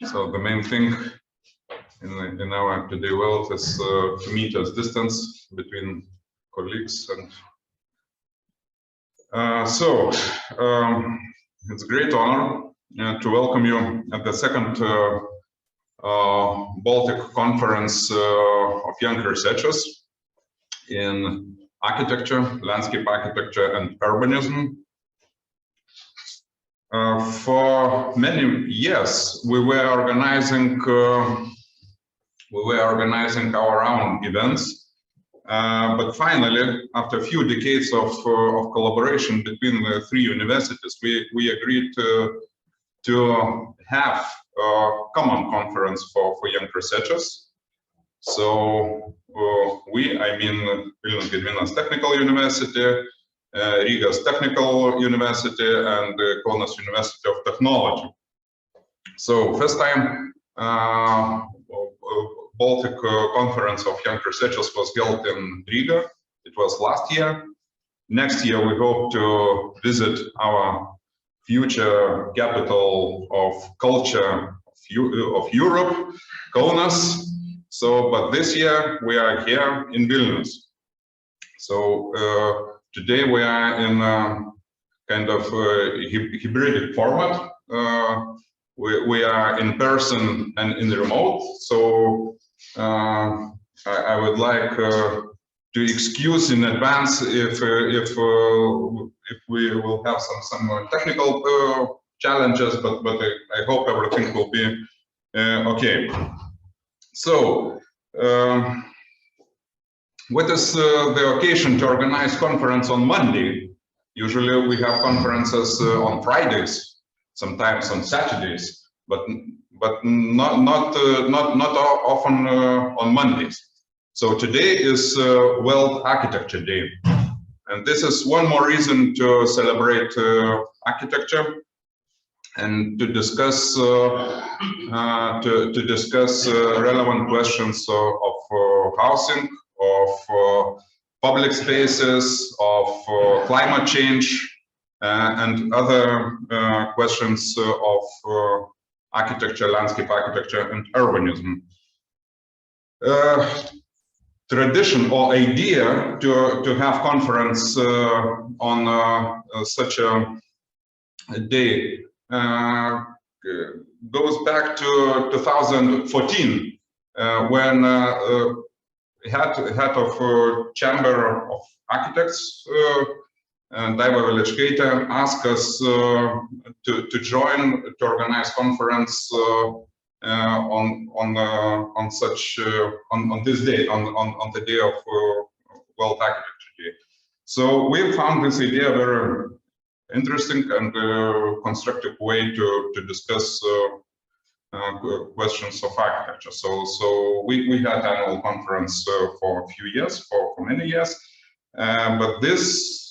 So the main thing in our today world is to meet as distance between colleagues, and it's a great honor to welcome you at the second Baltic Conference of Young Researchers in Architecture, Landscape Architecture and Urbanism. For many years, we were organizing our own events, but finally, after a few decades of collaboration between the three universities, we agreed to have a common conference for young researchers. So I mean Vilnius Gediminas Technical University, Riga's Technical University, and Kaunas University of Technology. So first time Baltic Conference of Young Researchers was held in Riga. It was last year. Next year we hope to visit our future capital of culture of Europe, Kaunas. So, but this year we are here in Vilnius. So today we are in a kind of hybrid format. We are in person and in remote. So I would like to excuse in advance if we will have some technical challenges, but I hope everything will be okay. So what is the occasion to organize conference on Monday? Usually we have conferences on Fridays, sometimes on Saturdays, but not often on Mondays. So today is World Architecture Day, and this is one more reason to celebrate architecture and to discuss relevant questions of housing, of public spaces, of climate change, and other questions of architecture, landscape architecture, and urbanism. Tradition or idea to have conference on such a day goes back to 2014, when head of Chamber of Architects, Daiva Veličkaitė, asked us to join to organize conference on this day, on the day of World Architecture Day. So we found this idea very interesting and constructive way to discuss questions of architecture. So we had annual conference for a few years, for many years, but this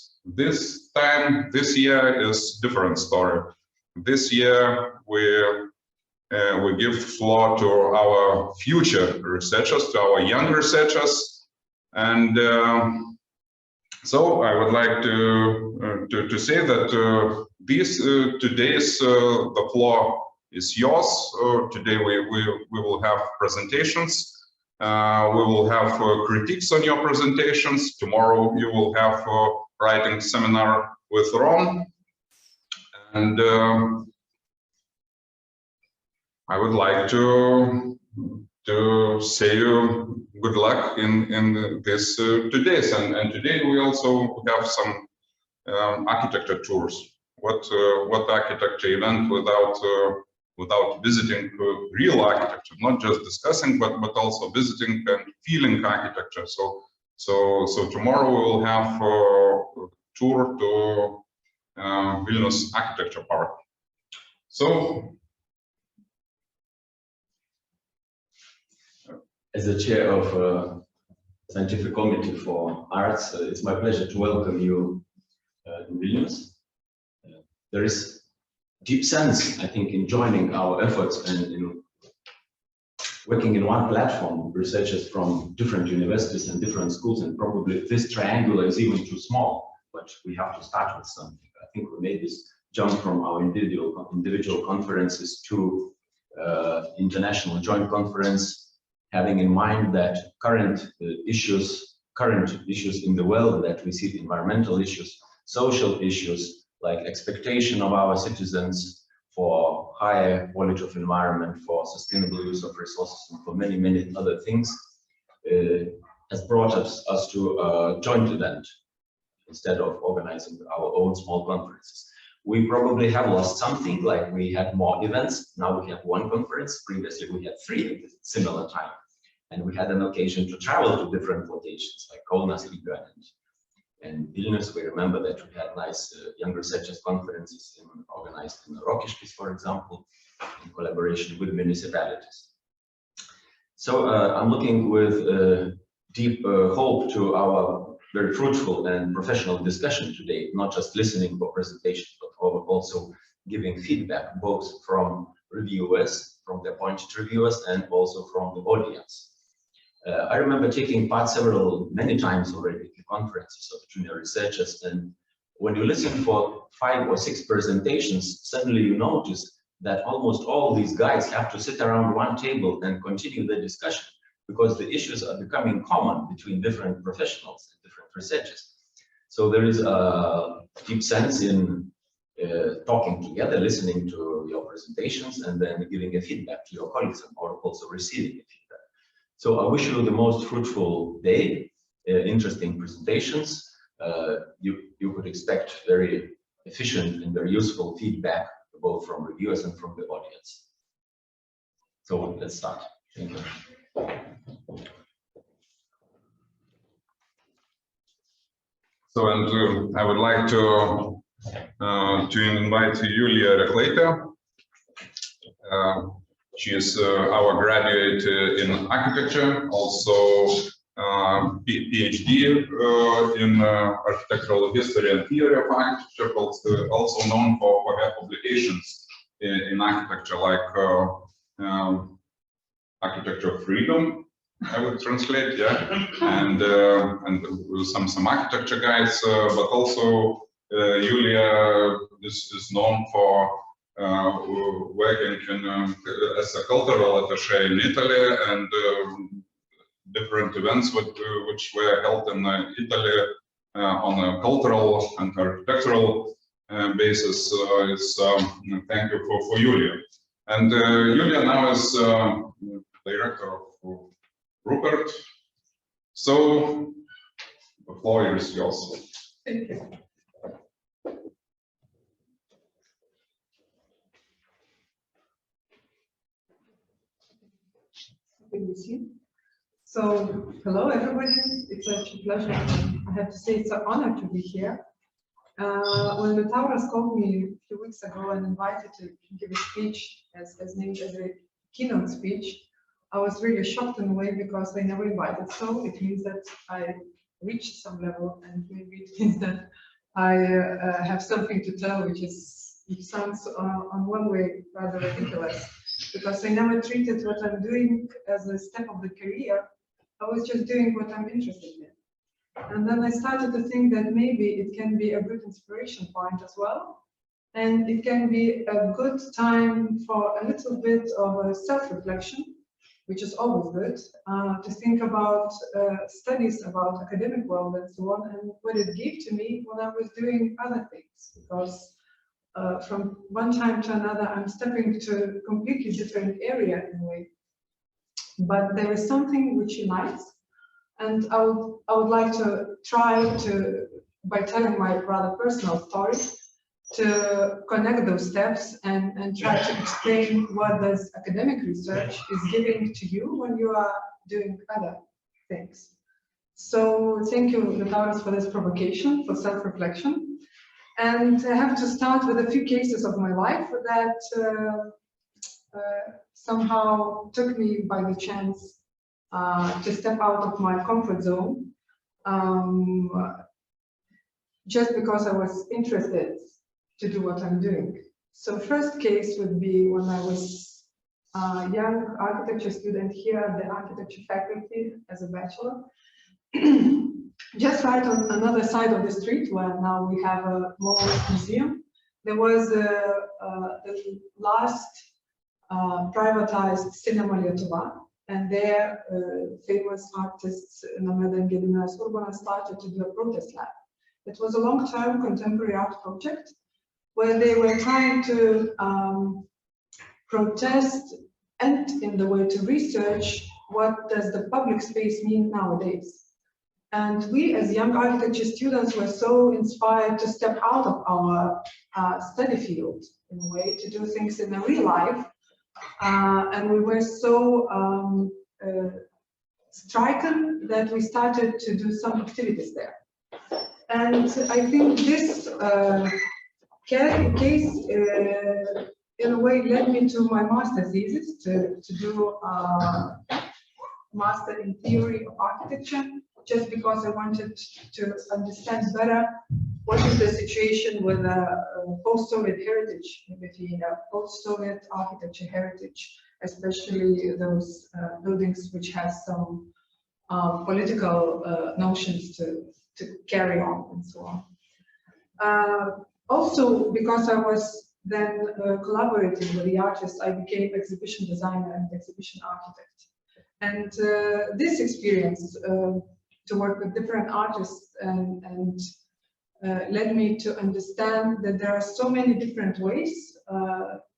year is different story. This year we give floor to our future researchers, to our young researchers, and so I would like to say that today's the floor is yours. Today we will have presentations. We will have critiques on your presentations. Tomorrow you will have a writing seminar with Ron, and I would like to say you good luck in this today's, and today we also have some architecture tours. What architecture event without visiting real architecture, not just discussing, but also visiting and feeling architecture. So tomorrow we will have a tour to Vilnius Architecture Park. So, as the chair of a scientific committee for arts, it's my pleasure to welcome you in Vilnius. There is deep sense, I think, in joining our efforts and in working in one platform, researchers from different universities and different schools, and probably this triangle is even too small, but we have to start with something. I think we made this jump from our individual conferences to international joint conference, having in mind that current issues in the world that we see, environmental issues, social issues, like expectation of our citizens for higher quality of environment, for sustainable use of resources, and for many, many other things, has brought us to a joint event instead of organizing our own small conferences. We probably have lost something, like we had more events. Now we have one conference. Previously we had 3 at a similar time. And we had an occasion to travel to different locations like Kaunas, Riga, and Vilnius. We remember that we had nice young researchers conferences organized in Rokiškis, for example, in collaboration with municipalities. So I'm looking with deep hope to our very fruitful and professional discussion today, not just listening for presentations, but also giving feedback, both from reviewers, from the appointed reviewers, and also from the audience. I remember taking part many times already in conferences of junior researchers, and when you listen for 5 or 6 presentations, suddenly you notice that almost all these guys have to sit around one table and continue the discussion, because the issues are becoming common between different professionals and different researchers. So there is a deep sense in talking together, listening to your presentations, and then giving a feedback to your colleagues, and also receiving a feedback. So I wish you the most fruitful day, interesting presentations. You could expect very efficient and very useful feedback, both from reviewers and from the audience. So let's start. Thank you. So, and I would like to invite Julia Reklaitė. She is our graduate in architecture, also PhD in architectural history and theory of architecture, also known for her publications in architecture, like Architecture of Freedom, I would translate, yeah, and some architecture guides, but also Julia is known for working as a cultural attaché in Italy, and different events which were held in Italy on a cultural and architectural basis. Thank you for Julia. And Julia now is director of Rupert. So the floor is yours. Thank you. So, hello everybody. It's such a pleasure. I have to say it's an honor to be here. When the Tauras called me a few weeks ago and invited to give a speech as named as a keynote speech, I was really shocked in a way, because they never invited. So it means that I reached some level, and maybe it means that I have something to tell, which sounds on one way rather ridiculous, because I never treated what I'm doing as a step of the career. I was just doing what I'm interested in. And then I started to think that maybe it can be a good inspiration point as well. And it can be a good time for a little bit of a self-reflection, which is always good, to think about studies about academic world and so on, and what it gave to me when I was doing other things. Because from one time to another, I'm stepping to a completely different area in a way. But there is something which unites, and I would like to try to, by telling my rather personal story, to connect those steps and try to explain what this academic research is giving to you when you are doing other things. So thank you, Tauras, for this provocation, for self-reflection. And I have to start with a few cases of my life that somehow took me by the chance to step out of my comfort zone, just because I was interested to do what I'm doing. So first case would be when I was a young architecture student here at the architecture faculty as a bachelor. Just right on another side of the street, where now we have a small museum, there was the last privatized Cinema Lietuva, and their famous artists, Nomeda and Gediminas started to do a protest lab. It was a long-term contemporary art project where they were trying to protest and in the way to research what does the public space mean nowadays. And we as young architecture students were so inspired to step out of our study field in a way, to do things in a real life. And we were so stricken that we started to do some activities there. And I think this case in a way led me to my master's thesis to do a master in theory of architecture, just because I wanted to understand better what is the situation with post-Soviet heritage, between post-Soviet architecture heritage, especially those buildings which have some political notions to carry on and so on. Also, because I was then collaborating with the artists, I became exhibition designer and exhibition architect. And this experience to work with different artists and led me to understand that there are so many different ways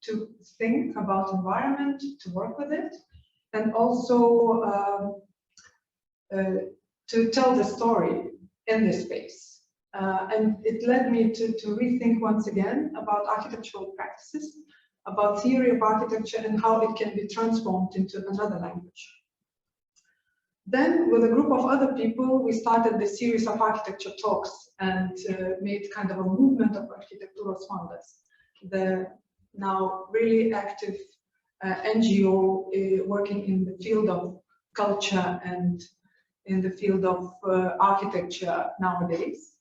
to think about environment, to work with it, and also to tell the story in this space. And it led me to rethink once again about architectural practices, about theory of architecture and how it can be transformed into another language. Then, with a group of other people, we started this series of architecture talks and made kind of a movement of Architecturos Fondas, the now really active NGO working in the field of culture and in the field of architecture nowadays.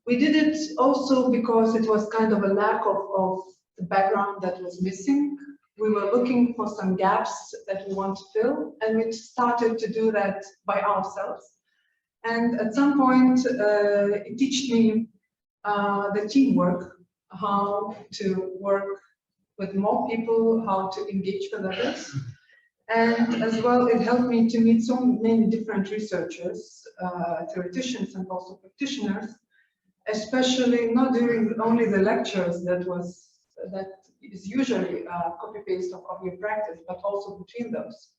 We did it also because it was kind of a lack of the background that was missing. We were looking for some gaps that we want to fill, and we started to do that by ourselves. And at some point, it taught me the teamwork, how to work with more people, how to engage with others. And as well, it helped me to meet so many different researchers, theoreticians and also practitioners, especially not during only the lectures that is usually copy-paste of your practice, but also between those.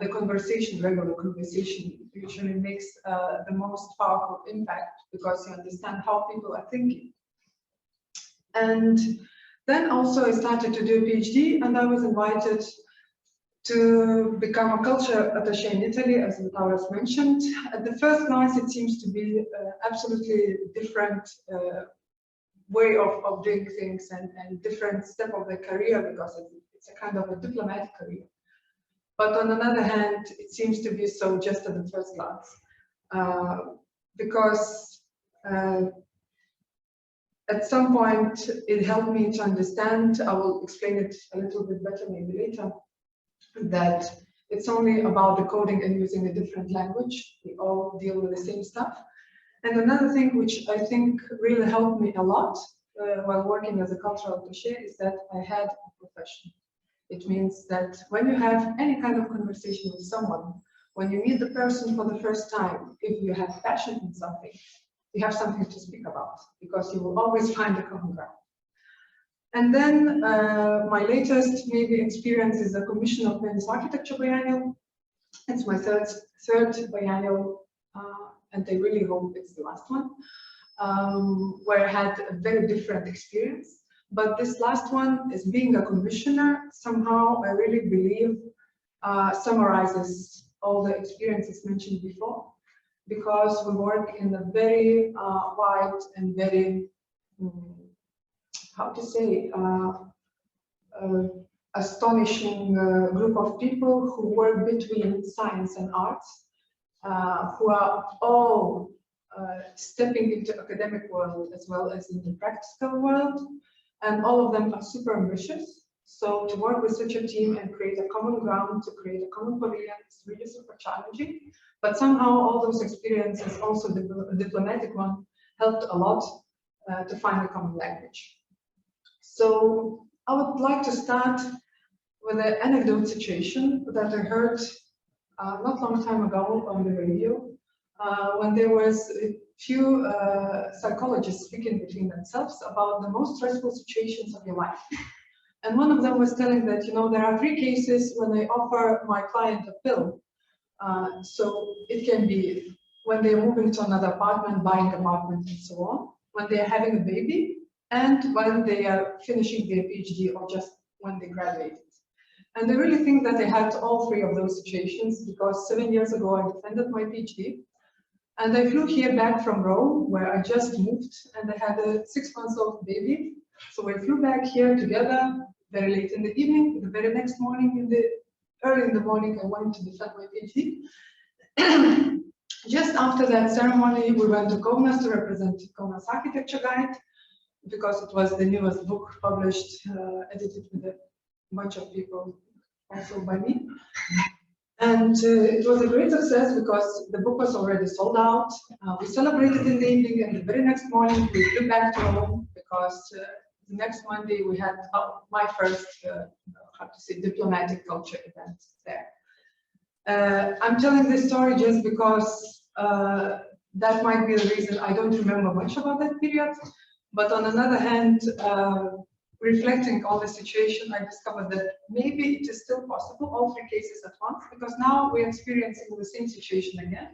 The conversation, regular conversation, usually makes the most powerful impact because you understand how people are thinking. And then also I started to do a PhD, and I was invited to become a culture attaché in Italy, as Matijs mentioned. At the first glance, it seems to be absolutely different way of doing things and different step of the career, because it's a kind of a diplomatic career. But on another hand, it seems to be so just at the first glance, because at some point it helped me to understand, I will explain it a little bit better maybe later, that it's only about the coding and using a different language. We all deal with the same stuff. And another thing which I think really helped me a lot while working as a cultural attaché is that I had a profession. It means that when you have any kind of conversation with someone, when you meet the person for the first time, if you have passion in something, you have something to speak about, because you will always find a common ground. And then my latest maybe experience is a commission of Vilnius Architecture Biennial. It's my third biennial, and I really hope it's the last one, where I had a very different experience. But this last one, is being a commissioner, somehow I really believe summarizes all the experiences mentioned before, because we work in a very wide and very, how to say, astonishing group of people who work between science and arts, who are all stepping into academic world as well as in the practical world, and all of them are super ambitious. So to work with such a team and create a common ground, to create a common pavilion, is really super challenging. But somehow all those experiences, also the diplomatic one, helped a lot to find a common language. So I would like to start with an anecdote situation that I heard not long time ago on the radio, when there was a few psychologists speaking between themselves about the most stressful situations of your life. And one of them was telling that, you know, there are 3 cases when I offer my client a pill. So it can be when they're moving to another apartment, buying an apartment, and so on, when they're having a baby, and when they are finishing their PhD or just when they graduated. And I really think that I had all 3 of those situations, because 7 years ago I defended my PhD, and I flew here back from Rome, where I just moved, and I had a 6-month-old baby. So we flew back here together very late in the evening. The very next morning, early in the morning, I went to defend my PhD. Just after that ceremony, we went to Kaunas to represent Kaunas Architecture Guide, because it was the newest book published, edited with a bunch of people, also by me. And it was a great success because the book was already sold out. We celebrated in the evening, and the very next morning we flew back to Rome, because the next Monday we had my first, how to say, diplomatic culture event there. I'm telling this story just because that might be the reason I don't remember much about that period. But on another hand, reflecting on the situation, I discovered that maybe it is still possible, all 3 cases at once, because now we're experiencing the same situation again.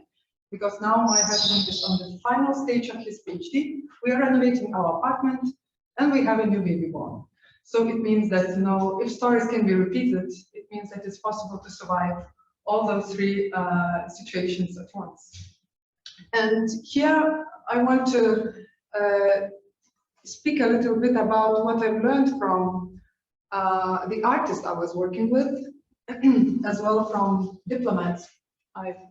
Because now my husband is on the final stage of his PhD, we are renovating our apartment, and we have a new baby born. So it means that, you know, if stories can be repeated, it means that it's possible to survive all those 3 situations at once. And here I want to speak a little bit about what I've learned from the artist I was working with, as well from diplomats I've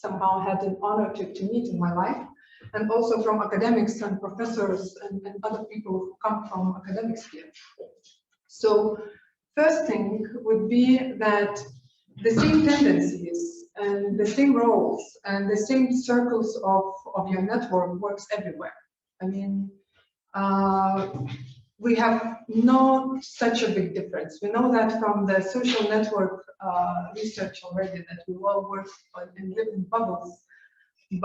somehow had an honor to meet in my life, and also from academics and professors and other people who come from academic sphere. So first thing would be that the same tendencies and the same roles and the same circles of your network works everywhere. I mean, we have not such a big difference. We know that from the social network research already, that we all work and live in bubbles.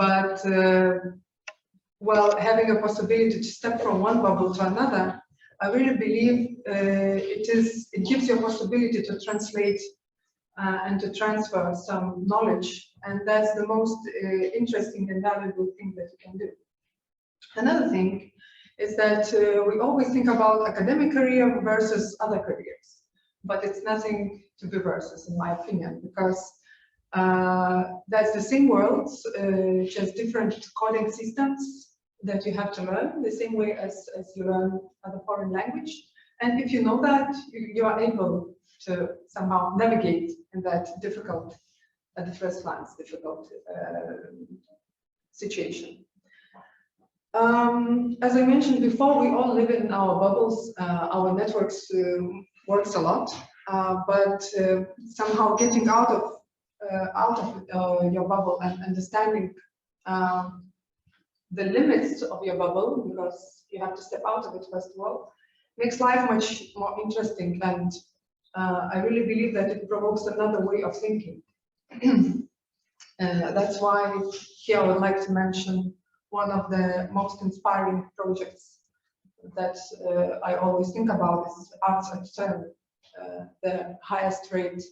But well, having a possibility to step from one bubble to another, I really believe it gives you a possibility to translate and to transfer some knowledge, and that's the most interesting and valuable thing that you can do. Another thing is that we always think about academic career versus other careers, but it's nothing to be versus, in my opinion, because that's the same worlds, just different coding systems that you have to learn, the same way as you learn a foreign language. And if you know that, you are able to somehow navigate in that difficult, at the first glance, difficult situation. As I mentioned before, we all live in our bubbles. Our networks works a lot, but somehow getting out of your bubble and understanding the limits of your bubble, because you have to step out of it first of all, makes life much more interesting, and I really believe that it provokes another way of thinking. That's why here I would like to mention one of the most inspiring projects that I always think about is Arts at CERN. The highest rate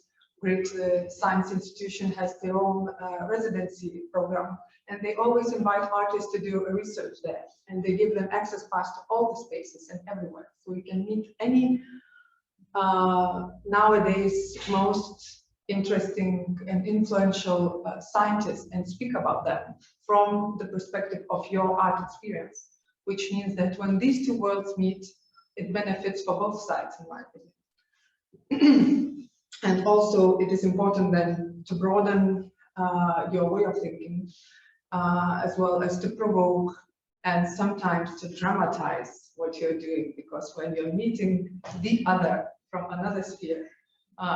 great science institution has their own residency program, and they always invite artists to do a research there, and they give them access pass to all the spaces and everywhere. So you can meet any nowadays most interesting and influential scientists and speak about them from the perspective of your art experience, which means that when these 2 worlds meet, it benefits for both sides, in my opinion. And also it is important then to broaden your way of thinking, as well as to provoke and sometimes to dramatize what you're doing, because when you're meeting the other from another sphere,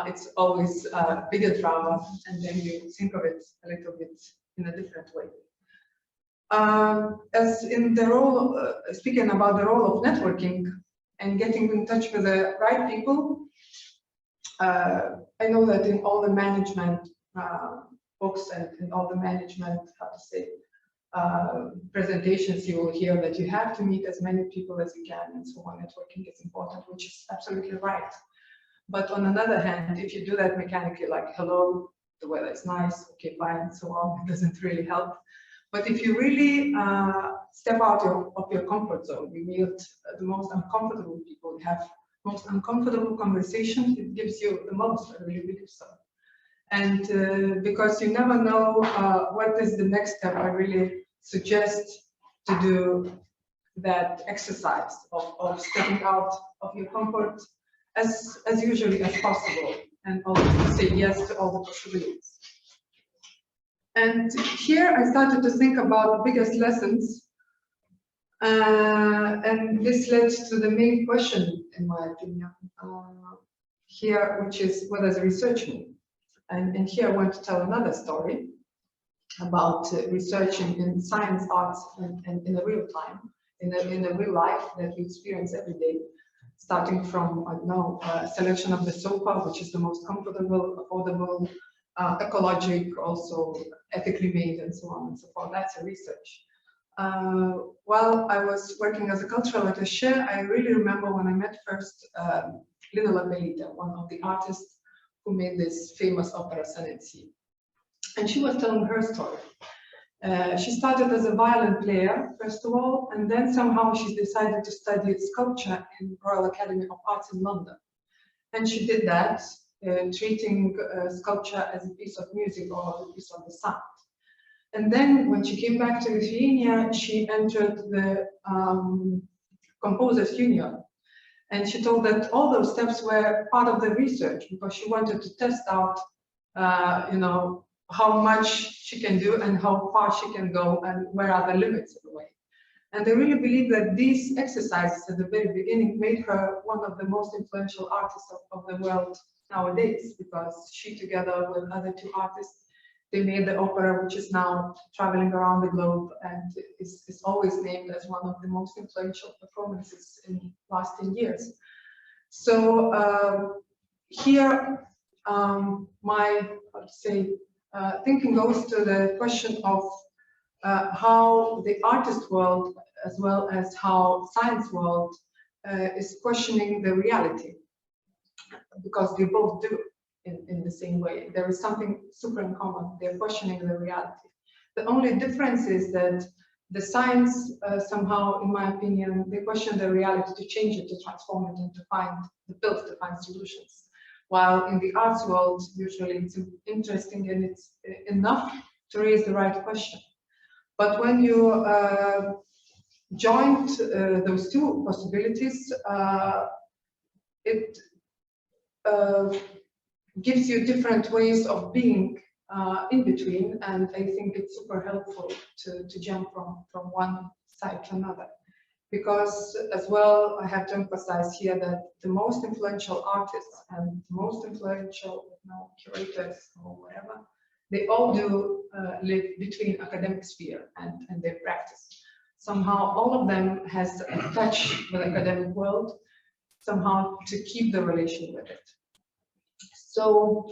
it's always a bigger drama, and then you think of it a little bit in a different way. As in the role, speaking about the role of networking and getting in touch with the right people. I know that in all the management books and in all the management, how to say, presentations, you will hear that you have to meet as many people as you can, and so on. Networking is important, which is absolutely right. But on another hand, if you do that mechanically, like, hello, the weather is nice, okay, bye, and so on, it doesn't really help. But if you really step out of your comfort zone, you meet the most uncomfortable people, you have most uncomfortable conversations, it gives you the most, I really believe so. And because you never know what is the next step, I really suggest to do that exercise of stepping out of your comfort as usually as possible, and also say yes to all the possibilities. And here I started to think about the biggest lessons, and this led to the main question, in my opinion, here, which is, what does research mean? And here I want to tell another story about researching in science, arts, and in the real time, in the real life that we experience every day, starting from, I don't know, selection of the sofa, which is the most comfortable, affordable, ecologic, also ethically made, and so on and so forth. That's a research. While I was working as a cultural attaché, I really remember when I met first Lina Lapelytė, one of the artists who made this famous opera Sun and Sea. And she was telling her story. She started as a violin player, first of all, and then somehow she decided to study sculpture in Royal Academy of Arts in London. And she did that, treating sculpture as a piece of music or a piece of the sound. And then when she came back to Lithuania, she entered the Composers Union. And she told that all those steps were part of the research, because she wanted to test out, you know, how much she can do and how far she can go and where are the limits in a way. And I really believe that these exercises at the very beginning made her one of the most influential artists of the world nowadays, because she, together with other two artists, they made the opera, which is now traveling around the globe and is always named as one of the most influential performances in the last 10 years. So here, my, how to say, thinking goes to the question of how the artist world, as well as how science world, is questioning the reality, because they both do in the same way. There is something super in common. They're questioning the reality. The only difference is that the science, somehow, in my opinion, they question the reality to change it, to transform it, and to find the pills, to find solutions. While in the arts world, usually it's interesting and it's enough to raise the right question. But when you joined those two possibilities, it gives you different ways of being in between, and I think it's super helpful to jump from one side to another. Because as well, I have to emphasize here that the most influential artists and the most influential, you know, curators or whatever, they all do live between academic sphere and their practice. Somehow all of them has a touch with the academic world, somehow to keep the relation with it. So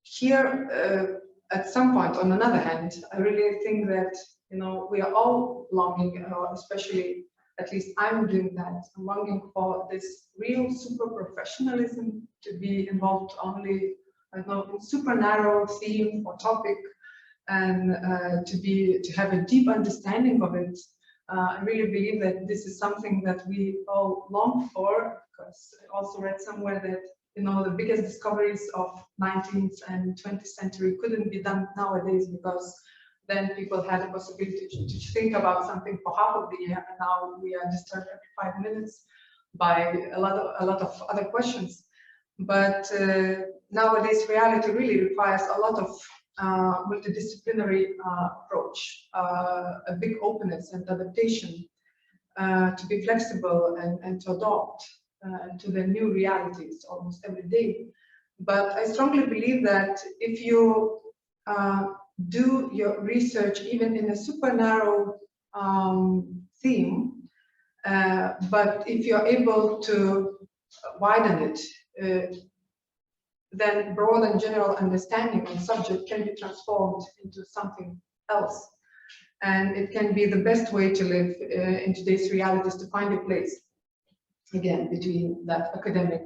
here, at some point, on another hand, I really think that, you know, we are all longing, especially, at least I'm doing that, I'm longing for this real super professionalism, to be involved only, I don't know, in super narrow theme or topic, and to have a deep understanding of it. I really believe that this is something that we all long for, because I also read somewhere that, you know, the biggest discoveries of 19th and 20th century couldn't be done nowadays, because then people had the possibility to think about something for half of the year, and now we are disturbed every 5 minutes by a lot of other questions. But nowadays, reality really requires a lot of multidisciplinary approach, a big openness and adaptation, to be flexible and to adopt to the new realities almost every day. But I strongly believe that if you do your research even in a super narrow theme, but if you're able to widen it, then broad and general understanding of the subject can be transformed into something else. And it can be the best way to live in today's realities, to find a place, again, between that academic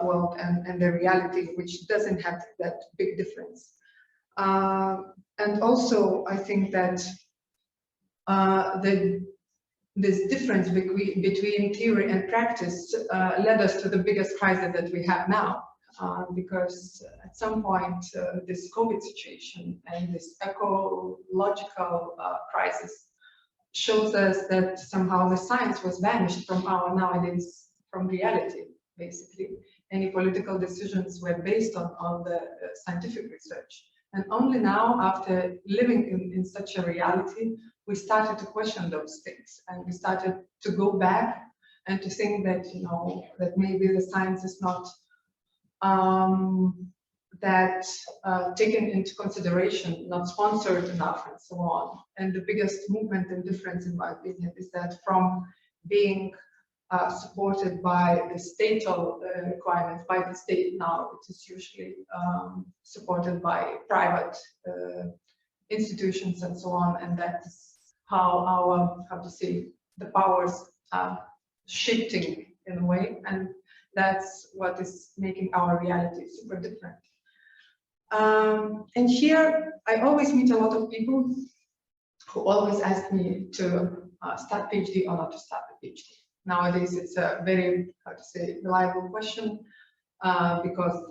world and the reality, which doesn't have that big difference. And also, I think that this difference between theory and practice led us to the biggest crisis that we have now. Because at some point, this COVID situation and this ecological crisis shows us that somehow the science was vanished from our nowadays, from reality, basically. Any political decisions were based on the scientific research. And only now, after living in such a reality, we started to question those things. And we started to go back and to think that, you know, that maybe the science is not taken into consideration, not sponsored enough, and so on. And the biggest movement and difference, in my opinion, is that from being supported by the statal requirements, by the state, now it is usually supported by private institutions and so on. And that's how our, how to say, the powers are shifting in a way. And that's what is making our reality super different. And here, I always meet a lot of people who always ask me to start PhD or not to start a PhD. Nowadays, it's a very, how to say, reliable question, because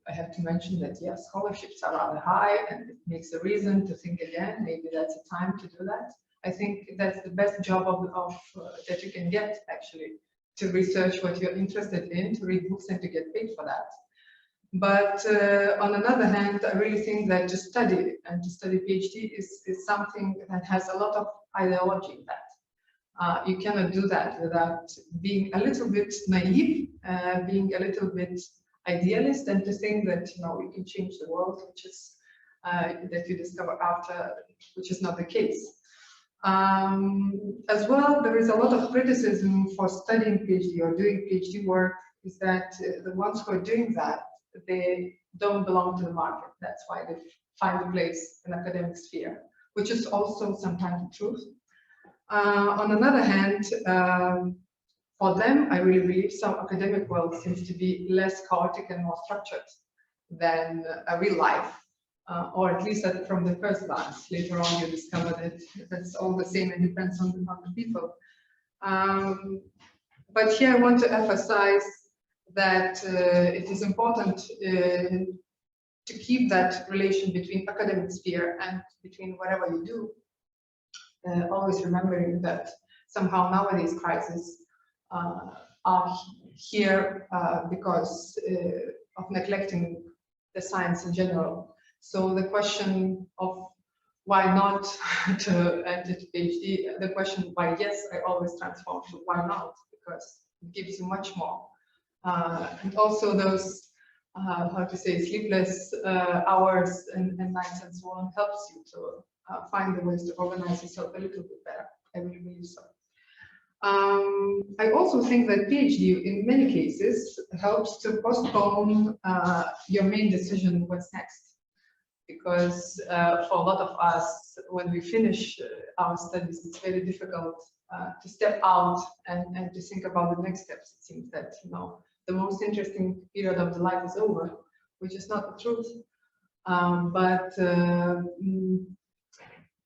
I have to mention that, yes, scholarships are rather high, and it makes a reason to think again, maybe that's a time to do that. I think that's the best job that you can get, actually, to research what you're interested in, to read books and to get paid for that. But on another hand, I really think that to study PhD is something that has a lot of ideology in that. You cannot do that without being a little bit naive, being a little bit idealist, and to think that, you know, you can change the world, which is that you discover after, which is not the case. As well, there is a lot of criticism for studying PhD or doing PhD work, is that the ones who are doing that, they don't belong to the market. That's why they find a place in academic sphere, which is also sometimes the truth. On another hand, for them, I really believe some academic world seems to be less chaotic and more structured than a real life. Or at least from the first glance. Later on, you discover that that's all the same and depends on the people. But here I want to emphasize that it is important to keep that relation between academic sphere and between whatever you do, always remembering that somehow nowadays crises are here because of neglecting the science in general. So the question of why not to enter to PhD, the question why yes, I always transform to why not, because it gives you much more. And also those, how to say, sleepless hours and nights and so on helps you to find the ways to organize yourself a little bit better. I really believe so. I also think that PhD in many cases helps to postpone your main decision what's next. Because for a lot of us, when we finish our studies, it's very difficult to step out and to think about the next steps. It seems that, you know, the most interesting period of the life is over, which is not the truth. But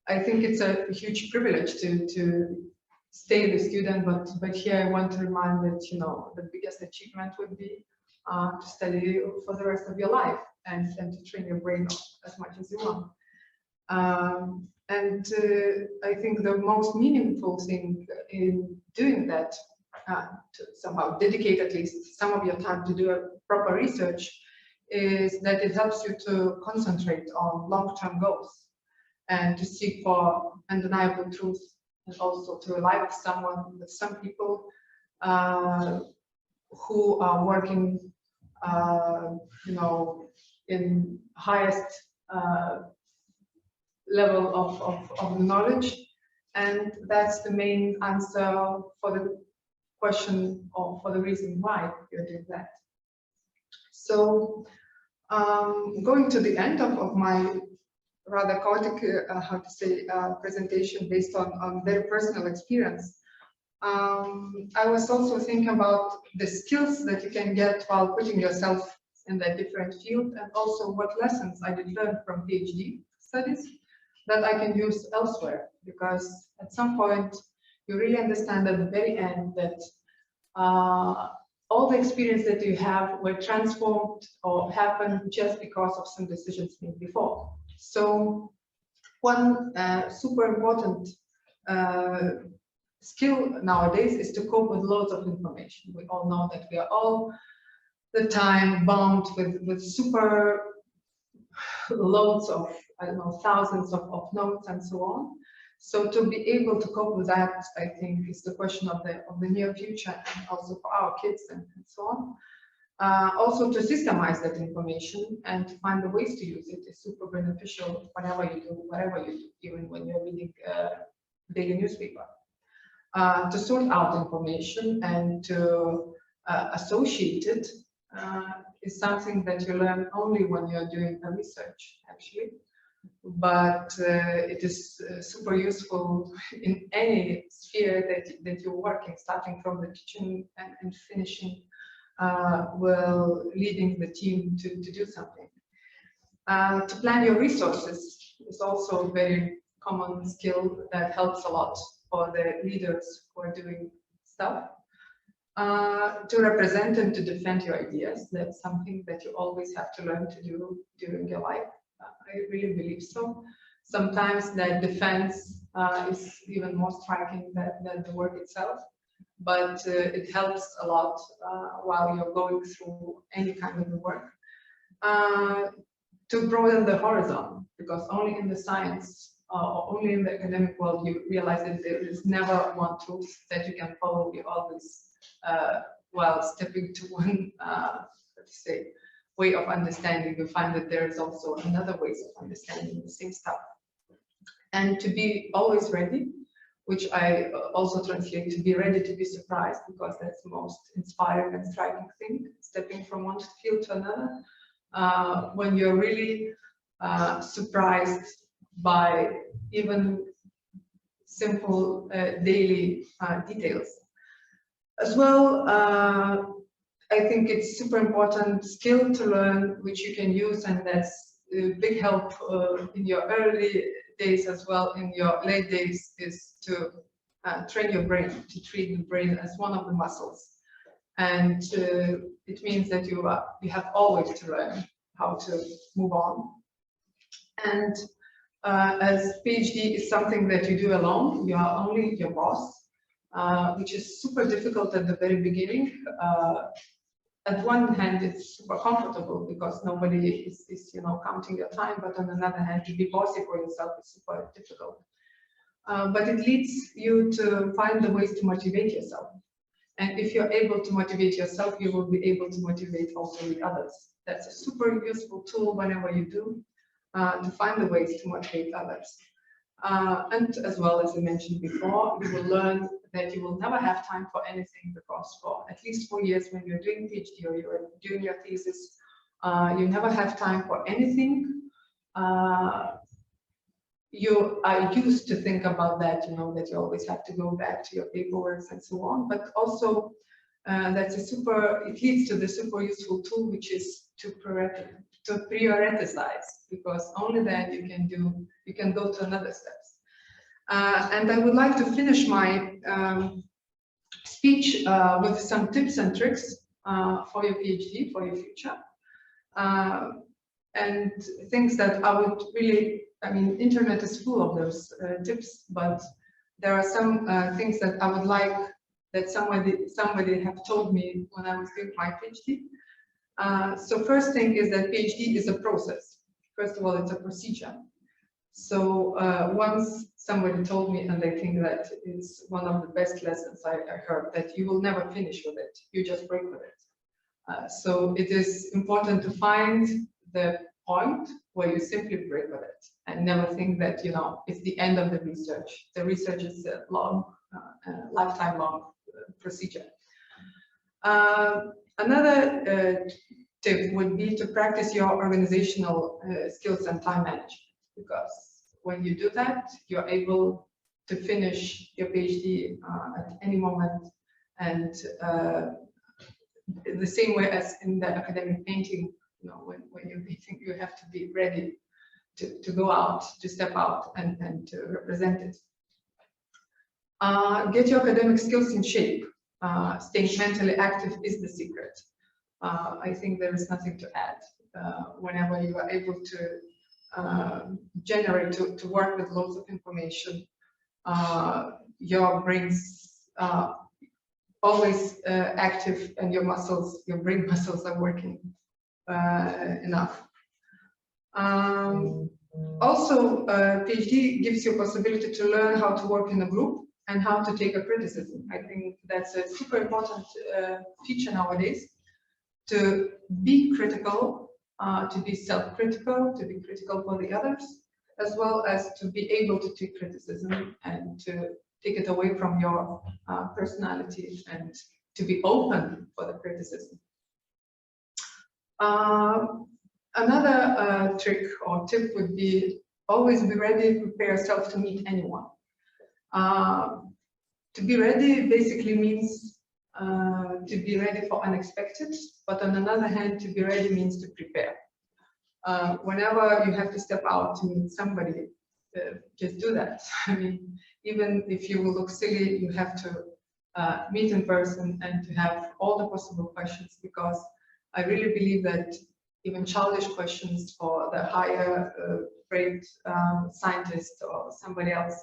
I think it's a huge privilege to stay the student. But here I want to remind that, you know, the biggest achievement would be to study for the rest of your life. And to train your brain as much as you want. And I think the most meaningful thing in doing that, to somehow dedicate at least some of your time to do a proper research, is that it helps you to concentrate on long-term goals and to seek for undeniable truth, and also to rely on someone, with some people who are working, you know, in highest level of knowledge, And that's the main answer for the question or for the reason why you're doing that. So going to the end of my rather chaotic, presentation based on very personal experience, I was also thinking about the skills that you can get while putting yourself in that different field, and also what lessons I did learn from PhD studies that I can use elsewhere, because at some point you really understand at the very end that all the experience that you have were transformed or happened just because of some decisions made before. So one super important skill nowadays is to cope with loads of information. We all know that we are all the time bombed with super loads of, I don't know, thousands of notes and so on. So to be able to cope with that, I think, is the question of the near future, and also for our kids and so on. Also to systemize that information and to find the ways to use it is super beneficial whenever you do, whatever you do, even when you're reading a daily newspaper. To sort out information and to associate it is something that you learn only when you're doing the research, actually. But it is super useful in any sphere that you're working, starting from the kitchen and finishing leading the team to do something. To plan your resources is also a very common skill that helps a lot for the leaders who are doing stuff. To represent and to defend your ideas, that's something that you always have to learn to do during your life. I really believe so. Sometimes that defense is even more striking than the work itself, but it helps a lot while you're going through any kind of work. To broaden the horizon, because only in the science or only in the academic world you realize that there is never one truth that you can follow. You always, while stepping to one, let's say, way of understanding, you find that there is also another ways of understanding the same stuff. And to be always ready, which I also translate to be ready to be surprised, because that's the most inspiring and striking thing, stepping from one field to another, when you're really surprised by even simple daily details. As well, I think it's super important skill to learn, which you can use, and that's a big help in your early days as well, in your late days, is to train your brain, to treat the brain as one of the muscles. And it means that you have always to learn how to move on. And as PhD is something that you do alone, you are only your boss, which is super difficult at the very beginning. At one hand, it's super comfortable because nobody is counting your time, but on another hand, to be bossy for yourself is super difficult. But it leads you to find the ways to motivate yourself. And if you're able to motivate yourself, you will be able to motivate also the others. That's a super useful tool whenever you do, to find the ways to motivate others. And as well, as I mentioned before, you will learn that you will never have time for anything, because for at least 4 years when you're doing PhD or you're doing your thesis, you never have time for anything. You are used to think about that, that you always have to go back to your paperwork and so on, but also it leads to the super useful tool, which is to prioritize, because only then you can go to another steps. And I would like to finish my speech with some tips and tricks for your PhD, for your future, and things that I would really, internet is full of those tips, but there are some things that I would like that somebody have told me when I was doing my PhD. So first thing is that PhD is a process. First of all, it's a procedure. So once somebody told me, and I think that it's one of the best lessons I heard, that you will never finish with it, you just break with it. So it is important to find the point where you simply break with it and never think that, you know, it's the end of the research. The research is a long, lifetime long procedure. Another tip would be to practice your organizational skills and time management, because when you do that, you're able to finish your PhD at any moment, and the same way as in the academic painting, you know, when you're painting, you have to be ready to go out, to step out and to represent it. Get your academic skills in shape. Staying mentally active is the secret. I think there is nothing to add. Whenever you are able to generate, to work with loads of information, your brain's always active, and your muscles, your brain muscles are working enough. Also, PhD gives you a possibility to learn how to work in a group and how to take a criticism. I think that's a super important feature nowadays, to be critical, to be self-critical, to be critical for the others, as well as to be able to take criticism and to take it away from your personality and to be open for the criticism. Another trick or tip would be always be ready, prepare yourself to meet anyone. To be ready basically means to be ready for unexpected, but on another hand, to be ready means to prepare. Whenever you have to step out to meet somebody, just do that. I mean, even if you will look silly, you have to meet in person and to have all the possible questions, because I really believe that even childish questions for the higher grade scientist or somebody else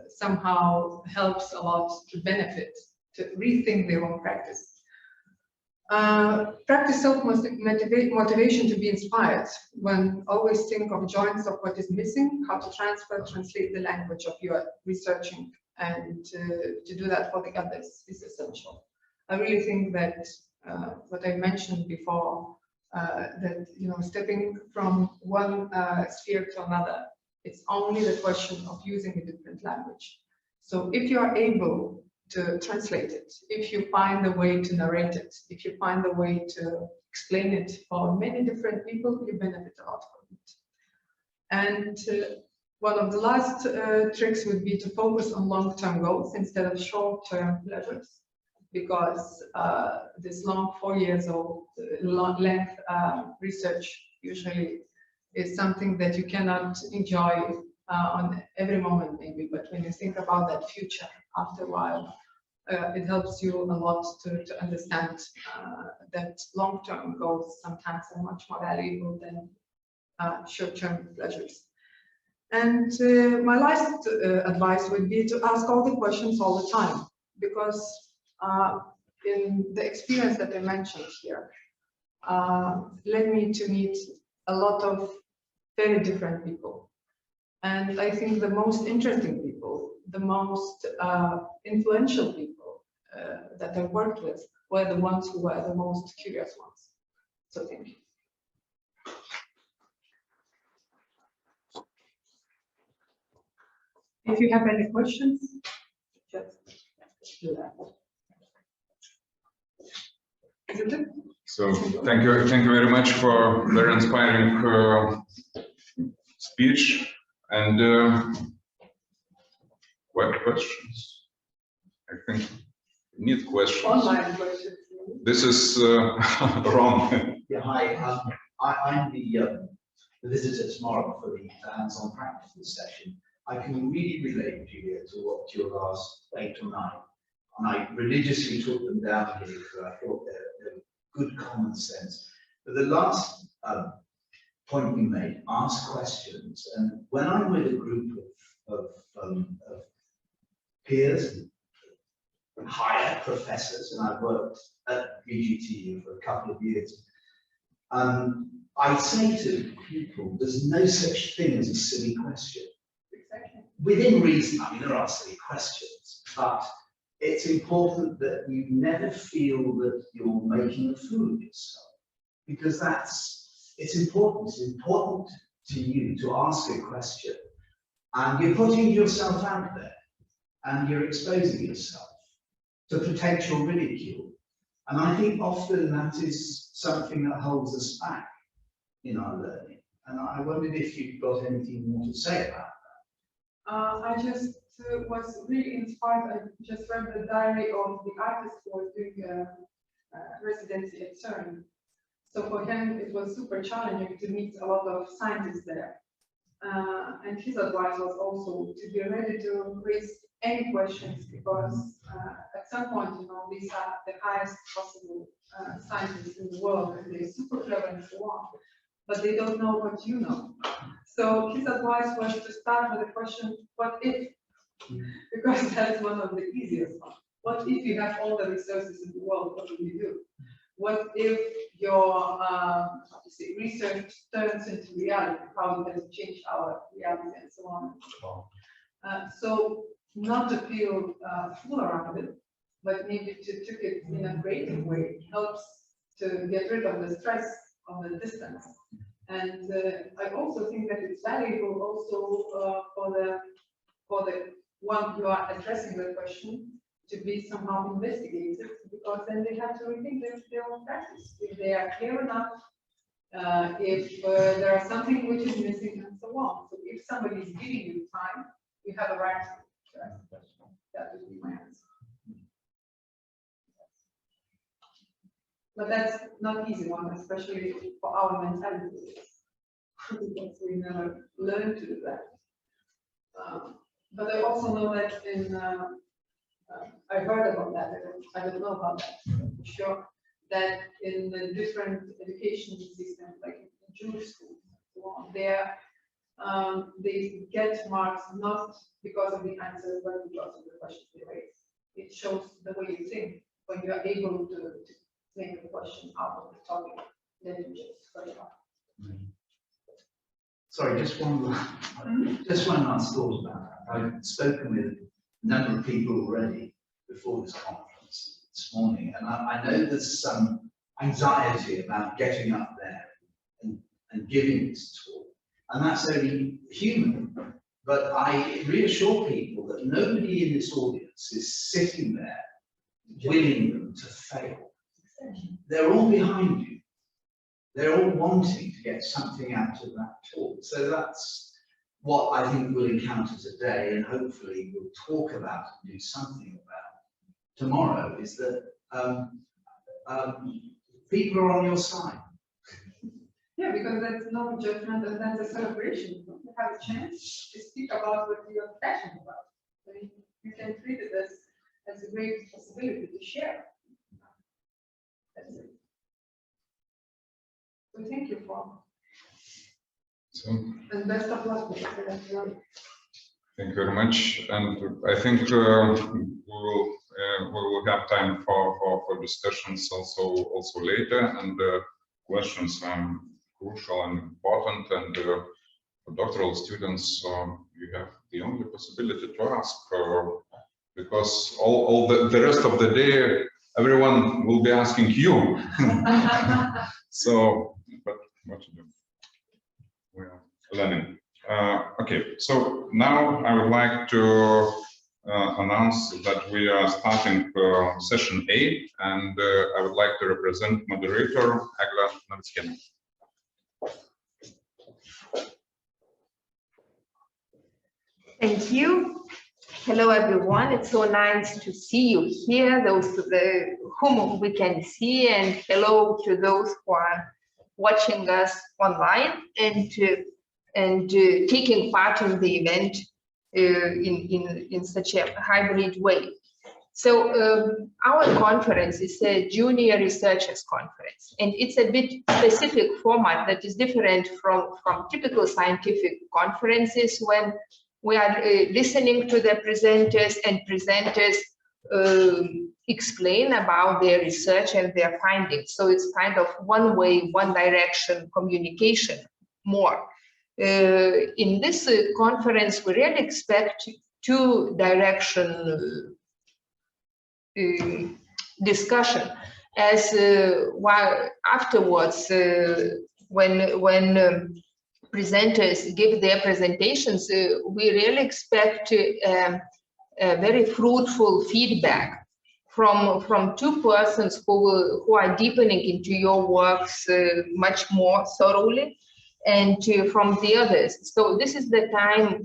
somehow helps a lot to benefit, to rethink their own practice. Practice self-motivation to be inspired. When always think of joints of what is missing, how to translate the language of your researching, and to do that for the others is essential. I really think that what I mentioned before, that, you know, stepping from one sphere to another, it's only the question of using a different language. So if you are able to translate it, if you find a way to narrate it, if you find a way to explain it for many different people, you benefit a lot from it. And one of the last tricks would be to focus on long-term goals instead of short-term pleasures, because this long 4 years old length research usually is something that you cannot enjoy on every moment maybe, but when you think about that future after a while, it helps you a lot to understand that long-term goals sometimes are much more valuable than short-term pleasures. And my last advice would be to ask all the questions all the time, because in the experience that I mentioned here, led me to meet a lot of very different people. And I think the most interesting people, the most influential people that I worked with were the ones who were the most curious ones. So thank you. If you have any questions, just do that. Is it it? So thank you very much for very inspiring speech. And what questions? I think we need questions. Online questions. This is wrong. Yeah, hi. I'm the visitor tomorrow for the hands-on practice session. I can really relate, Julia, to what your last 8 or 9, and I religiously took them down here because I thought they're good common sense. But the last point you made, ask questions, and when I'm with a group of peers, higher professors, and I've worked at VGTU for a couple of years, I say to people, there's no such thing as a silly question. Within reason, I mean, there are silly questions, but it's important that you never feel that you're making a fool of yourself, because that's it's important to you to ask a question, and you're putting yourself out there, and you're exposing yourself to potential ridicule. And I think often that is something that holds us back in our learning. And I wondered if you've got anything more to say about that. I just was really inspired. I just read the diary of the artist who was doing a residency at CERN. So for him, it was super challenging to meet a lot of scientists there. And his advice was also to be ready to raise any questions, because at some point, you know, these are the highest possible scientists in the world, and they're super clever and so on, but they don't know what you know. So his advice was to start with the question, what if? Because that's one of the easiest ones. What if you have all the resources in the world? What do you do? What if your research turns into reality? How does it change our reality and so on? So not to feel full around it, but maybe to take it in a creative way helps to get rid of the stress of the distance. And I also think that it's valuable also for the one you are addressing the question to be somehow investigated, because then they have to rethink their own practice. If they are clear enough, if there are something which is missing, and so on. So if somebody is giving you time, you have a right to ask the question. That would be my answer. But that's not easy one, especially for our mentality, because we never learn to do that. But I also know that in I heard about that. I don't know about that for sure. That in the different education systems, like in Jewish schools, they get marks not because of the answers, but because of the questions they raise. It shows the way you think when you are able to make the question out of the topic that you just heard about. Sorry, just one last thought about that. I've spoken with a number of people already before this conference this morning, and I know there's some anxiety about getting up there and giving this talk, and that's only human. But I reassure people that nobody in this audience is sitting there willing them to fail. They're all behind you. They're all wanting to get something out of that talk. So that's what I think we'll encounter today, and hopefully we'll talk about and do something about tomorrow, is that people are on your side. Yeah, because that's not a judgment, and that's a celebration. You have a chance to speak about what you're passionate about. I mean, you can treat it as a great possibility to share. That's it. So thank you for. And best of luck with that. Thank you very much. And I think we will have time for discussions also later, and questions are crucial and important. And for doctoral students, you have the only possibility to ask, because all the rest of the day, everyone will be asking you. So, but what to do? We are learning. Okay, so now I would like to announce that we are starting session 8, and I would like to represent moderator Eglė Navickienė. Thank you. Hello, everyone. It's so nice to see you here, those whom we can see, and hello to those who are watching us online and taking part in the event in such a hybrid way. So our conference is a junior researchers conference, and it's a bit specific format that is different from typical scientific conferences, when we are listening to the presenters, and presenters explain about their research and their findings. So it's kind of one way, one direction communication more. In this conference, we really expect two direction discussion, as while afterwards when presenters give their presentations, we really expect a very fruitful feedback from two persons who are deepening into your works much more thoroughly, and from the others. So this is the time,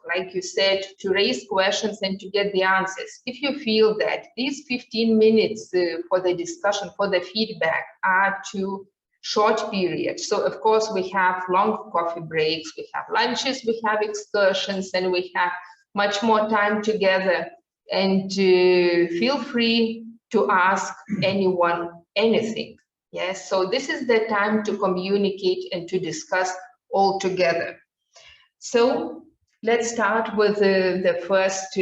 like you said, to raise questions and to get the answers. If you feel that these 15 minutes for the discussion, for the feedback, are too short periods, so of course we have long coffee breaks, we have lunches, we have excursions, and we have much more time together. And feel free to ask anyone anything. Yes, so this is the time to communicate and to discuss all together. So let's start with the first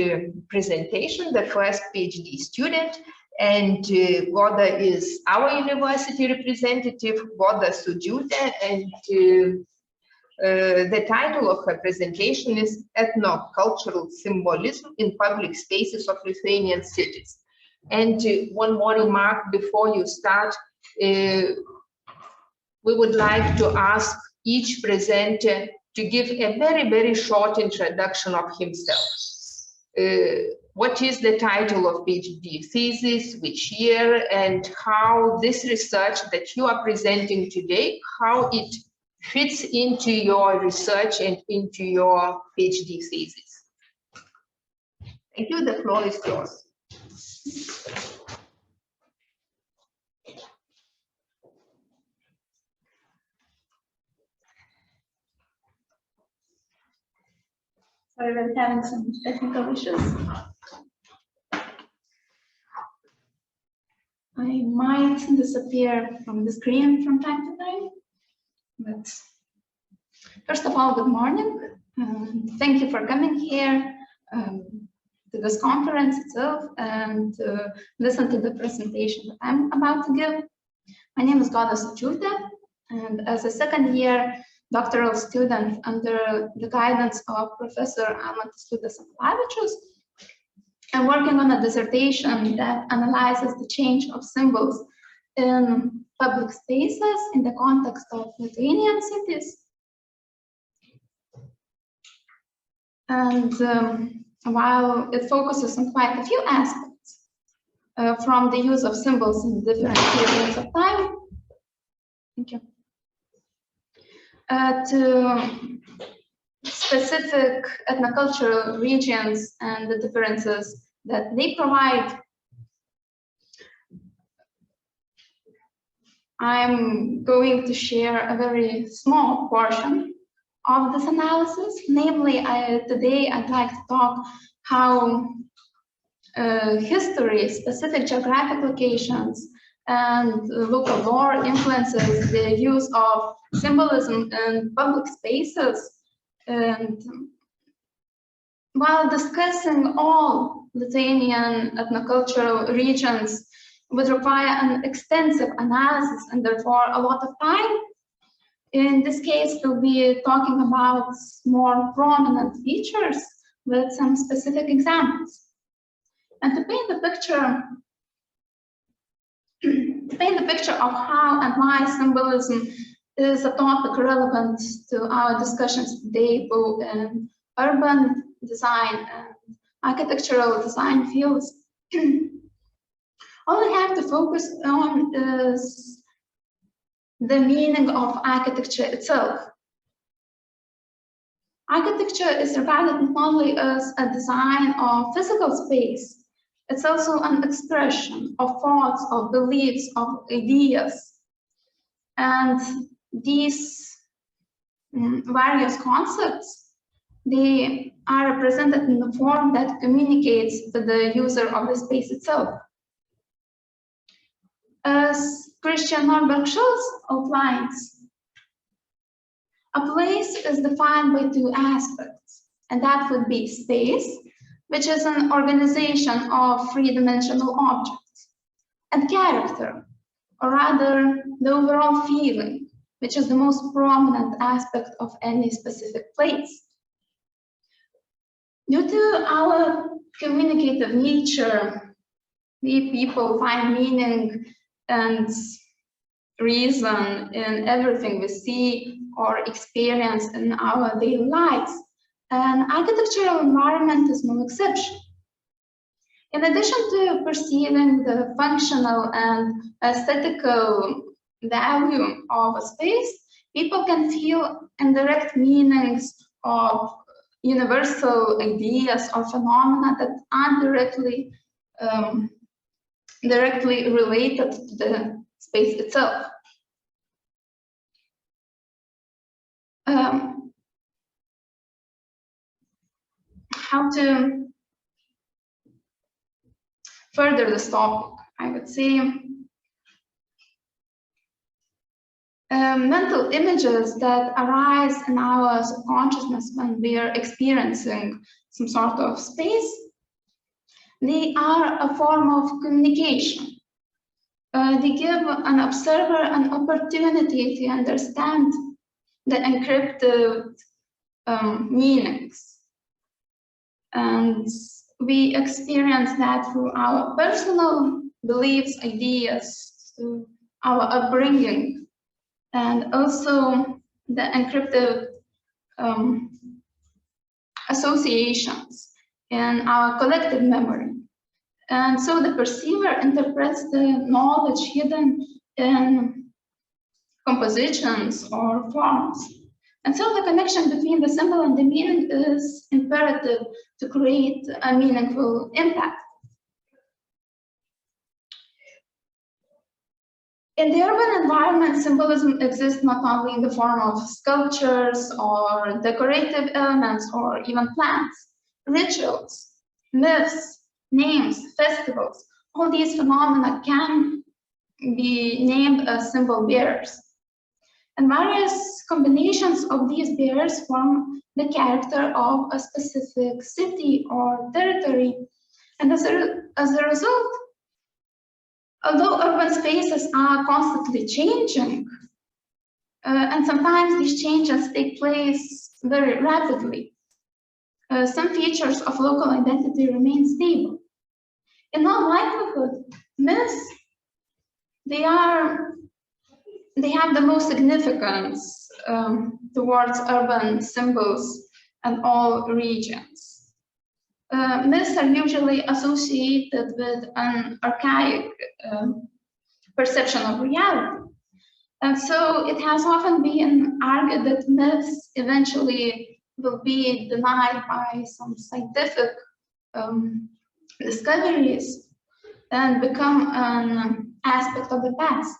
presentation, the first PhD student. And Goda is our university representative, Goda Sūdžiūtė, and the title of her presentation is Ethnocultural Symbolism in Public Spaces of Lithuanian Cities. And one more remark before you start. We would like to ask each presenter to give a very, very short introduction of himself. What is the title of PhD thesis, which year, and how this research that you are presenting today, how it fits into your research and into your PhD thesis. Thank you. The floor is yours. Sorry, we're having some technical issues. I might disappear from the screen from time to time, but first of all, good morning. Thank you for coming here to this conference itself and listen to the presentation that I'm about to give. My name is Goda Sūdžiūtė, and as a second-year doctoral student under the guidance of Professor Matijs, I'm working on a dissertation that analyzes the change of symbols in public spaces in the context of Lithuanian cities. And while it focuses on quite a few aspects, from the use of symbols in different periods of time, thank you, to specific ethnocultural regions and the differences that they provide, I'm going to share a very small portion of this analysis. Namely, today I'd like to talk how history, specific geographic locations, and local lore influences the use of symbolism in public spaces. And while discussing all Lithuanian ethnocultural regions would require an extensive analysis and therefore a lot of time, in this case we'll be talking about more prominent features with some specific examples. And to paint the picture of how and why symbolism is a topic relevant to our discussions today, both in urban design and architectural design fields, all we have to focus on is the meaning of architecture itself. Architecture is regarded not only as a design of physical space, it's also an expression of thoughts, of beliefs, of ideas. And these various concepts, they are represented in the form that communicates to the user of the space itself. As Christian Norberg outlines, a place is defined by two aspects, and that would be space, which is an organization of three-dimensional objects, and character, or rather the overall feeling, which is the most prominent aspect of any specific place. Due to our communicative nature, we people find meaning and reason in everything we see or experience in our daily lives. And architectural environment is no exception. In addition to perceiving the functional and aesthetical value of a space, people can feel indirect meanings of universal ideas or phenomena that aren't directly related to the space itself. How to further this topic, I would say mental images that arise in our subconsciousness when we are experiencing some sort of space, they are a form of communication. They give an observer an opportunity to understand the encrypted meanings. And we experience that through our personal beliefs, ideas, through our upbringing, and also the encrypted associations in our collective memory. And so the perceiver interprets the knowledge hidden in compositions or forms. And so the connection between the symbol and the meaning is imperative to create a meaningful impact. In the urban environment, symbolism exists not only in the form of sculptures or decorative elements or even plants, rituals, myths, names, festivals. All these phenomena can be named as symbol bearers. And various combinations of these bearers form the character of a specific city or territory. And as a result, although urban spaces are constantly changing, and sometimes these changes take place very rapidly, some features of local identity remain stable. In all likelihood, myths, they have the most significance towards urban symbols and all regions. Myths are usually associated with an archaic perception of reality. And so it has often been argued that myths eventually will be denied by some scientific discoveries and become an aspect of the past.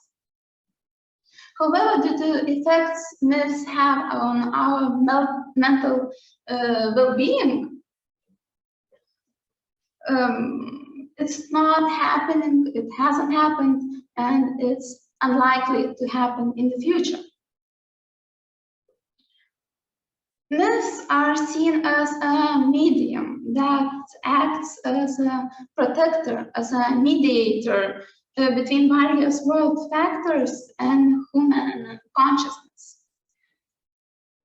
However, due to the effects myths have on our mental well-being, it's not happening, it hasn't happened, and it's unlikely to happen in the future. Myths are seen as a medium that acts as a protector, as a mediator between various world factors and human consciousness.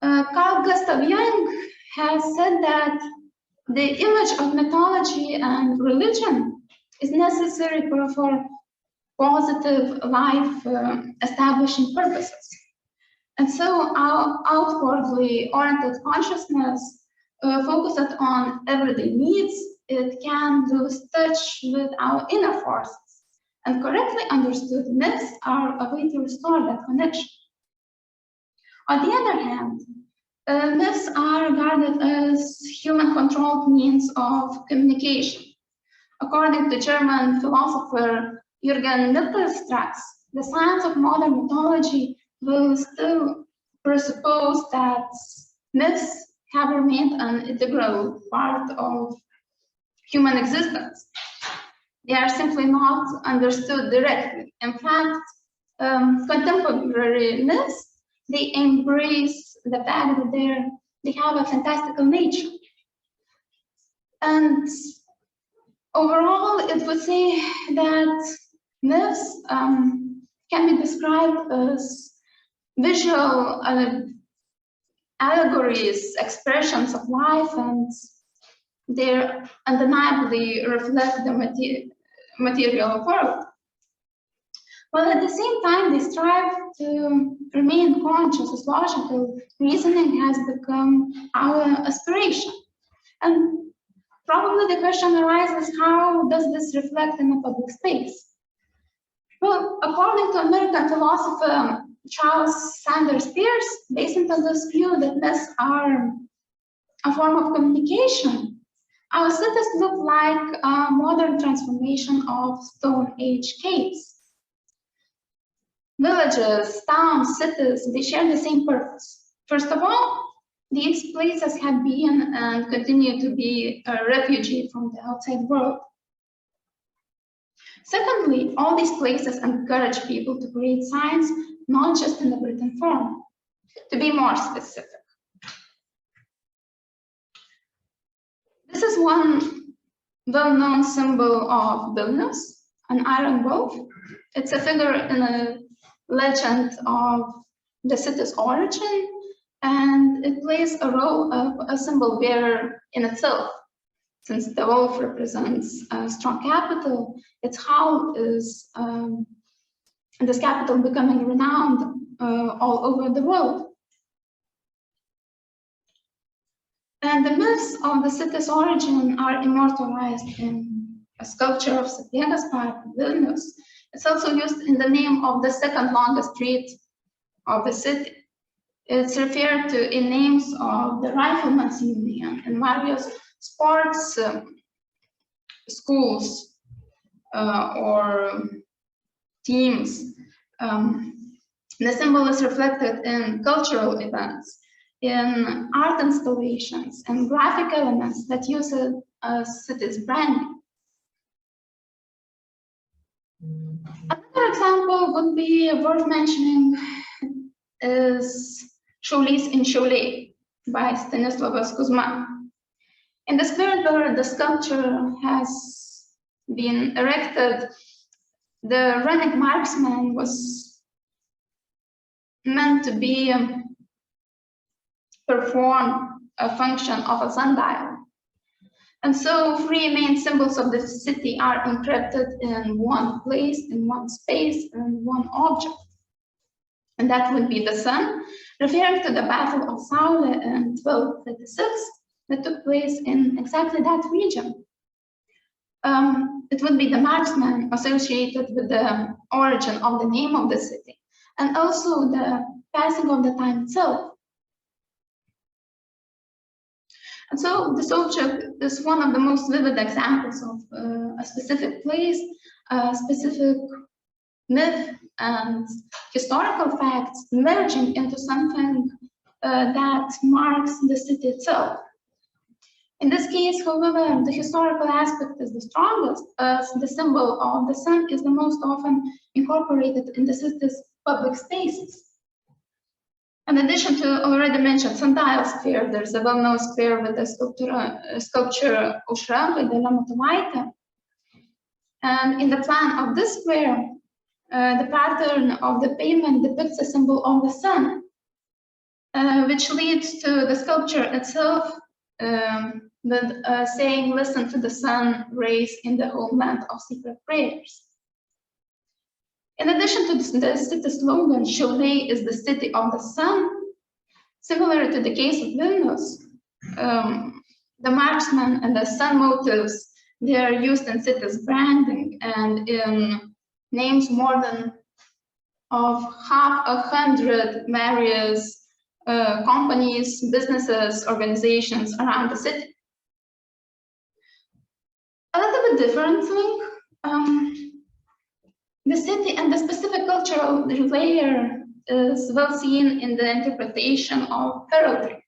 Carl Gustav Jung has said that the image of mythology and religion is necessary for positive life establishing purposes. And so our outwardly oriented consciousness focused on everyday needs, it can lose touch with our inner forces. And correctly understood, myths are a way to restore that connection. On the other hand, myths are regarded as human-controlled means of communication. According to German philosopher Jürgen Mittelstraß, the science of modern mythology will still presuppose that myths have remained an integral part of human existence. They are simply not understood directly. In fact, contemporary myths, they embrace the fact that they have a fantastical nature. And overall, it would say that myths can be described as visual allegories, expressions of life, and they undeniably reflect the material world. while at the same time they strive to remain conscious as logical reasoning has become our aspiration. And probably the question arises, how does this reflect in a public space? Well, according to American philosopher Charles Sanders Peirce, based on this view that myths are a form of communication, our cities look like a modern transformation of Stone Age caves. Villages, towns, cities, they share the same purpose. First of all, these places have been and continue to be a refuge from the outside world. Secondly, all these places encourage people to create signs, not just in the written form. To be more specific, this is one well-known symbol of Vilnius, an iron wolf. It's a figure in a legend of the city's origin, and it plays a role of a symbol bearer in itself. Since the wolf represents a strong capital, its howl is this capital becoming renowned all over the world. And the myths of the city's origin are immortalized in a sculpture of Sapiegas Park in Vilnius. It's also used in the name of the second longest street of the city. It's referred to in names of the Riflemen's Union and various sports schools or teams. The symbol is reflected in cultural events, in art installations, and graphic elements that use it as city's branding. Another example would be worth mentioning is Šaulys in Šiauliai by Stanislavas Kuzma. In the spirit where the sculpture has been erected, the runic marksman was meant to be perform a function of a sundial. And so 3 main symbols of the city are encrypted in one place, in one space, and one object. And that would be the sun, referring to the Battle of Saule in 1236 that took place in exactly that region. It would be the marksman associated with the origin of the name of the city, and also the passing of the time itself. And so this object is one of the most vivid examples of a specific place, a specific myth and historical facts merging into something that marks the city itself. In this case, however, the historical aspect is the strongest, as the symbol of the sun is the most often incorporated in the city's public spaces. In addition to already mentioned sundial square, there's a well-known square with the sculpture Oļha by Gediminas. And in the plan of this square, the pattern of the pavement depicts a symbol of the sun, which leads to the sculpture itself with saying, "Listen to the sun rays in the homeland of secret prayers." In addition to the city slogan, Šiauliai is the city of the sun, similar to the case of Vilnius, the marksman and the sun motifs, they are used in cities branding and in names more than of 500 various companies, businesses, organizations around the city. A little bit different thing. The city and the specific cultural layer is well seen in the interpretation of heraldry.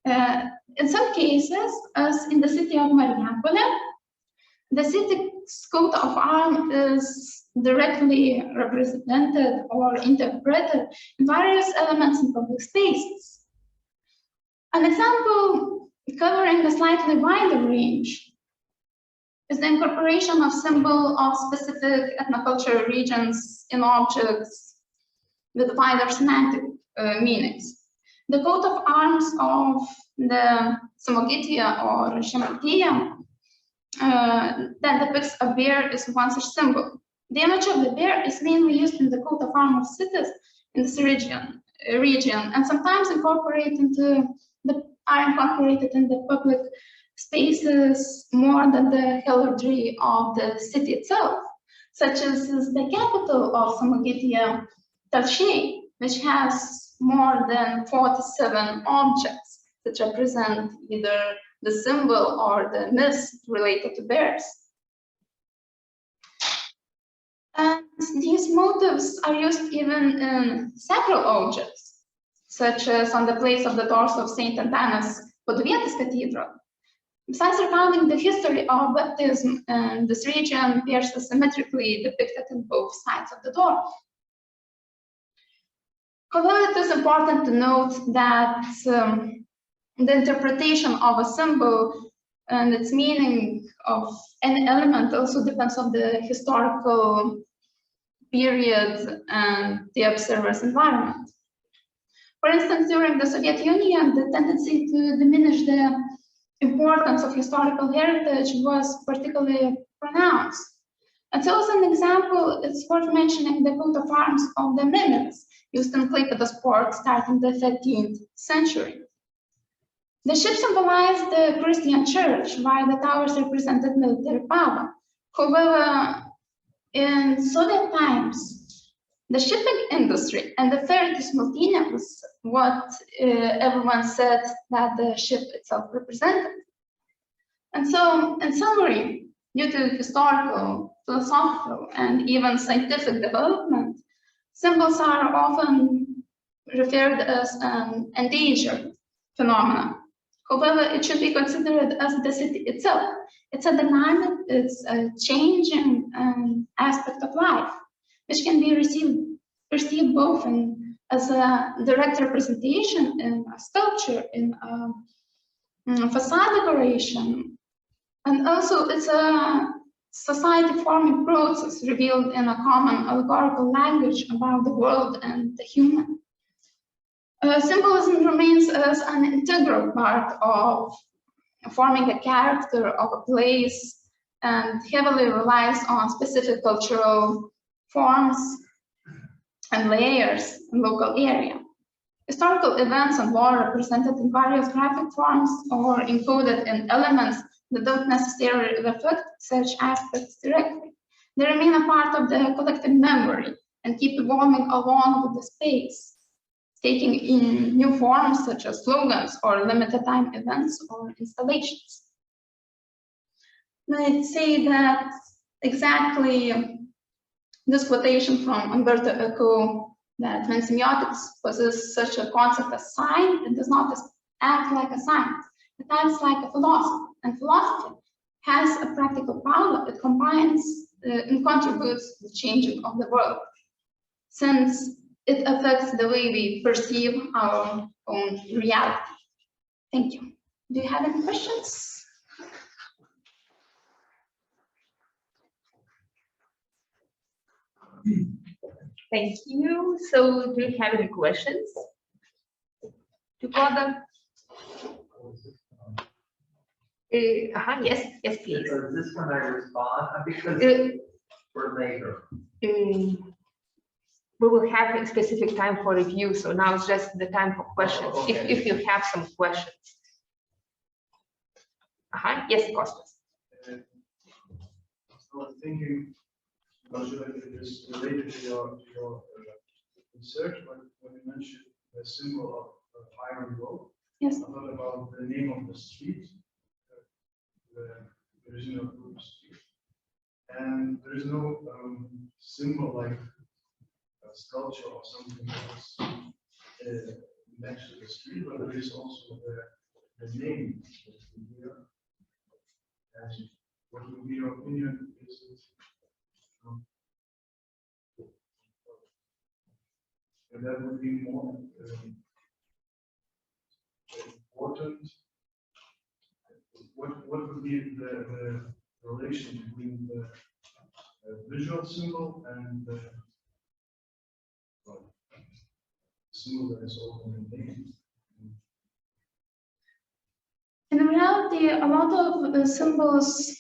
In some cases, as in the city of Marijampolė, the city's coat of arms is directly represented or interpreted in various elements in public spaces. An example covering a slightly wider range is the incorporation of symbol of specific ethnocultural regions in objects with wider semantic meanings. The coat of arms of the Sūdžiūtė or Žemaitija that depicts a bear is one such symbol. The image of the bear is mainly used in the coat of arms of cities in this region, and sometimes incorporated into the public spaces more than the heraldry of the city itself, such as the capital of Sūdžiūtė, Telšiai, which has more than 47 objects that represent either the symbol or the myth related to bears. And these motifs are used even in sacral objects, such as on the place of the doors of St. Antanas Paduvietis Cathedral. Besides recounting the history of baptism in this region, bears are symmetrically depicted in both sides of the door. However, it is important to note that the interpretation of a symbol and its meaning of any element also depends on the historical period and the observer's environment. For instance, during the Soviet Union, the tendency to diminish the importance of historical heritage was particularly pronounced. And so as an example, it's worth mentioning the coat of arms of the Mimics used in Klaipėdos port starting the 13th century. The ship symbolized the Christian church, while the towers represented military power. However, in Soviet times, the shipping industry and the ferry to Smiltynė was what everyone said that the ship itself represented. And so, in summary, due to historical, philosophical, and even scientific development, symbols are often referred as an endangered phenomenon. However, it should be considered as the city itself. It's a dynamic, it's a changing aspect of life, which can be perceived both as a direct representation in a sculpture, in a facade decoration, and also it's a society-forming process revealed in a common allegorical language about the world and the human. Symbolism remains as an integral part of forming a character of a place and heavily relies on specific cultural forms and layers in local area. Historical events and lore represented in various graphic forms or encoded in elements that don't necessarily reflect such aspects directly. They remain a part of the collective memory and keep evolving along with the space, taking in new forms such as slogans or limited time events or installations. I'd say that exactly this quotation from Umberto Eco, that when semiotics possesses such a concept as sign, it does not act like a science, it acts like a philosophy, and philosophy has a practical power. It combines and contributes to the changing of the world, since it affects the way we perceive our own reality. Thank you. Do you have any questions? Thank you. So do you have any questions to Goda? Yes, please. So this one I respond because for later. We will have a specific time for review, so now it's just the time for questions, Okay. if you have some questions. Yes, Kostas. I was thinking, I'm not sure if it is related to your research, but when you mentioned the symbol of iron rope, Yes. I thought about the name of the street, the original group street, and there is no symbol like a sculpture or something else next to the street, but there is also the name that we hear. And what would be your opinion? Is it and that would be more important? What would be the relation between the visual symbol and the symbol that is also in the name? In reality, a lot of the symbols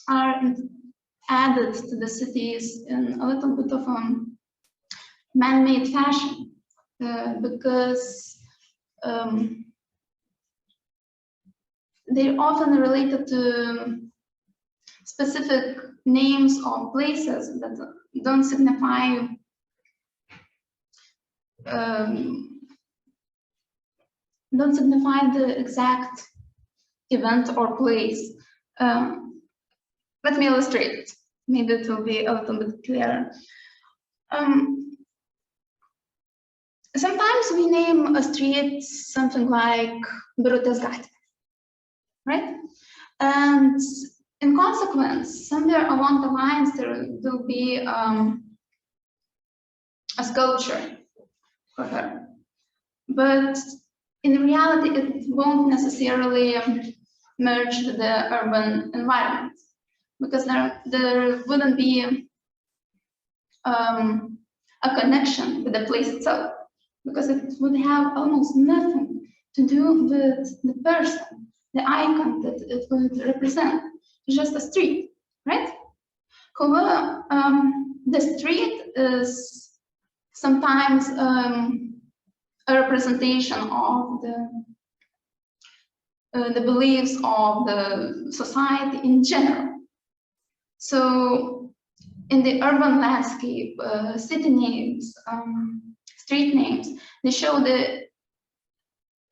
are added to the cities in a little bit of a man-made fashion, because they're often related to specific names of places that don't signify the exact event or place. Let me illustrate. Maybe it will be a little bit clearer. Sometimes we name a street something like Birutės gatvė, right? And in consequence, somewhere along the lines there will be a sculpture for her. But in reality, it won't necessarily merge with the urban environment, because there wouldn't be a connection with the place itself, because it would have almost nothing to do with the person, the icon that it would represent. It's just a street, right? However, the street is sometimes a representation of the beliefs of the society in general. So in the urban landscape, city names, street names, they show the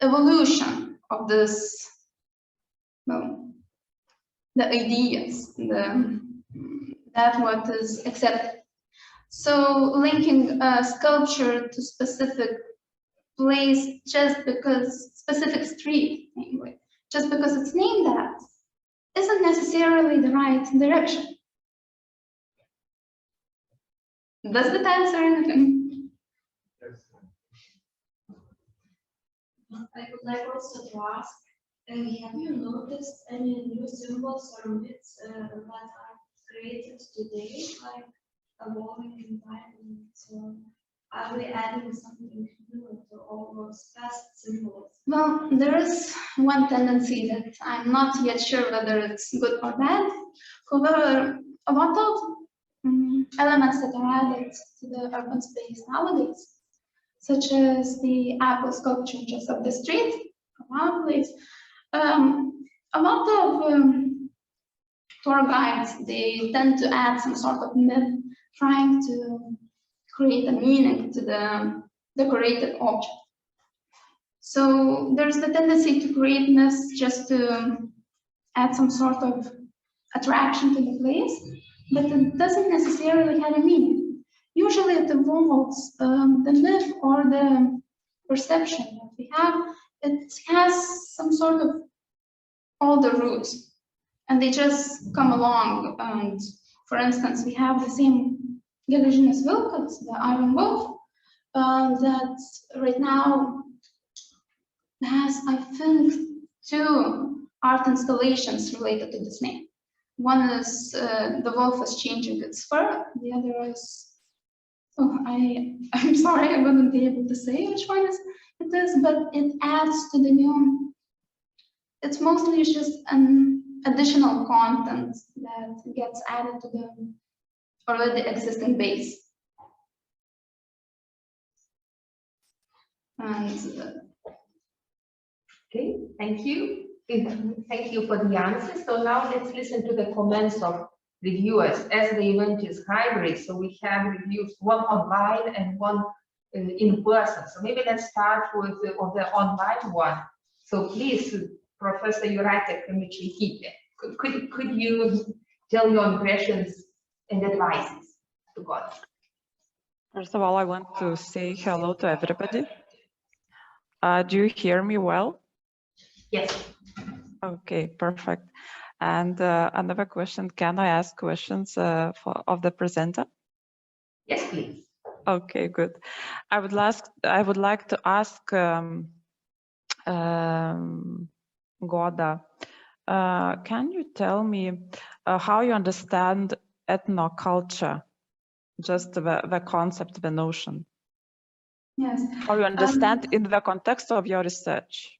evolution of this, well, the ideas, that what is accepted. So linking a sculpture to specific place just because specific street, anyway, just because it's named that, isn't necessarily the right direction. Does that answer anything? I would like also to ask, have you noticed any new symbols or myths that are created today, like evolving in time? And so are we adding something new to all those past symbols? Well, there is one tendency that I'm not yet sure whether it's good or bad. However, a lot of elements that are added to the urban space nowadays, such as the apple sculpture just up the street from our place, a lot of tour guides, they tend to add some sort of myth, trying to create a meaning to the decorated object. So there's the tendency to create myths just to add some sort of attraction to the place, but it doesn't necessarily have a meaning. Usually it involves the myth or the perception that we have. It has some sort of older roots, and they just come along. And for instance, we have the same Gediminas Vilkas, the Iron Wolf, that right now has, I think, 2 art installations related to this name. One is the wolf is changing its fur. The other is, oh, I'm sorry, I wouldn't be able to say which one it is, but it adds to the new. It's mostly just an additional content that gets added to the already existing base. And okay, thank you. Thank you for the answers. So now let's listen to the comments of reviewers. As the event is hybrid, so we have reviews, one online and one in person. So maybe let's start with the online one. So please, Professor Jūratė Kamičaitytė, could you tell your impressions and advices to God? First of all, I want to say hello to everybody. Do you hear me well? Yes. Okay, perfect. And another question, can I ask questions of the presenter? Yes, please. Okay, good. I would like to ask Goda, can you tell me how you understand ethnoculture, just the concept, the notion? yes, How you understand in the context of your research?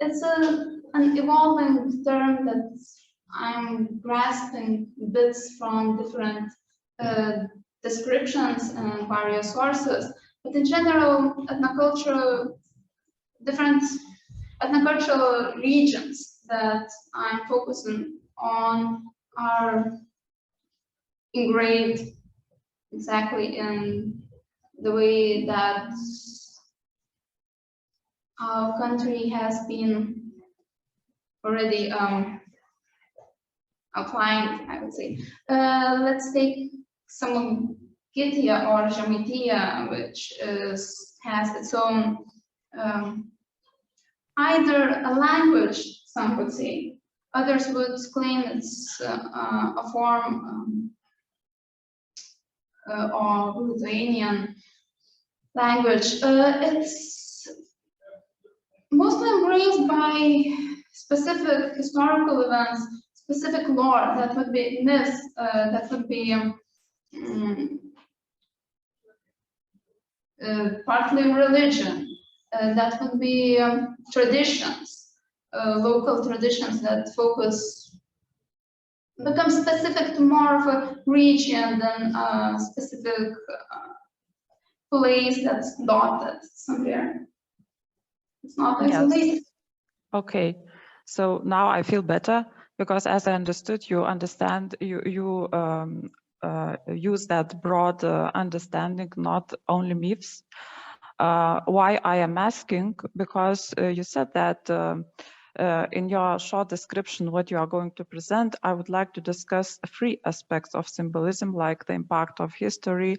it's an evolving term that's I'm grasping bits from different descriptions and various sources, but in general, different ethnocultural regions that I'm focusing on are engraved exactly in the way that our country has been already outlined, I would say. Let's take some Gitia or Žemaitija, which has its own either a language, some would say, others would claim it's a form of Lithuanian language. It's mostly embraced by specific historical events, specific lore, that would be myth, that would be partly religion, that would be traditions, local traditions that become specific to more of a region than a specific place that's dotted somewhere. It's not isolated. Yes. Okay, so now I feel better, because as I understood, you understand, you use that broad understanding, not only myths. Why I am asking, because you said that in your short description, what you are going to present, I would like to discuss 3 aspects of symbolism, like the impact of history,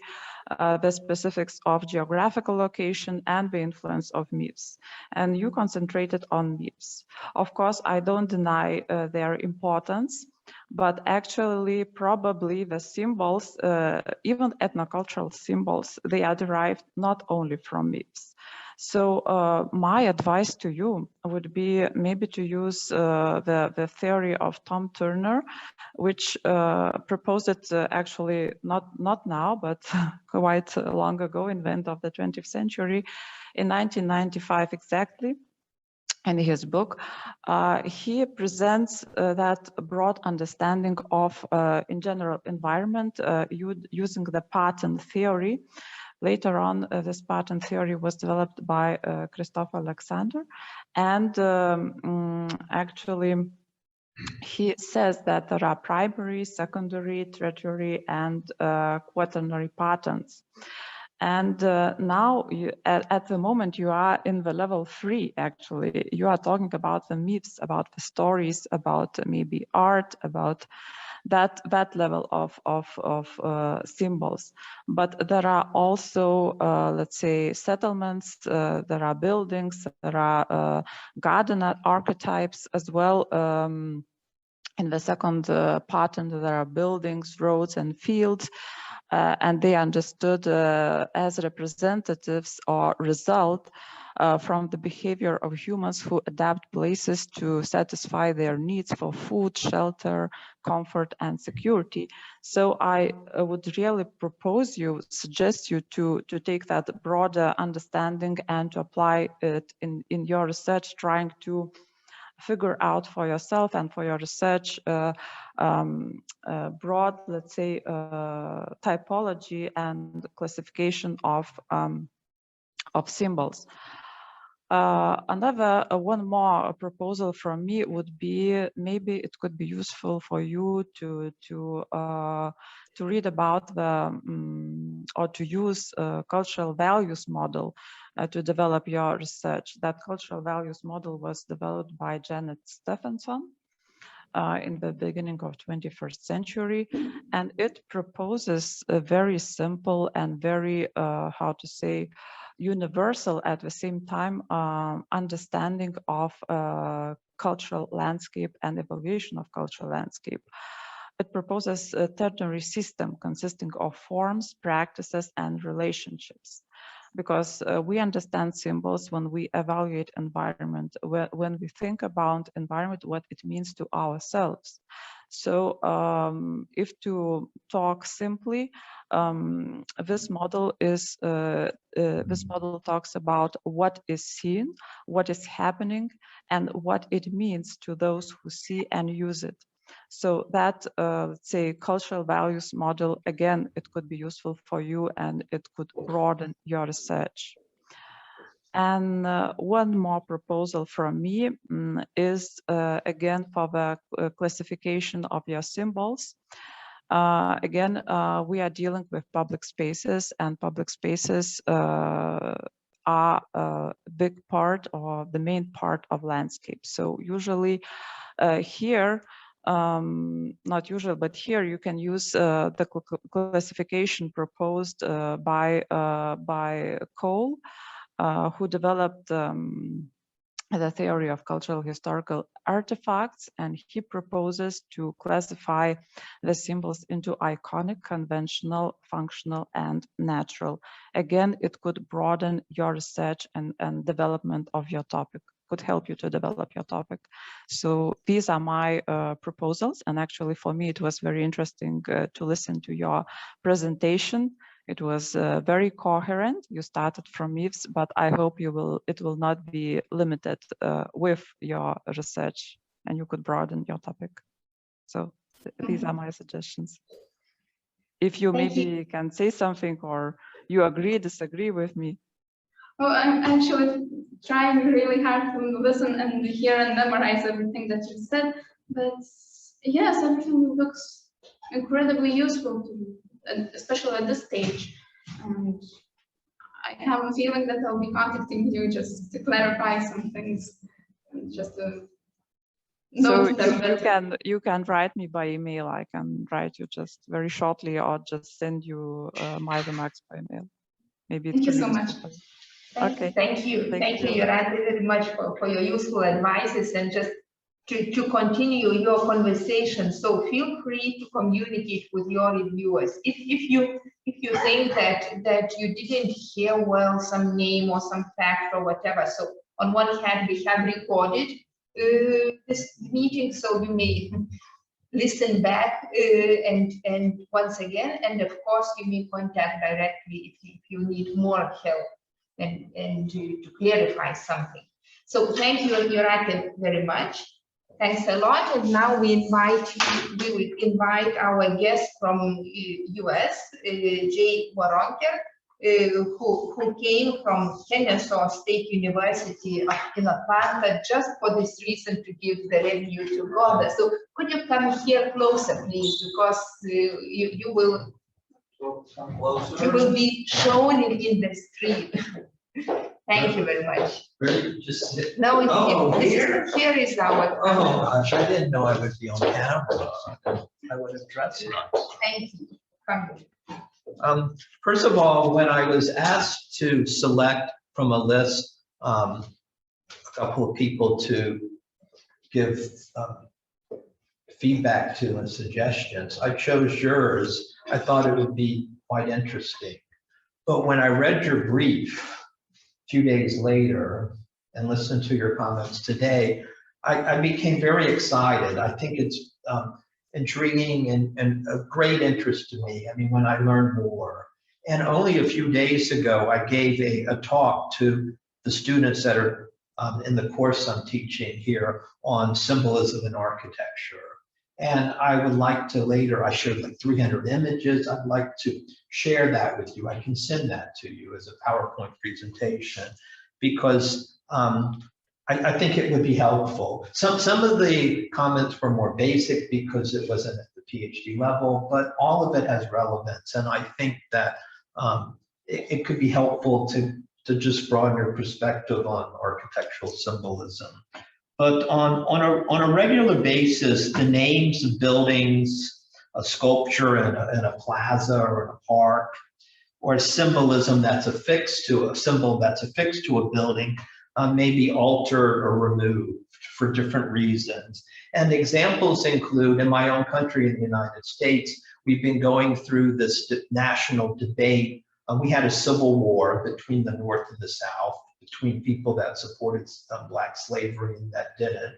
the specifics of geographical location, and the influence of myths. And you concentrated on myths. Of course, I don't deny their importance, but actually probably the symbols, even ethnocultural symbols, they are derived not only from myths. So my advice to you would be maybe to use the theory of Tom Turner, which proposed it actually not now, but quite long ago, in the end of the 20th century, in 1995 exactly. In his book, he presents that broad understanding of, in general, environment using the pattern theory. Later on, this pattern theory was developed by Christopher Alexander, and actually, he says that there are primary, secondary, tertiary, and quaternary patterns. And now, at the moment, you are in the level 3, actually. You are talking about the myths, about the stories, about maybe art, about that level of symbols. But there are also, let's say, settlements, there are buildings, there are garden archetypes as well. In the second pattern, there are buildings, roads, and fields. And they understood as representatives or result from the behavior of humans who adapt places to satisfy their needs for food, shelter, comfort, and security. So I would really suggest you to take that broader understanding and to apply it in your research, trying to figure out for yourself and for your research broad, let's say, typology and classification of symbols. One more proposal from me would be, maybe it could be useful for you to read about the or to use cultural values model to develop your research. That cultural values model was developed by Janet Stephenson in the beginning of 21st century, and it proposes a very simple and very, how to say, universal at the same time understanding of cultural landscape and evaluation of cultural landscape. It proposes a ternary system consisting of forms, practices, and relationships. Because we understand symbols when we evaluate environment, when we think about environment, what it means to ourselves. So if to talk simply, this model talks about what is seen, what is happening, and what it means to those who see and use it. So that, let's say, cultural values model, again, it could be useful for you and it could broaden your research. And one more proposal from me is, again, for the classification of your symbols. Again, we are dealing with public spaces, and public spaces are a big part or the main part of landscape. So usually here, not usual, but here you can use the classification proposed by Cole, who developed the theory of cultural historical artifacts, and he proposes to classify the symbols into iconic, conventional, functional, and natural. Again, it could broaden your research and development of your topic, could help you to develop your topic. So these are my proposals, and actually for me it was very interesting to listen to your presentation. It was very coherent. You started from myths, but I hope it will not be limited with your research, and you could broaden your topic. So these are my suggestions. If you maybe can say something, or you agree, disagree with me. Well, I'm actually trying really hard to listen and hear and memorize everything that you said, but yes, everything looks incredibly useful to me, especially at this stage. And I have a feeling that I'll be contacting you just to clarify some things, and just to So note them. you can write me by email. I can write you just very shortly, or just send you my remarks by email. Maybe Thank you so much. Okay. Thank you, Jurate, very much for your useful advices, and just to continue your conversation. So feel free to communicate with your reviewers. If you think that you didn't hear well some name or some fact or whatever. So on one hand, we have recorded this meeting, so you may listen back and once again, and of course you may contact directly if you need more help and to clarify something. So thank you, Jurate, very much. Thanks a lot. And now we will invite our guest from US, Jay Waronker, who came from Kennesaw State University in Atlanta just for this reason, to give the review to Goda. So could you come here closer, please, because you will be shown in the stream. Thank you very much. Just Now here is our. Oh gosh, I didn't know I would be on camera. I would have dressed it. Thank you. Come. First of all, when I was asked to select from a list a couple of people to give feedback to and suggestions, I chose yours. I thought it would be quite interesting. But when I read your brief a few days later and listened to your comments today, I became very excited. I think it's intriguing and of great interest to me. I mean, when I learned more. And only a few days ago, I gave a talk to the students that are in the course I'm teaching here on symbolism in architecture. And I would like to later, I showed like 300 images. I'd like to share that with you. I can send that to you as a PowerPoint presentation, because I think it would be helpful. Some of the comments were more basic because it wasn't at the PhD level, but all of it has relevance. And I think that it could be helpful to just broaden your perspective on architectural symbolism. But on a regular basis, the names of buildings, a sculpture in a plaza or in a park, or a symbolism that's affixed to a symbol that's affixed to a building may be altered or removed for different reasons. And examples include, in my own country, in the United States, we've been going through this national debate. We had a civil war between the North and the South, between people that supported Black slavery and that didn't.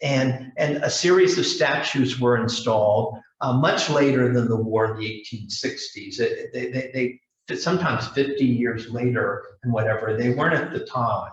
And a series of statues were installed much later than the war in the 1860s. They sometimes 50 years later and whatever, they weren't at the time.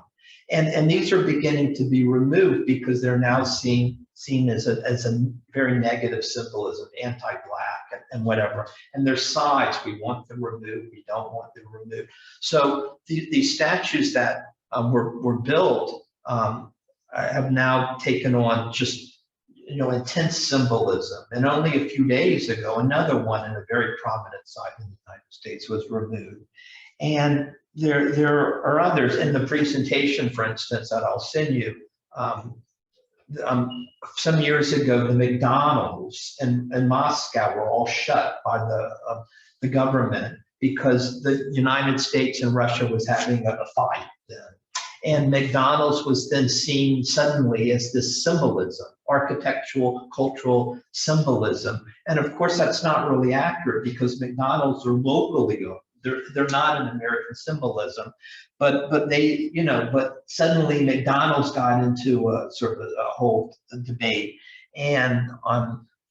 And these are beginning to be removed because they're now seen seen as a very negative symbolism, anti-Black and whatever. And there's sides, we want them removed, we don't want them removed. So these statues that were built have now taken on just, you know, intense symbolism. And only a few days ago, another one in a very prominent site in the United States was removed. And there are others in the presentation, for instance, that I'll send you. Some years ago, the McDonald's in Moscow were all shut by the government because the United States and Russia was having a fight then. And McDonald's was then seen suddenly as this symbolism, architectural, cultural symbolism. And of course, that's not really accurate because McDonald's are locally owned. They're not an American symbolism, but they, you know, but suddenly McDonald's got into a sort of a whole debate. And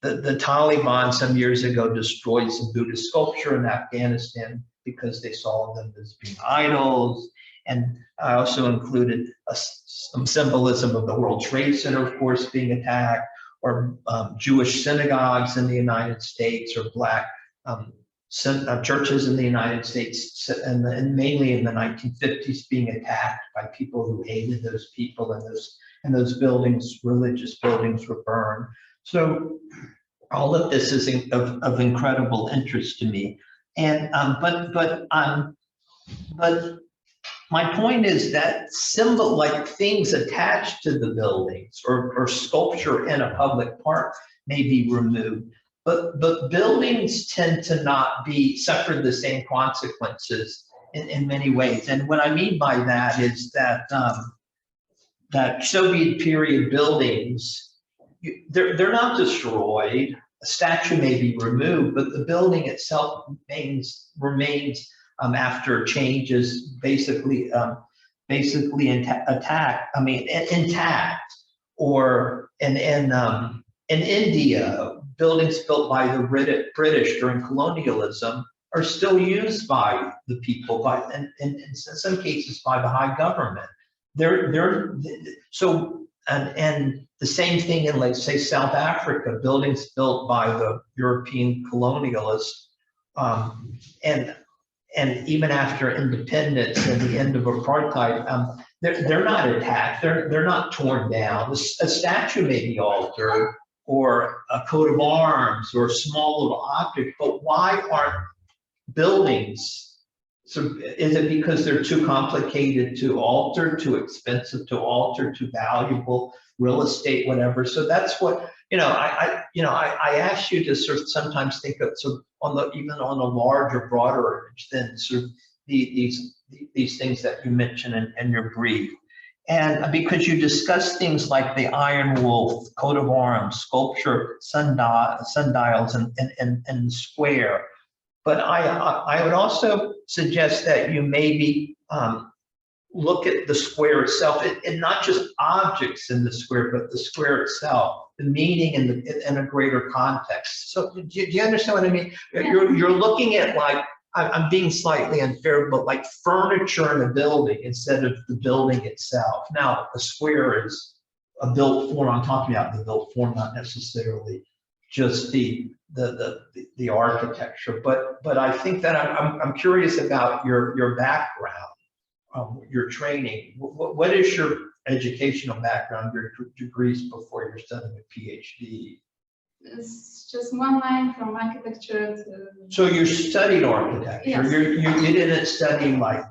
the Taliban some years ago destroyed some Buddhist sculpture in Afghanistan because they saw them as being idols. And I also included some symbolism of the World Trade Center, of course, being attacked, or Jewish synagogues in the United States, or Black churches in the United States, and mainly in the 1950s, being attacked by people who hated those people, and those buildings, religious buildings, were burned. So all of this is of incredible interest to me. And but my point is that like things attached to the buildings or sculpture in a public park may be removed, but buildings tend to not suffer the same consequences in many ways. And what I mean by that is that that Soviet period buildings, they're not destroyed. A statue may be removed, but the building itself remains after changes, basically intact. Or in India, buildings built by the British during colonialism are still used by the people, and in some cases by the high government. And the same thing in, like, say, South Africa, buildings built by the European colonialists, and even after independence and the end of apartheid, they're not attacked, they're not torn down. A statue may be altered, or a coat of arms, or a small little object, but why aren't buildings? So is it because they're too complicated to alter, too expensive to alter, too valuable, real estate, whatever? So that's what, I ask you to sort of sometimes think of, so even on a larger, broader image than sort of these things that you mentioned in your brief. And because you discuss things like the Iron Wolf, coat of arms, sculpture, sundials, and square. But I would also suggest that you maybe look at the square itself, and not just objects in the square, but the square itself, the meaning in a greater context. So do you understand what I mean? You're looking at, like, I'm being slightly unfair, but like furniture in a building instead of the building itself. Now, a square is a built form. I'm talking about the built form, not necessarily just the architecture. But I think that I'm curious about your background, your training. What is your educational background, your degrees before you're studying a PhD? It's just one line from architecture to... So you studied architecture. Yes. You didn't study like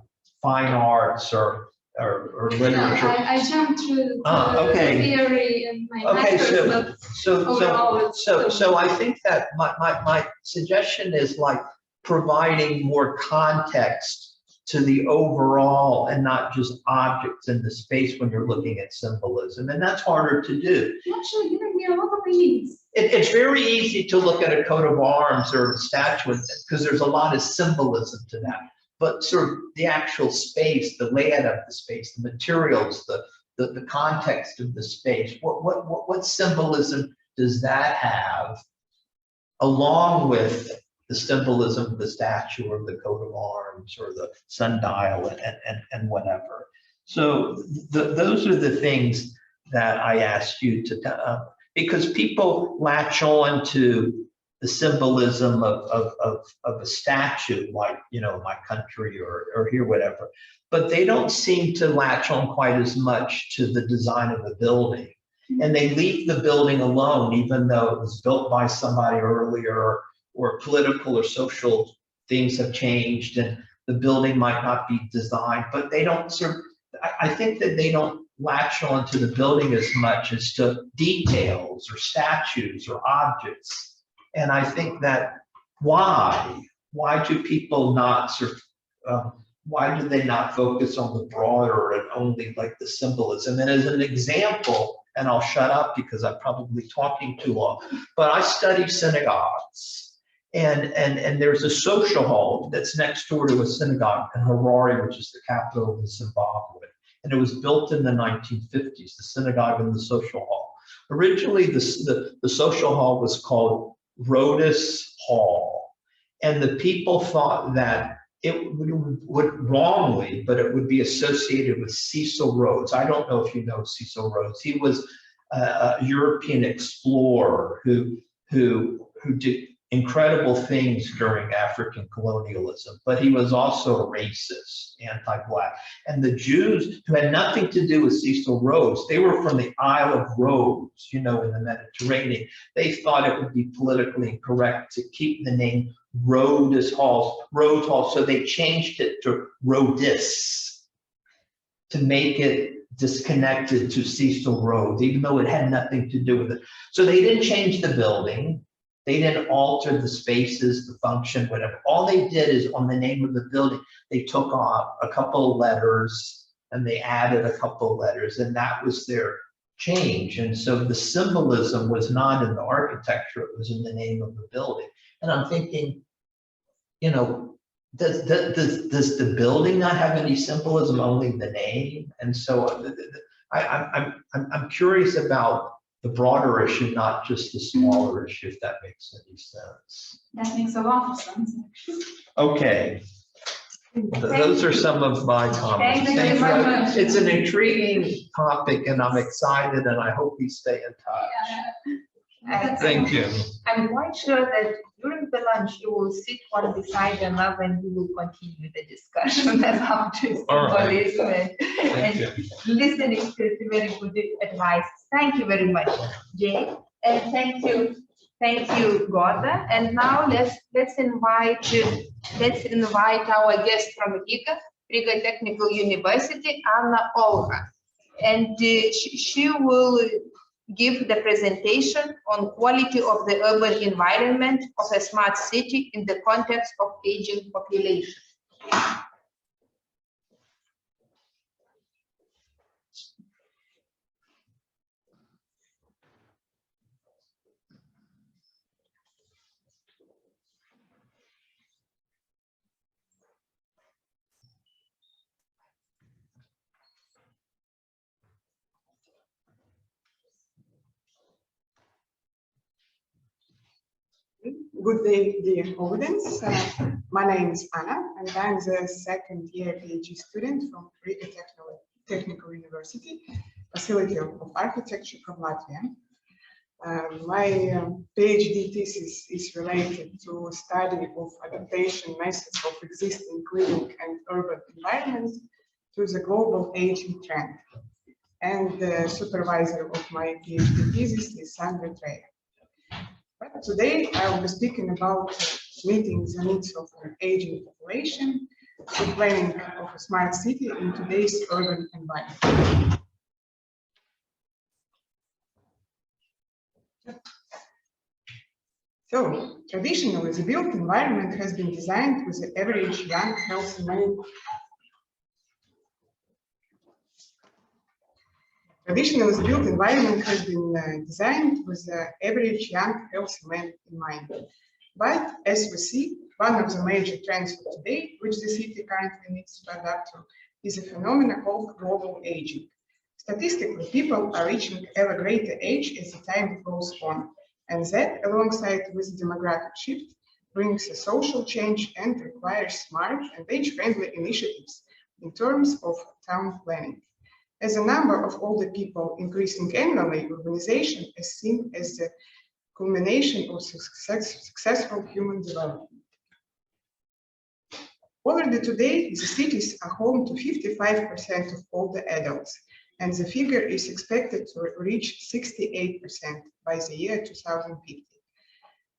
fine arts or literature. No, I jumped through theory in my master's, so I think that my suggestion is, like, providing more context to the overall and not just objects in the space when you're looking at symbolism, and that's harder to do. You're actually giving me a lot of ease. It's very easy to look at a coat of arms or a statue because there's a lot of symbolism to that. But sort of the actual space, the layout of the space, the materials, the context of the space, what symbolism does that have, along with the symbolism of the statue or the coat of arms or the sundial and whatever? So those are the things that I asked you to, because people latch on to the symbolism of a statue, like, you know, my country or here, whatever. But they don't seem to latch on quite as much to the design of the building. And they leave the building alone, even though it was built by somebody earlier, or political or social things have changed and the building might not be designed, but they don't I think that they don't latch on to the building as much as to details or statues or objects. And I think that why do people not why do they not focus on the broader and only like the symbolism? And as an example, and I'll shut up because I'm probably talking too long, but I study synagogues, and there's a social hall that's next door to a synagogue in Harare, which is the capital of Zimbabwe. And it was built in the 1950s, the synagogue and the social hall. Originally, the social hall was called Rhodes Hall. And the people thought that it would wrongly, but it would be associated with Cecil Rhodes. I don't know if you know Cecil Rhodes. He was a European explorer who did incredible things during African colonialism, but he was also a racist, anti-Black. And the Jews, who had nothing to do with Cecil Rhodes, they were from the Isle of Rhodes, you know, in the Mediterranean. They thought it would be politically incorrect to keep the name Rhodes Hall, so they changed it to Rhodes to make it disconnected to Cecil Rhodes, even though it had nothing to do with it. So they didn't change the building. They didn't alter the spaces, the function, whatever. All they did is on the name of the building, they took off a couple of letters and they added a couple of letters, and that was their change. And so the symbolism was not in the architecture, it was in the name of the building. And I'm thinking, you know, does the building not have any symbolism, only the name? And so I'm curious about the broader issue, not just the smaller issue, if that makes any sense. That makes a lot of sense, actually. Okay. Those are some of my comments. Thank you very much. It's an intriguing topic and I'm excited and I hope we stay in touch. Thank you. I'm quite sure that during the lunch you will sit one beside another and we will continue the discussion about symbolism and listening to the very good advice. Thank you very much, Jay, and thank you, Goda. And now let's invite our guest from Riga Technical University, Anna Oļha, and she will give the presentation on quality of the urban environment of a smart city in the context of aging population. Good day, dear audience. My name is Anna, and I'm the second-year PhD student from Riga Technical University, Faculty of Architecture from Latvia. My PhD thesis is related to study of adaptation methods of existing living and urban environments to the global aging trend. And the supervisor of my PhD thesis is Sandra Treya. But today I will be speaking about meeting the needs of an aging population, the planning of a smart city in today's urban environment. So, traditionally, the built environment has been designed with the average young, healthy man. Traditionally, the built environment has been designed with the average young, healthy man in mind. But as we see, one of the major trends of today, which the city currently needs to adapt to, is a phenomenon called global aging. Statistically, people are reaching ever greater age as the time goes on, and that, alongside with the demographic shift, brings a social change and requires smart and age-friendly initiatives in terms of town planning. As the number of older people increasing annually, urbanization is seen as the culmination of successful human development. Already today, the cities are home to 55% of older adults, and the figure is expected to reach 68% by the year 2050.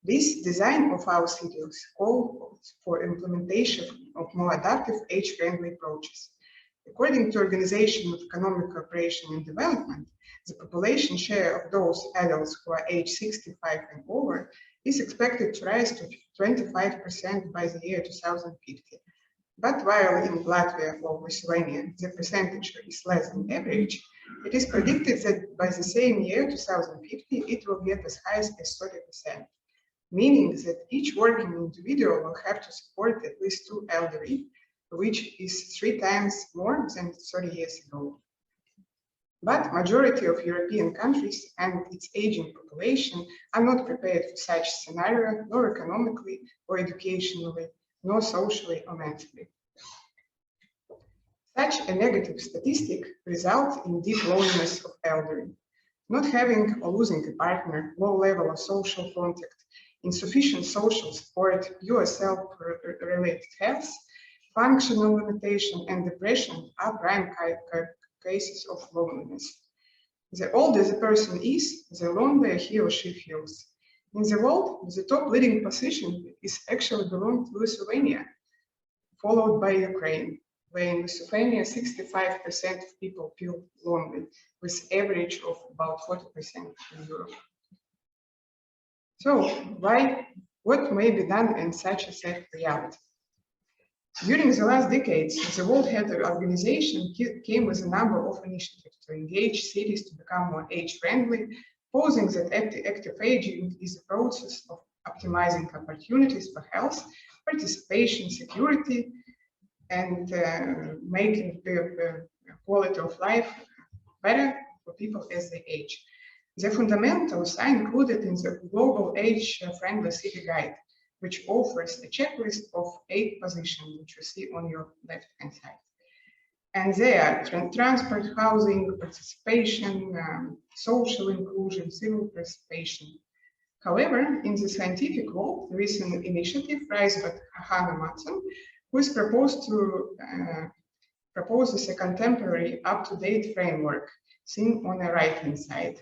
This design of our cities calls for implementation of more adaptive, age-friendly approaches. According to Organization of Economic Cooperation and Development, the population share of those adults who are age 65 and over is expected to rise to 25% by the year 2050. But while in Latvia or Lithuania the percentage is less than average, it is predicted that by the same year 2050 it will get as high as 30%, meaning that each working individual will have to support at least 2 elderly, which is 3 times more than 30 years ago. But majority of European countries and its aging population are not prepared for such scenario, nor economically or educationally, nor socially or mentally. Such a negative statistic results in deep loneliness of elderly. Not having or losing a partner, low level of social contact, insufficient social support, poor self-related health, functional limitation, and depression are prime cases of loneliness. The older the person is, the lonelier he or she feels. In the world, the top leading position is actually belong to Lithuania, followed by Ukraine, where in Lithuania 65% of people feel lonely, with average of about 40% in Europe. So, what may be done in such a sad reality? During the last decades, the World Health Organization came with a number of initiatives to engage cities to become more age-friendly, posing that active aging is a process of optimizing opportunities for health, participation, security, and making the quality of life better for people as they age. The fundamentals are included in the Global Age-Friendly City Guide, which offers a checklist of 8 positions, which you see on your left-hand side. And they are transport, housing, participation, social inclusion, civil participation. However, in the scientific world, there is an initiative raised by Hannah Matson, who is proposes a contemporary, up-to-date framework, seen on the right-hand side,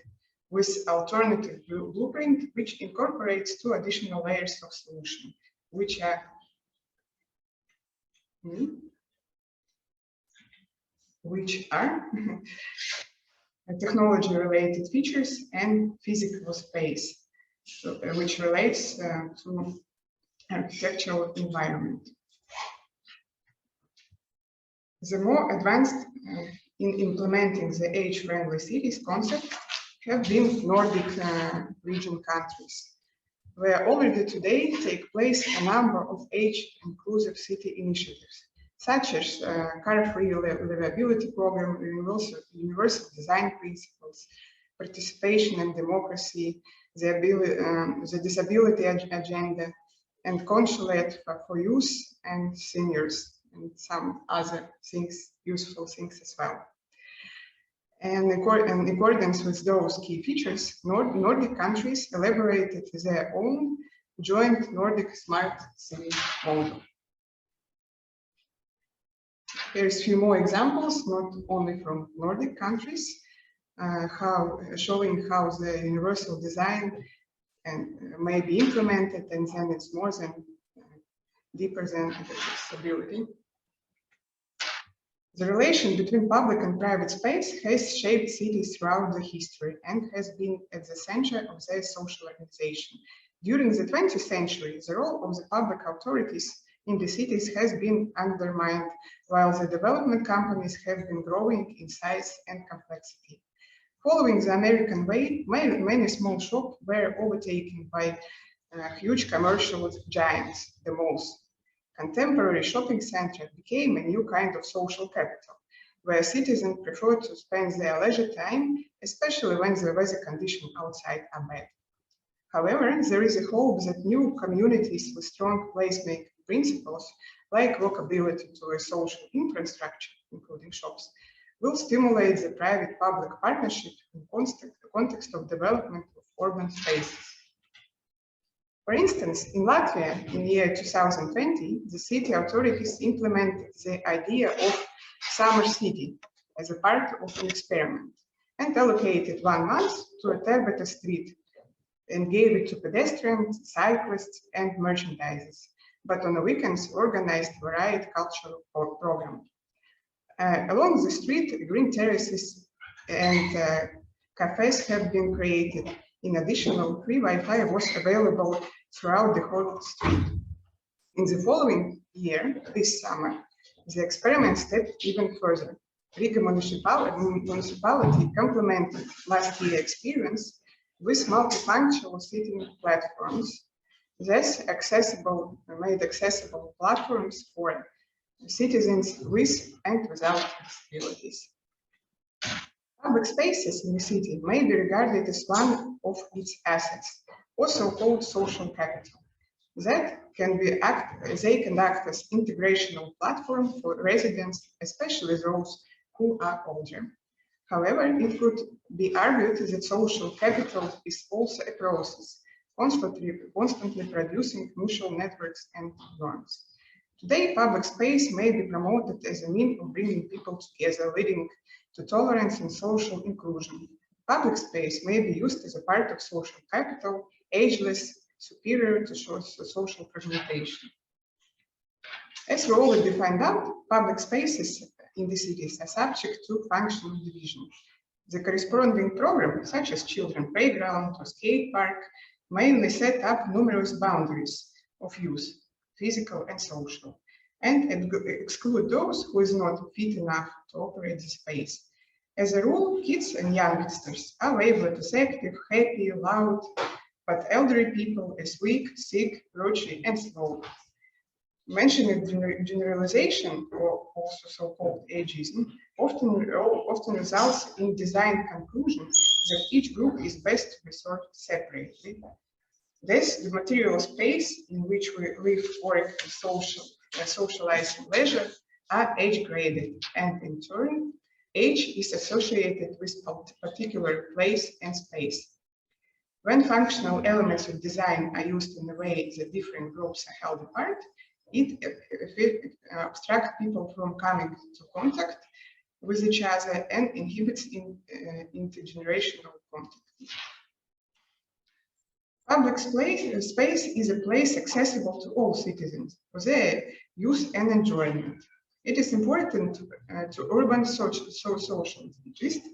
with alternative blueprint, which incorporates 2 additional layers of solution, which are technology-related features and physical space, which relates to architectural environment. The more advanced in implementing the age-friendly cities concept have been Nordic region countries, where already today take place a number of age-inclusive city initiatives, such as car-free livability program, universal design principles, participation and democracy, the disability agenda, and consulate for youth and seniors, and some other things, useful things as well. And in accordance with those key features, Nordic countries elaborated their own joint Nordic Smart City model. There's a few more examples, not only from Nordic countries, showing how the universal design may be implemented, and then it's more than deeper than accessibility. The relation between public and private space has shaped cities throughout the history and has been at the center of their social organization. During the 20th century, the role of the public authorities in the cities has been undermined, while the development companies have been growing in size and complexity. Following the American way, many small shops were overtaken by huge commercial giants, the malls. Contemporary shopping center became a new kind of social capital, where citizens prefer to spend their leisure time, especially when the weather conditions outside are bad. However, there is a hope that new communities with strong placemaking principles, like walkability to a social infrastructure, including shops, will stimulate the private-public partnership in the context of development of urban spaces. For instance, in Latvia, in the year 2020, the city authorities implemented the idea of summer city as a part of an experiment and allocated 1 month to a Tērbeta street and gave it to pedestrians, cyclists, and merchandisers, but on the weekends organized varied cultural program. Along the street, green terraces and cafes have been created. In addition, free Wi-Fi was available throughout the whole street. In the following year, this summer, the experiment stepped even further. Riga municipality complemented last year's experience with multifunctional sitting platforms, thus made accessible platforms for citizens with and without disabilities. Public spaces in the city may be regarded as one of its assets, also called social capital. They can act as integrational platform for residents, especially those who are older. However, it could be argued that social capital is also a process, constantly producing mutual networks and norms. Today, public space may be promoted as a means of bringing people together, leading to tolerance and social inclusion. Public space may be used as a part of social capital, ageless, superior to social fragmentation. As we already found out, public spaces in the cities are subject to functional division. The corresponding program, such as children playground or skate park, mainly set up numerous boundaries of use, physical and social, and exclude those who is not fit enough to operate the space. As a rule, kids and youngsters are labeled as active, happy, loud, but elderly people as weak, sick, grouchy, and slow. Mentioning generalization, or also so-called ageism, often results in design conclusions that each group is best to be sorted separately. Thus, the material space in which we live, work, socialize, and leisure are age-graded, and in turn, age is associated with a particular place and space. When functional elements of design are used in a way that different groups are held apart, it abstracts people from coming to contact with each other and inhibits intergenerational contact. Public space is a place accessible to all citizens for their use and enjoyment. It is important to urban sociologists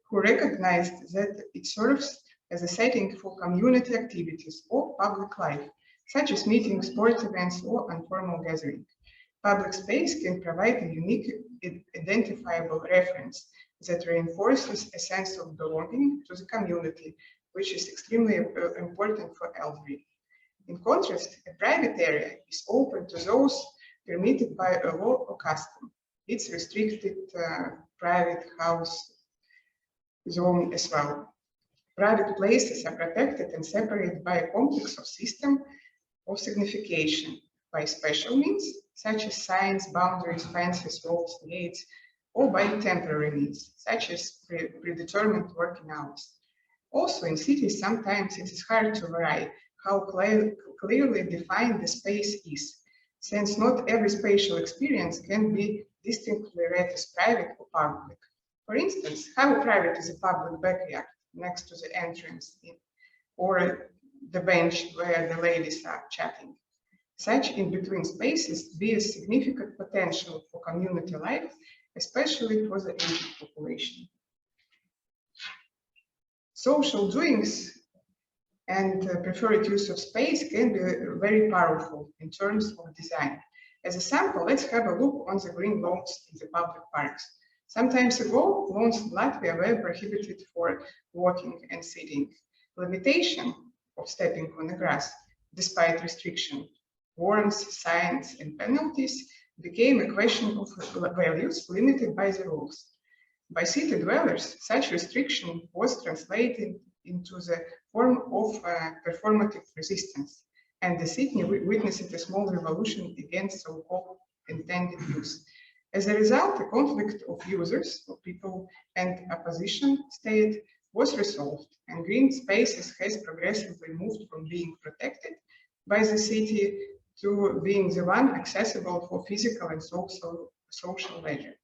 who recognize that it serves as a setting for community activities or public life, such as meetings, sports events, or informal gathering. Public space can provide a unique, identifiable reference that reinforces a sense of belonging to the community, which is extremely important for elderly. In contrast, a private area is open to those permitted by a law or custom. It's restricted private house zone as well. Private places are protected and separated by a complex of system of signification by special means, such as signs, boundaries, fences, walls, gates, or by temporary means, such as predetermined working hours. Also, in cities, sometimes it is hard to vary how clearly defined the space is, since not every spatial experience can be distinctly read as private or public. For instance, how private is a public backyard next to the entrance or the bench where the ladies are chatting? Such in-between spaces bear significant potential for community life, especially for the aged population. Social doings and preferred use of space can be very powerful in terms of design. As a sample, let's have a look on the green lawns in the public parks. Some time ago, lawns in Latvia were prohibited for walking and sitting. Limitation of stepping on the grass, despite restriction, warrants, signs, and penalties, became a question of values limited by the rules. By city dwellers, such restriction was translated into the form of performative resistance, and the city witnessed a small revolution against so-called intended use. As a result, a conflict of users, of people, and opposition state was resolved, and green spaces has progressively moved from being protected by the city to being the one accessible for physical and social leisure.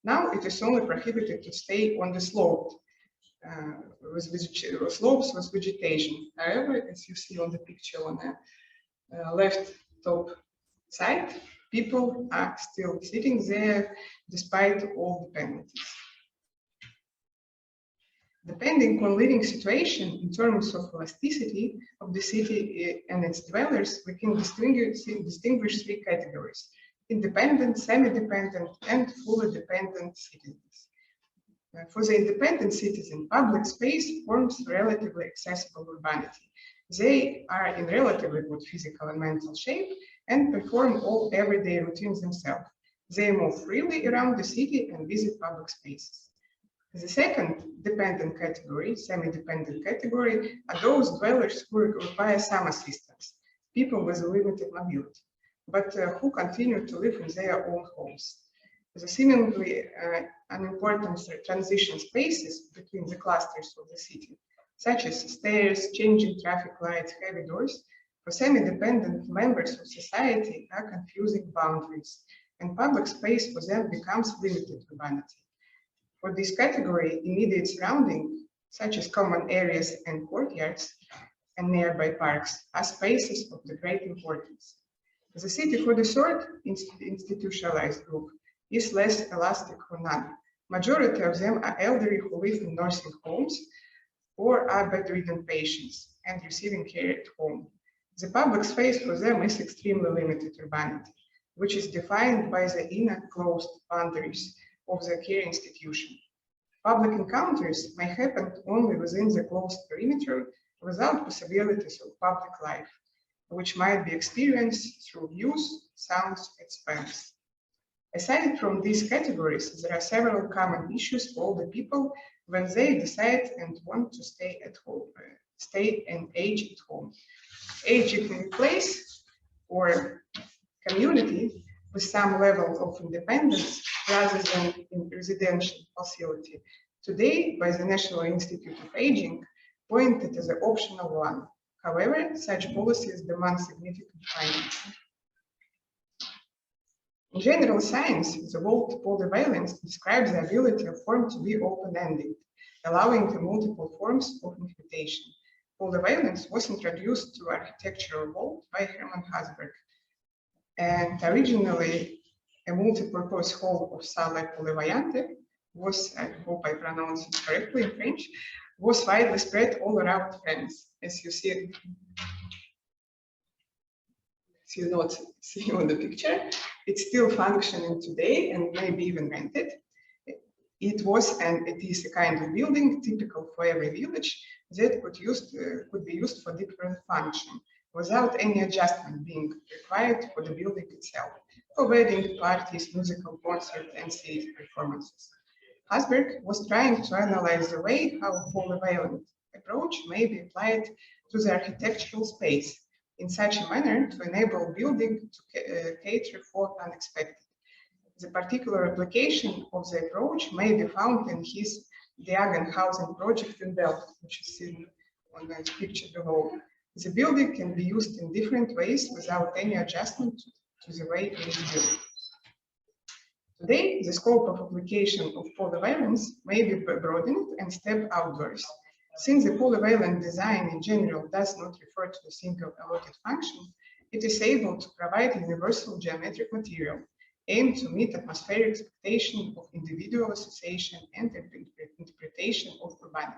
Now it is only prohibited to stay on the slope slopes with vegetation. However, as you see on the picture on the left top side, people are still sitting there despite all the penalties. Depending on living situation in terms of elasticity of the city and its dwellers, we can distinguish three categories: independent, semi-dependent, and fully dependent citizens. For the independent citizen, public space forms relatively accessible urbanity. They are in relatively good physical and mental shape and perform all everyday routines themselves. They move freely around the city and visit public spaces. The second dependent category, semi-dependent category, are those dwellers who require some assistance, people with limited mobility, but who continue to live in their own homes. The seemingly unimportant transition spaces between the clusters of the city, such as stairs, changing traffic lights, heavy doors, for semi-dependent members of society are confusing boundaries, and public space for them becomes limited urbanity. For this category, immediate surrounding, such as common areas and courtyards and nearby parks, are spaces of the great importance. The city for the third institutionalized group is less elastic or none. Majority of them are elderly who live in nursing homes or are bedridden patients and receiving care at home. The public space for them is extremely limited urbanity, which is defined by the inner closed boundaries of the care institution. Public encounters may happen only within the closed perimeter without possibilities of public life, which might be experienced through views, sounds, and smells. Aside from these categories, there are several common issues for all the people when they decide and want to stay at home, stay and age at home. Aging in a place or community with some level of independence rather than in residential facility. Today, by the National Institute of Aging, pointed as an optional one. However, such policies demand significant financing. In general science, the word polyvalence describes the ability of form to be open-ended, allowing the multiple forms of interpretation. Polyvalence was introduced to architectural world by Hermann Hasberg, and originally a multi-purpose hall of Salle Polyvalente was, I hope I pronounced it correctly in French, was widely spread all around France, as you see. As you not see on the picture, it's still functioning today and maybe even rented. It was and it is a kind of building typical for every village that could be used for different function without any adjustment being required for the building itself, for wedding, parties, musical concerts, and stage performances. Hasberg was trying to analyze the way how a polyvalent approach may be applied to the architectural space in such a manner to enable building to cater for unexpected. The particular application of the approach may be found in his Diagon housing project in Baltic, which is seen on the picture below. The building can be used in different ways without any adjustment to the way it is built. Today, the scope of application of polyvalence may be broadened and step outdoors. Since the polyvalent design in general does not refer to a single allotted function, it is able to provide universal geometric material aimed to meet atmospheric expectation of individual association and interpretation of urbanity.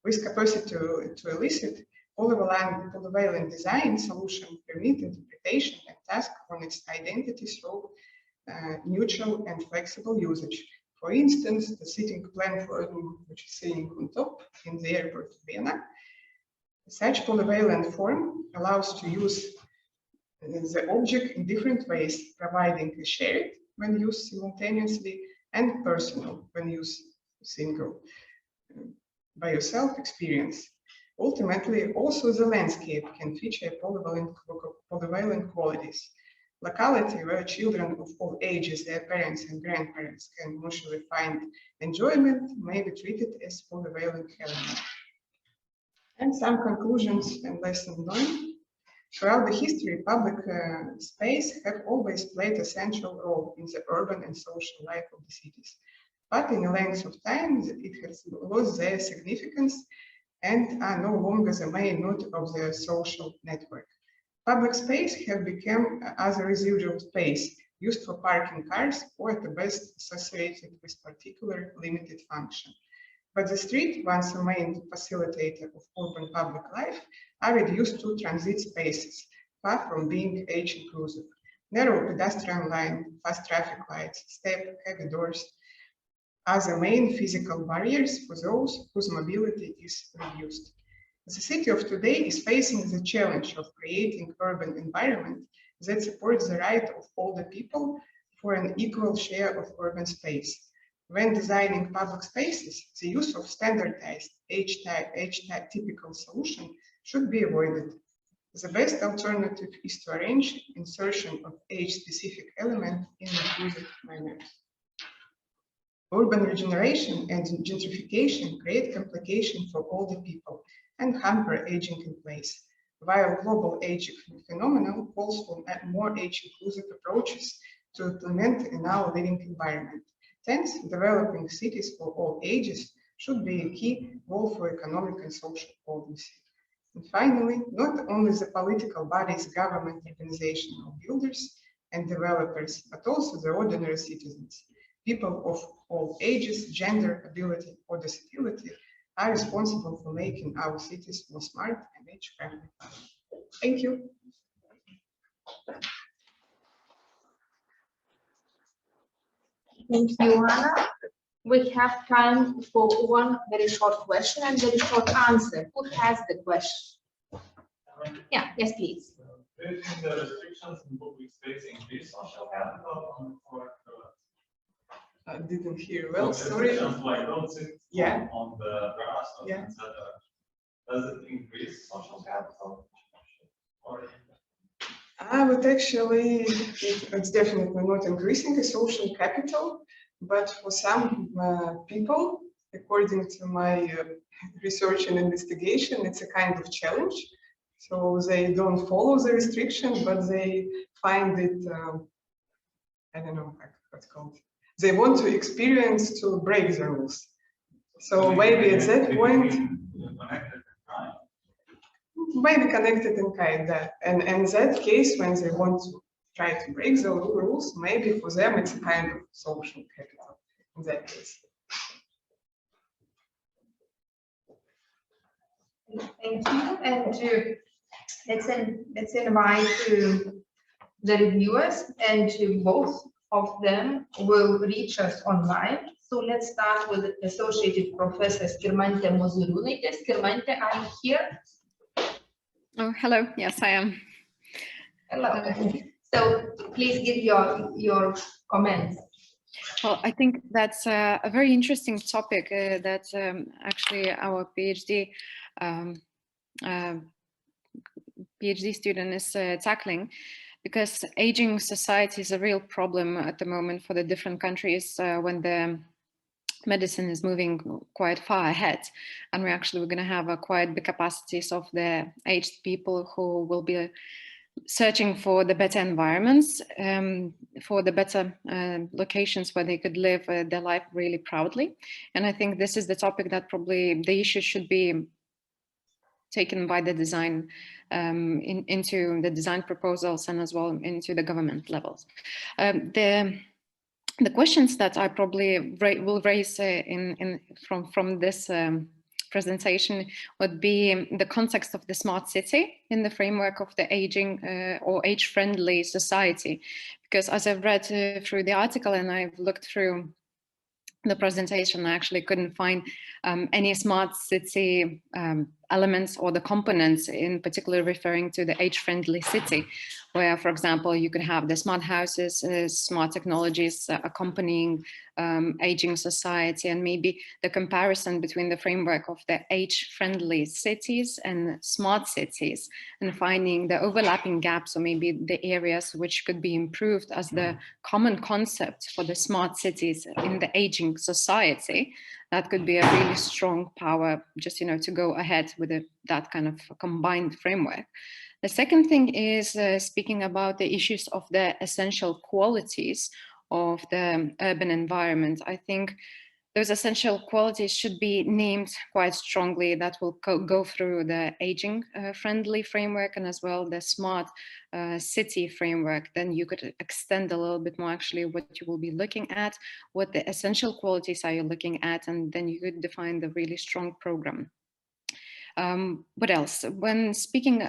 With capacity to elicit polyvalent design solution permit interpretation and task on its identity through neutral and flexible usage. For instance, the sitting platform, which is sitting on top in the airport of Vienna. Such polyvalent form allows to use the object in different ways, providing a shared when used simultaneously and personal when used single by yourself experience. Ultimately, also the landscape can feature polyvalent qualities. locality where children of all ages, their parents and grandparents can mutually find enjoyment may be treated as prevailing element. And some conclusions and lessons learned. Throughout the history, public space have always played a central role in the urban and social life of the cities. But in a length of time, it has lost their significance and are no longer the main node of the social network. Public space have become as a residual space used for parking cars or at the best associated with particular limited function. But the street, once a main facilitator of urban public life, are reduced to transit spaces, far from being age-inclusive. Narrow pedestrian line, fast traffic lights, step, heavy doors are the main physical barriers for those whose mobility is reduced. The city of today is facing the challenge of creating urban environment that supports the right of all the people for an equal share of urban space. When designing public spaces, the use of standardized age-type typical solution should be avoided. The best alternative is to arrange insertion of age-specific element in inclusive manner. Urban regeneration and gentrification create complication for all the people and hamper aging in place, while global aging phenomenon calls for more age-inclusive approaches to implement in our living environment. Hence, developing cities for all ages should be a key goal for economic and social policy. And finally, not only the political bodies, government, organizational builders and developers, but also the ordinary citizens, people of all ages, gender, ability, or disability, are responsible for making our cities more smart and age-friendly. Thank you. Thank you, Anna. We have time for one very short question and very short answer. Who has the question? Yeah, yes, please. Do you think the restrictions in public space increase social capital or I didn't hear well, sorry. Restrictions like don't sit on the grass or etc. Does it increase social capital? Or I would actually, it's definitely not increasing the social capital, but for some people, according to my research and investigation, it's a kind of challenge. So they don't follow the restriction, but they find it, I don't know what's called. They want to experience to break the rules. So maybe at that point, maybe connected in kind, and in that case, when they want to try to break the rules, maybe for them it's a kind of social capital in that case. Thank you. And let's invite the reviewers, and both of them will reach us online. So let's start with Associated Professor Skirmantė Mozūriūnaitė. Skirmantė, are you here? Oh, hello. Yes, I am. Hello. So please give your comments. Well, I think that's a very interesting topic that actually our PhD student is tackling, because aging society is a real problem at the moment for the different countries when the medicine is moving quite far ahead, and we're going to have a quite big capacities of the aged people who will be searching for the better environments, for the better locations where they could live their life really proudly. And I think this is the topic that probably the issue should be taken by the design into the design proposals and as well into the government levels. The questions that I probably will raise from this presentation would be the context of the smart city in the framework of the aging or age-friendly society. Because as I've read through the article and I've looked through the presentation, I actually couldn't find any smart city elements or the components, in particular referring to the age-friendly city, where, for example, you could have the smart houses, smart technologies accompanying aging society, and maybe the comparison between the framework of the age-friendly cities and smart cities, and finding the overlapping gaps, or maybe the areas which could be improved as the common concept for the smart cities in the aging society. That could be a really strong power, just to go ahead with that kind of combined framework. The second thing is speaking about the issues of the essential qualities of the urban environment. I think those essential qualities should be named quite strongly. That will go through the aging friendly framework and as well the smart city framework. Then you could extend a little bit more actually what you will be looking at, what the essential qualities are you looking at, and then you could define the really strong program. What else? When speaking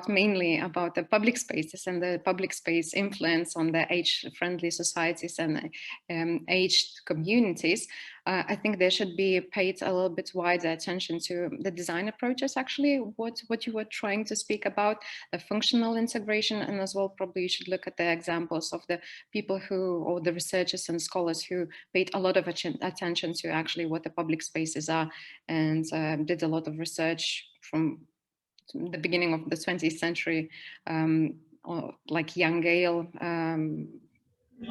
mainly about the public spaces and the public space influence on the age-friendly societies and aged communities, I think there should be paid a little bit wider attention to the design approaches, actually, what you were trying to speak about, the functional integration, and as well probably you should look at the examples of the people who, or the researchers and scholars who paid a lot of attention to actually what the public spaces are, and did a lot of research from the beginning of the 20th century, like Young Gale,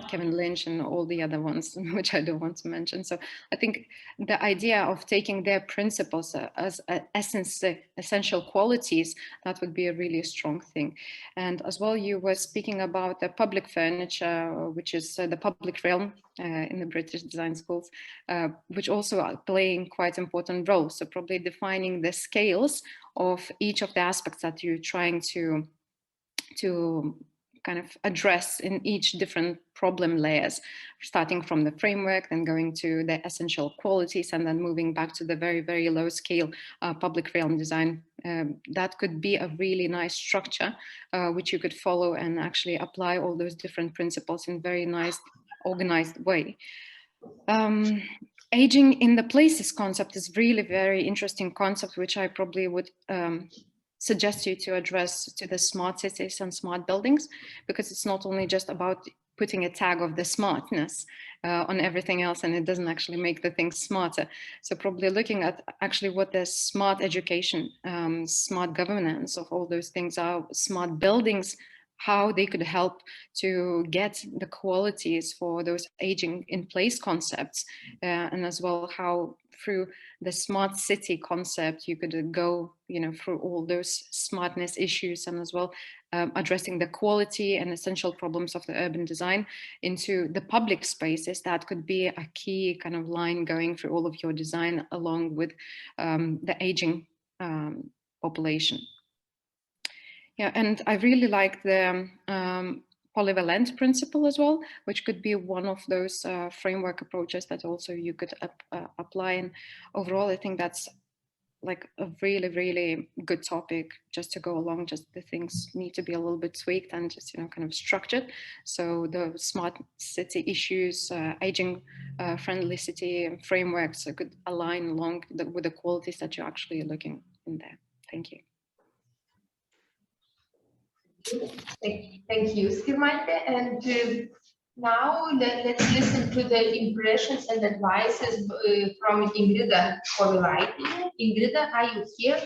Kevin Lynch, and all the other ones, which I don't want to mention. So I think the idea of taking their principles as essential qualities, that would be a really strong thing. And as well, you were speaking about the public furniture, which is the public realm in the British design schools, which also are playing quite important roles. So probably defining the scales of each of the aspects that you're trying to kind of address in each different problem layers, starting from the framework, then going to the essential qualities, and then moving back to the very, very low scale public realm design. That could be a really nice structure, which you could follow and actually apply all those different principles in very nice, organized way. Aging in the places concept is really very interesting concept, which I probably would suggest you to address to the smart cities and smart buildings, because it's not only just about putting a tag of the smartness on everything else, and it doesn't actually make the things smarter. So probably looking at actually what the smart education, smart governance of all those things are, smart buildings, how they could help to get the qualities for those aging in place concepts, and as well how through the smart city concept you could go through all those smartness issues, and as well addressing the quality and essential problems of the urban design into the public spaces. That could be a key kind of line going through all of your design along with the aging population. Yeah, and I really like the polyvalent principle as well, which could be one of those framework approaches that also you could apply. And overall, I think that's like a really, really good topic just to go along. Just the things need to be a little bit tweaked and just, kind of structured. So the smart city issues, aging friendly city frameworks could align along with the qualities that you're actually looking in there. Thank you. Thank you, Skirmante. And now let's listen to the impressions and advices from Ingrida Povilaitė. Ingrida, are you here?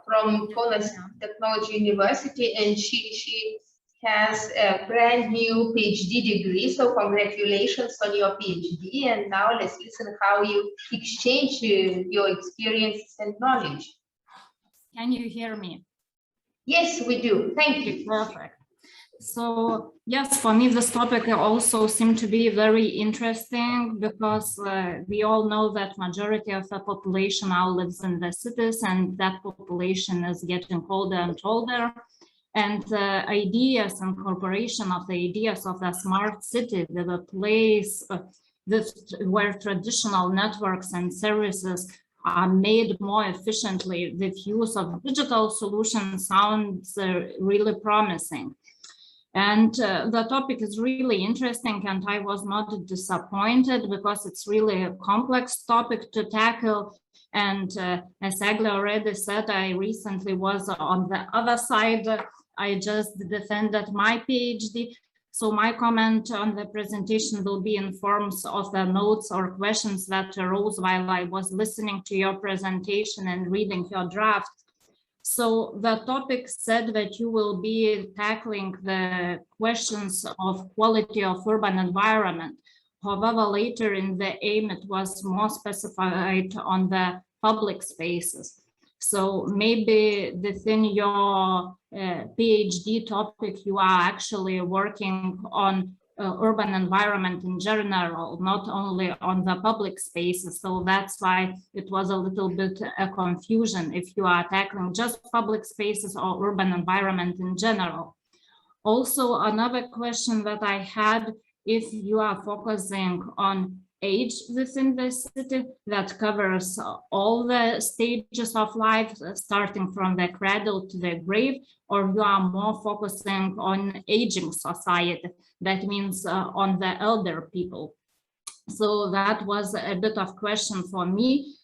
From Kaunas Technology University, and she has a brand new PhD degree. So congratulations on your PhD. And now let's listen how you exchange your experiences and knowledge. Can you hear me? Yes, we do. Thank you. Perfect. So yes, for me, this topic also seemed to be very interesting because we all know that majority of the population now lives in the cities, and that population is getting older and older. And the ideas and incorporation of the ideas of the smart city, the place where traditional networks and services are made more efficiently with use of digital solutions sounds really promising. And the topic is really interesting, and I was not disappointed because it's really a complex topic to tackle. And as Egle already said, I recently was on the other side. I just defended my PhD. So my comment on the presentation will be in forms of the notes or questions that arose while I was listening to your presentation and reading your draft. So the topic said that you will be tackling the questions of quality of urban environment. However, later in the aim, it was more specified on the public spaces. So maybe within your PhD topic, you are actually working on urban environment in general, not only on the public spaces. So that's why it was a little bit a confusion if you are tackling just public spaces or urban environment in general. Also, another question that I had, if you are focusing on age within the city that covers all the stages of life, starting from the cradle to the grave, or you are more focusing on aging society, that means on the elder people. So that was a bit of question for me.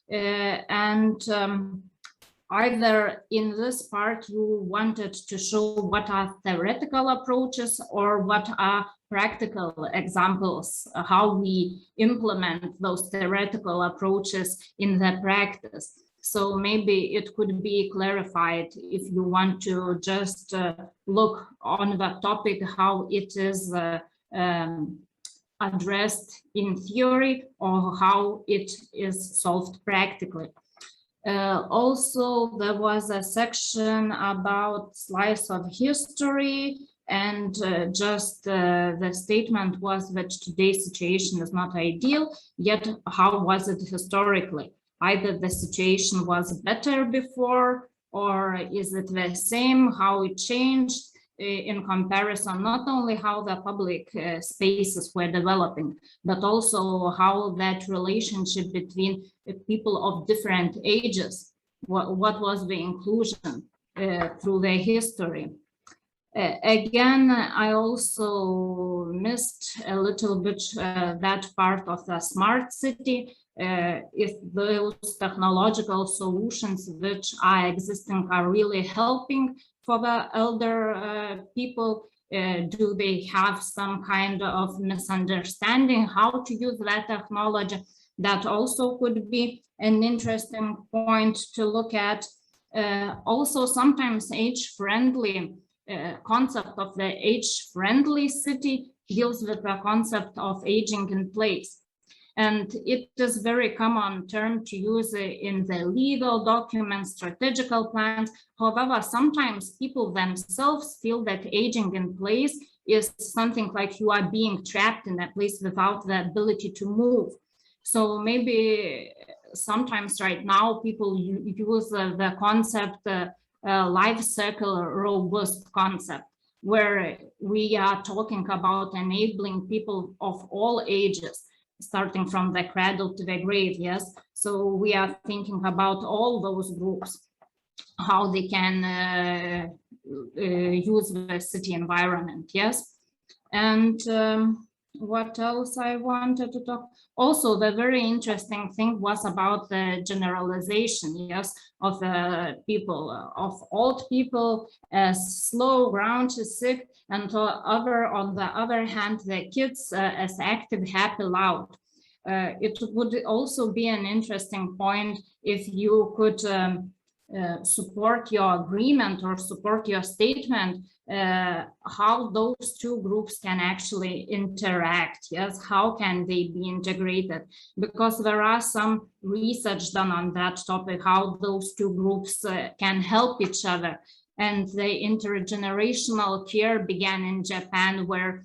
Either in this part you wanted to show what are theoretical approaches or what are practical examples, how we implement those theoretical approaches in the practice. So maybe it could be clarified if you want to just look on the topic, how it is addressed in theory or how it is solved practically. Also, there was a section about slice of history, and just the statement was that today's situation is not ideal, yet how was it historically? Either the situation was better before, or is it the same, how it changed in comparison, not only how the public spaces were developing, but also how that relationship between people of different ages, what was the inclusion through the history. Again, I also missed a little bit that part of the smart city. If those technological solutions which are existing are really helping for the elder people, do they have some kind of misunderstanding how to use that technology? That also could be an interesting point to look at. Also, sometimes age-friendly concept of the age-friendly city deals with the concept of aging in place. And it is very common term to use in the legal documents, strategical plans. However, sometimes people themselves feel that aging in place is something like you are being trapped in a place without the ability to move. So maybe sometimes right now people use the concept life cycle robust concept, where we are talking about enabling people of all ages, starting from the cradle to the grave, yes? So we are thinking about all those groups, how they can use the city environment, yes? And what else I wanted to talk? Also, the very interesting thing was about the generalization, yes, of the people, of old people as slow, grouchy, sick, and on the other hand, the kids as active, happy, loud. It would also be an interesting point if you could support your agreement or support your statement, how those two groups can actually interact, yes, how can they be integrated? Because there are some research done on that topic, how those two groups can help each other. And the intergenerational care began in Japan, where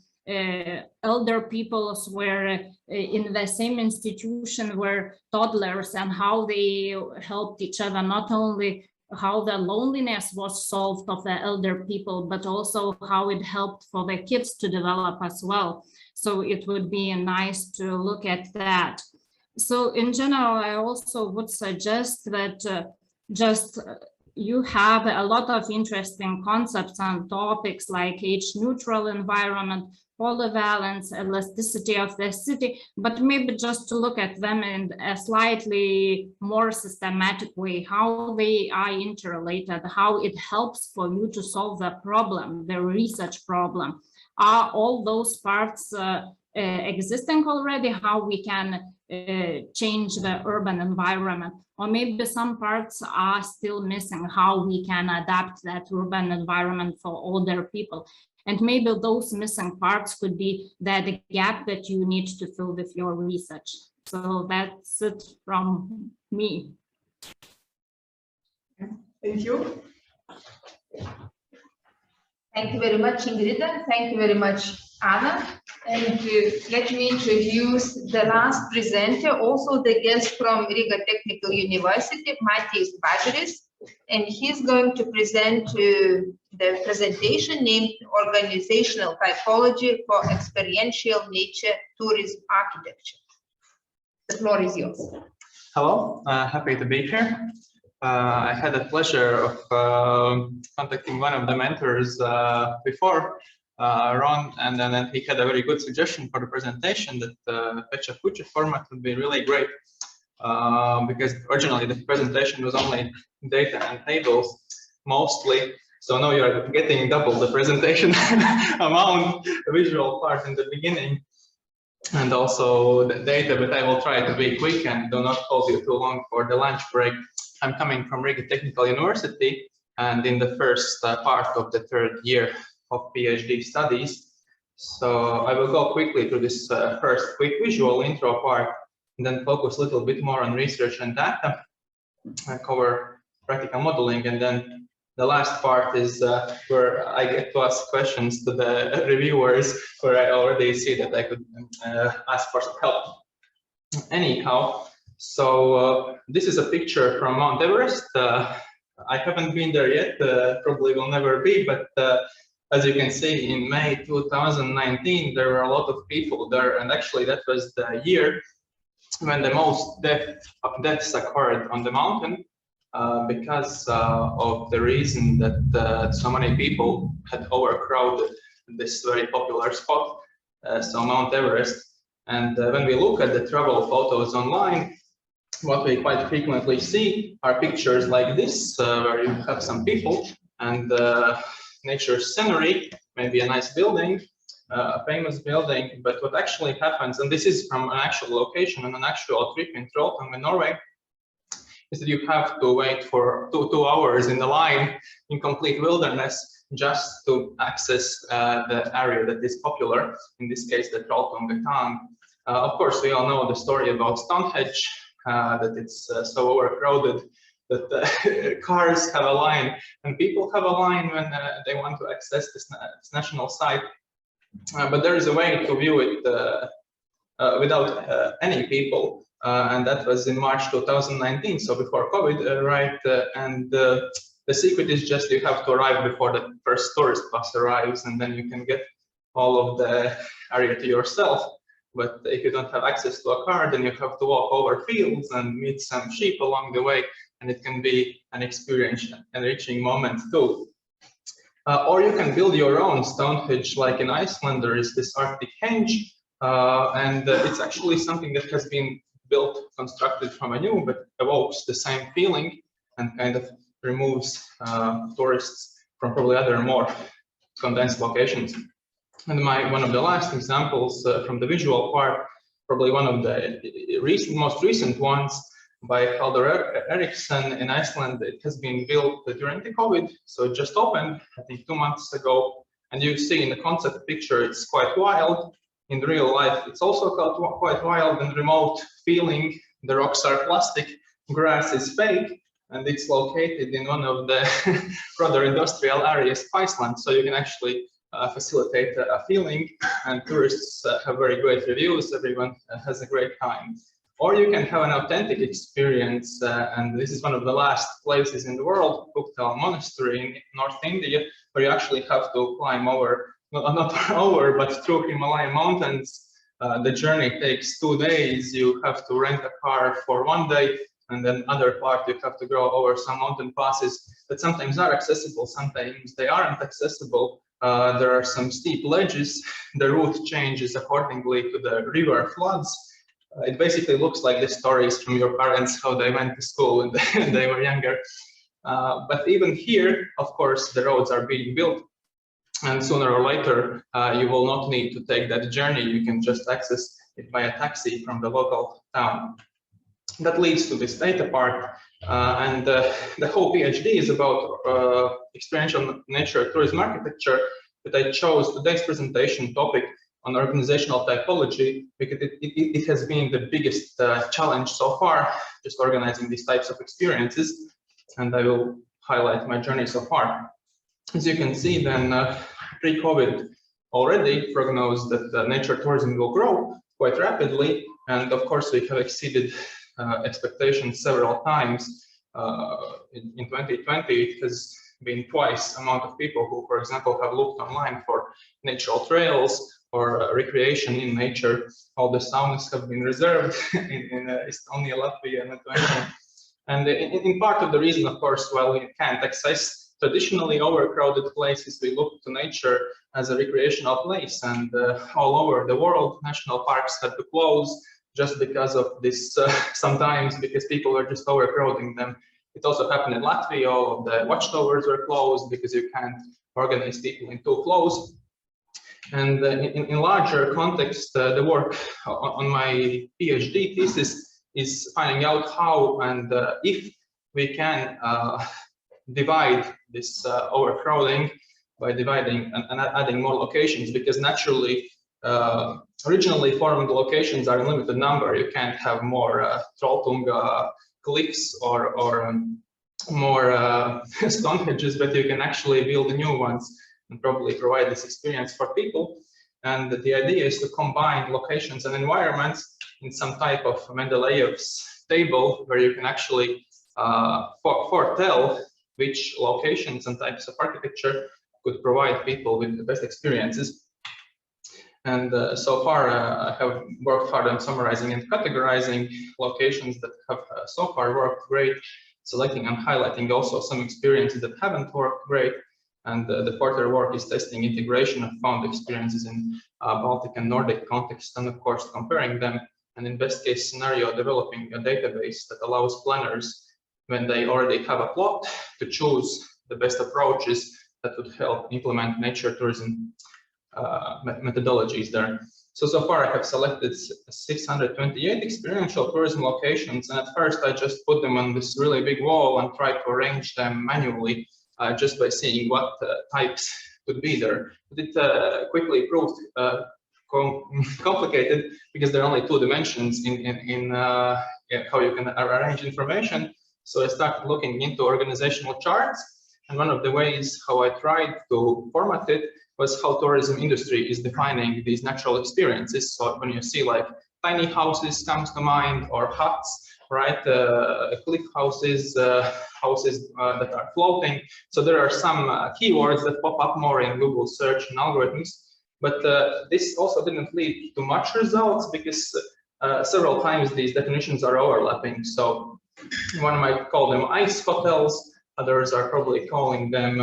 elder peoples were in the same institution were toddlers, and how they helped each other, not only how the loneliness was solved of the elder people, but also how it helped for the kids to develop as well. So it would be nice to look at that. So in general, I also would suggest that just you have a lot of interesting concepts and topics like age-neutral environment, polyvalence, elasticity of the city, but maybe just to look at them in a slightly more systematic way, how they are interrelated, how it helps for you to solve the problem, the research problem. Are all those parts existing already? How we can change the urban environment? Or maybe some parts are still missing, how we can adapt that urban environment for older people. And maybe those missing parts could be that gap that you need to fill with your research. So that's it from me. Thank you. Thank you very much, Ingrid. Thank you very much, Anna. And let me introduce the last presenter, also the guest from Riga Technical University, Matijs Babris. And he's going to present the presentation named Organizational Typology for Experiential Nature Tourism Architecture. The floor is yours. Hello, happy to be here. I had the pleasure of contacting one of the mentors before, Ron, and then he had a very good suggestion for the presentation that Pecha Fucha format would be really great. Because originally the presentation was only data and tables mostly, so now you're getting double the presentation amount, the visual part in the beginning, and also the data, but I will try to be quick and do not hold you too long for the lunch break. I'm coming from Riga Technical University, and in the first part of the third year of PhD studies. So I will go quickly through this first quick visual intro part, and then focus a little bit more on research and data. I cover practical modeling, and then the last part is where I get to ask questions to the reviewers, where I already see that I could ask for some help. Anyhow, so this is a picture from Mount Everest. I haven't been there yet, probably will never be, but as you can see, in May 2019, there were a lot of people there, and actually that was the year when the most deaths occurred on the mountain, because of the reason that so many people had overcrowded this very popular spot, so Mount Everest. And when we look at the travel photos online, what we quite frequently see are pictures like this, where you have some people and nature scenery, maybe a nice building, a famous building, but what actually happens, and this is from an actual location on an actual trip in Trollhättan in Norway, is that you have to wait for two hours in the line in complete wilderness just to access the area that is popular, in this case the Trollhättan. Of course, we all know the story about Stonehenge, that it's so overcrowded that cars have a line and people have a line when they want to access this national site. But there is a way to view it without any people, and that was in March 2019, so before COVID, right? And the secret is just you have to arrive before the first tourist bus arrives, and then you can get all of the area to yourself. But if you don't have access to a car, then you have to walk over fields and meet some sheep along the way, and it can be an enriching moment too. Or you can build your own Stonehenge, like in Iceland. There is this Arctic henge, and it's actually something that has been built, constructed from anew, but evokes the same feeling and kind of removes tourists from probably other more condensed locations. And one of the last examples from the visual part, probably one of the most recent ones, by Halldór Eriksson in Iceland. It has been built during the COVID, so it just opened, I think 2 months ago. And you see in the concept picture, it's quite wild. In real life, it's also quite wild and remote feeling. The rocks are plastic, grass is fake, and it's located in one of the rather industrial areas of Iceland. So you can actually facilitate a feeling, and tourists have very great reviews. Everyone has a great time. Or you can have an authentic experience, and this is one of the last places in the world, Buktal Monastery in North India, where you actually have to climb over, not over, but through Himalayan mountains. The journey takes 2 days. You have to rent a car for 1 day and then other part you have to go over some mountain passes that sometimes are accessible, sometimes they aren't accessible. There are some steep ledges. The route changes accordingly to the river floods. It basically looks like the stories from your parents, how they went to school when they were younger. But even here, of course, the roads are being built, and sooner or later, you will not need to take that journey. You can just access it by a taxi from the local town. That leads to this data part, and the whole PhD is about experiential nature tourism architecture, but I chose today's presentation topic on organizational typology because it has been the biggest challenge so far, just organizing these types of experiences, and I will highlight my journey so far. As you can see, then pre-COVID already prognosed that nature tourism will grow quite rapidly, and of course we have exceeded expectations several times. In 2020, it has been twice amount of people who, for example, have looked online for natural trails or recreation in nature. All the saunas have been reserved in Estonia, Latvia, and Lithuania. And in part of the reason, of course, while we can't access traditionally overcrowded places, we look to nature as a recreational place, and all over the world, national parks had to close just because of this, sometimes because people were just overcrowding them. It also happened in Latvia, all of the watchtowers were closed because you can't organize people in too close. And in larger context, the work on my PhD thesis is finding out how and if we can divide this overcrowding by dividing and adding more locations, because naturally originally formed locations are a limited number. You can't have more Trolltunga cliffs or more Stonehenges, but you can actually build new ones and probably provide this experience for people. And the idea is to combine locations and environments in some type of Mendeleev's table where you can actually foretell which locations and types of architecture could provide people with the best experiences. And so far, I have worked hard on summarizing and categorizing locations that have so far worked great, selecting and highlighting also some experiences that haven't worked great. And the further work is testing integration of found experiences in Baltic and Nordic context, and of course comparing them, and in best case scenario developing a database that allows planners, when they already have a plot, to choose the best approaches that would help implement nature tourism methodologies there. So far I have selected 628 experiential tourism locations, and at first I just put them on this really big wall and tried to arrange them manually just by seeing what types could be there. But it quickly proved complicated because there are only 2 dimensions in how you can arrange information. So I started looking into organizational charts, and one of the ways how I tried to format it was how tourism industry is defining these natural experiences. So when you see like tiny houses comes to mind, or huts, right? Cliff houses, houses that are floating. So there are some keywords that pop up more in Google search and algorithms. But this also didn't lead to much results because several times these definitions are overlapping. So one might call them ice hotels. Others are probably calling them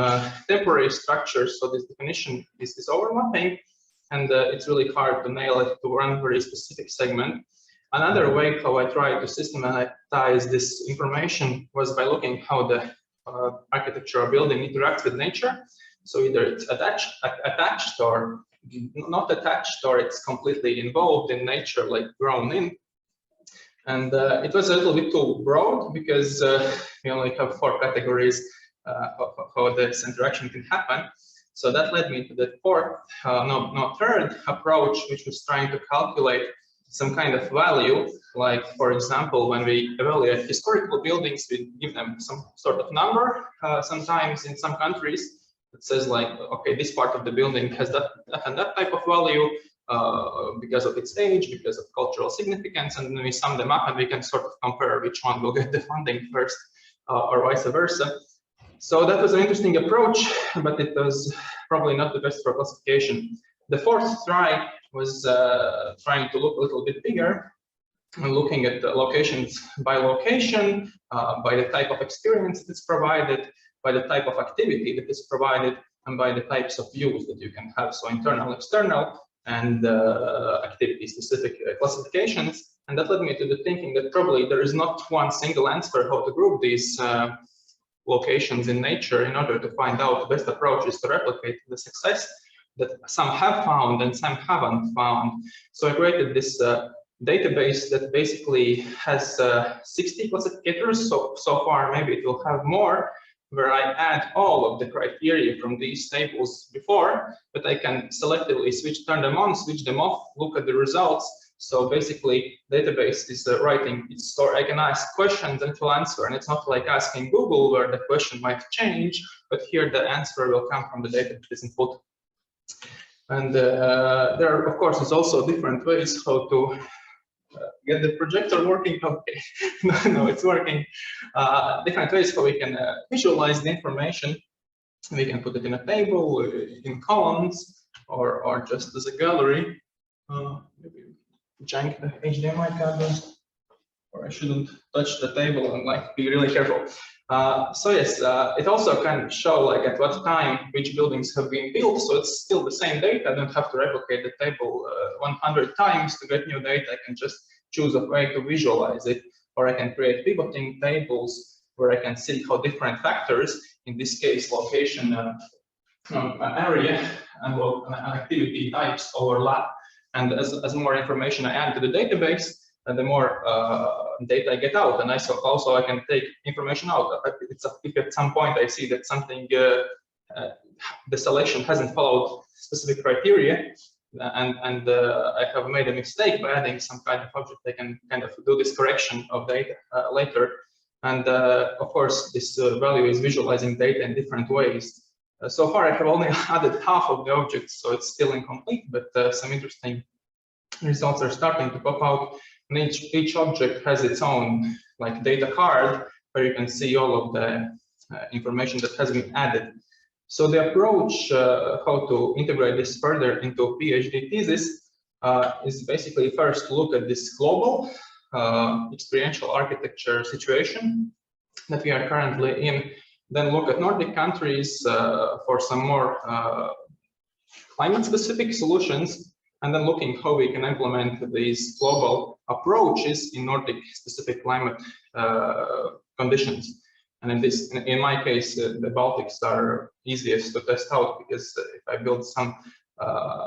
temporary structures. So this definition is overlapping, and it's really hard to nail it to one very specific segment. Another way how I tried to systematize this information was by looking how the architecture or building interacts with nature. So either it's attached or not attached, or it's completely involved in nature, like grown in. And it was a little bit too broad because we only have 4 categories of how this interaction can happen. So that led me to the third approach, which was trying to calculate some kind of value. Like, for example, when we evaluate historical buildings, we give them some sort of number. Sometimes in some countries, it says like, okay, this part of the building has that and that type of value. Because of its age, because of cultural significance, and then we sum them up and we can sort of compare which one will get the funding first, or vice versa. So that was an interesting approach, but it was probably not the best for classification. The 4th try was trying to look a little bit bigger and looking at the locations by location, by the type of experience that's provided, by the type of activity that is provided, and by the types of views that you can have, so internal, external, and activity-specific classifications. And that led me to the thinking that probably there is not one single answer how to group these locations in nature in order to find out the best approaches to replicate the success that some have found and some haven't found. So I created this database that basically has 60 classificators. So far, maybe it will have more, where I add all of the criteria from these tables before, but I can selectively turn them on, switch them off, look at the results. So basically, database is writing its story. I can ask questions and it will answer, and it's not like asking Google where the question might change, but here the answer will come from the data that is input. And there, of course, is also different ways how to get the projector working. Okay, no, it's working. Different ways how we can visualize the information. We can put it in a table, in columns, or just as a gallery. Maybe jank the HDMI cables, or I shouldn't touch the table and like be really careful. So yes, it also can show like at what time which buildings have been built. So it's still the same data. I don't have to replicate the table 100 times to get new data. I can just choose a way to visualize it, or I can create pivoting tables where I can see how different factors, in this case location, area, and activity types overlap. And as more information I add to the database, the more data I get out. And also I can take information out. If at some point I see that something, the selection hasn't followed specific criteria, and I have made a mistake by adding some kind of object, I can kind of do this correction of data later. And of course, this value is visualizing data in different ways. So far, I have only added half of the objects, so it's still incomplete, but some interesting results are starting to pop out. And each object has its own like data card, where you can see all of the information that has been added. So the approach how to integrate this further into a PhD thesis is basically first look at this global experiential architecture situation that we are currently in. Then look at Nordic countries for some more climate-specific solutions, and then looking how we can implement these global approaches in Nordic-specific climate conditions. And in my case, the Baltics are easiest to test out, because if I build some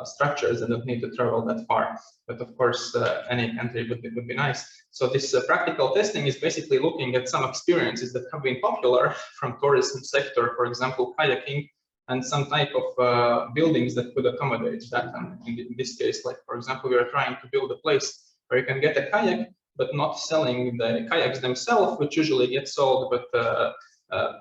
structures, I don't need to travel that far. But of course, any country would be nice. So this practical testing is basically looking at some experiences that have been popular from tourism sector, for example, kayaking, and some type of buildings that could accommodate that. And in this case, like for example, we are trying to build a place where you can get a kayak, but not selling the kayaks themselves, which usually get sold, but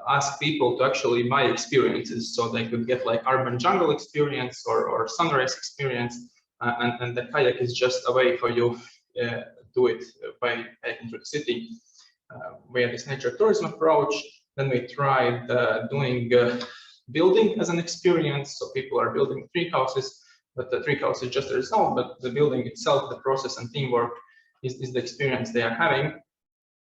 ask people to actually buy experiences, so they could get like urban jungle experience or sunrise experience, and the kayak is just a way for you do it by kayaking through the city. We had this nature tourism approach. Then we tried doing building as an experience, so people are building tree houses, but the tree house is just a result, but the building itself, the process and teamwork is the experience they are having.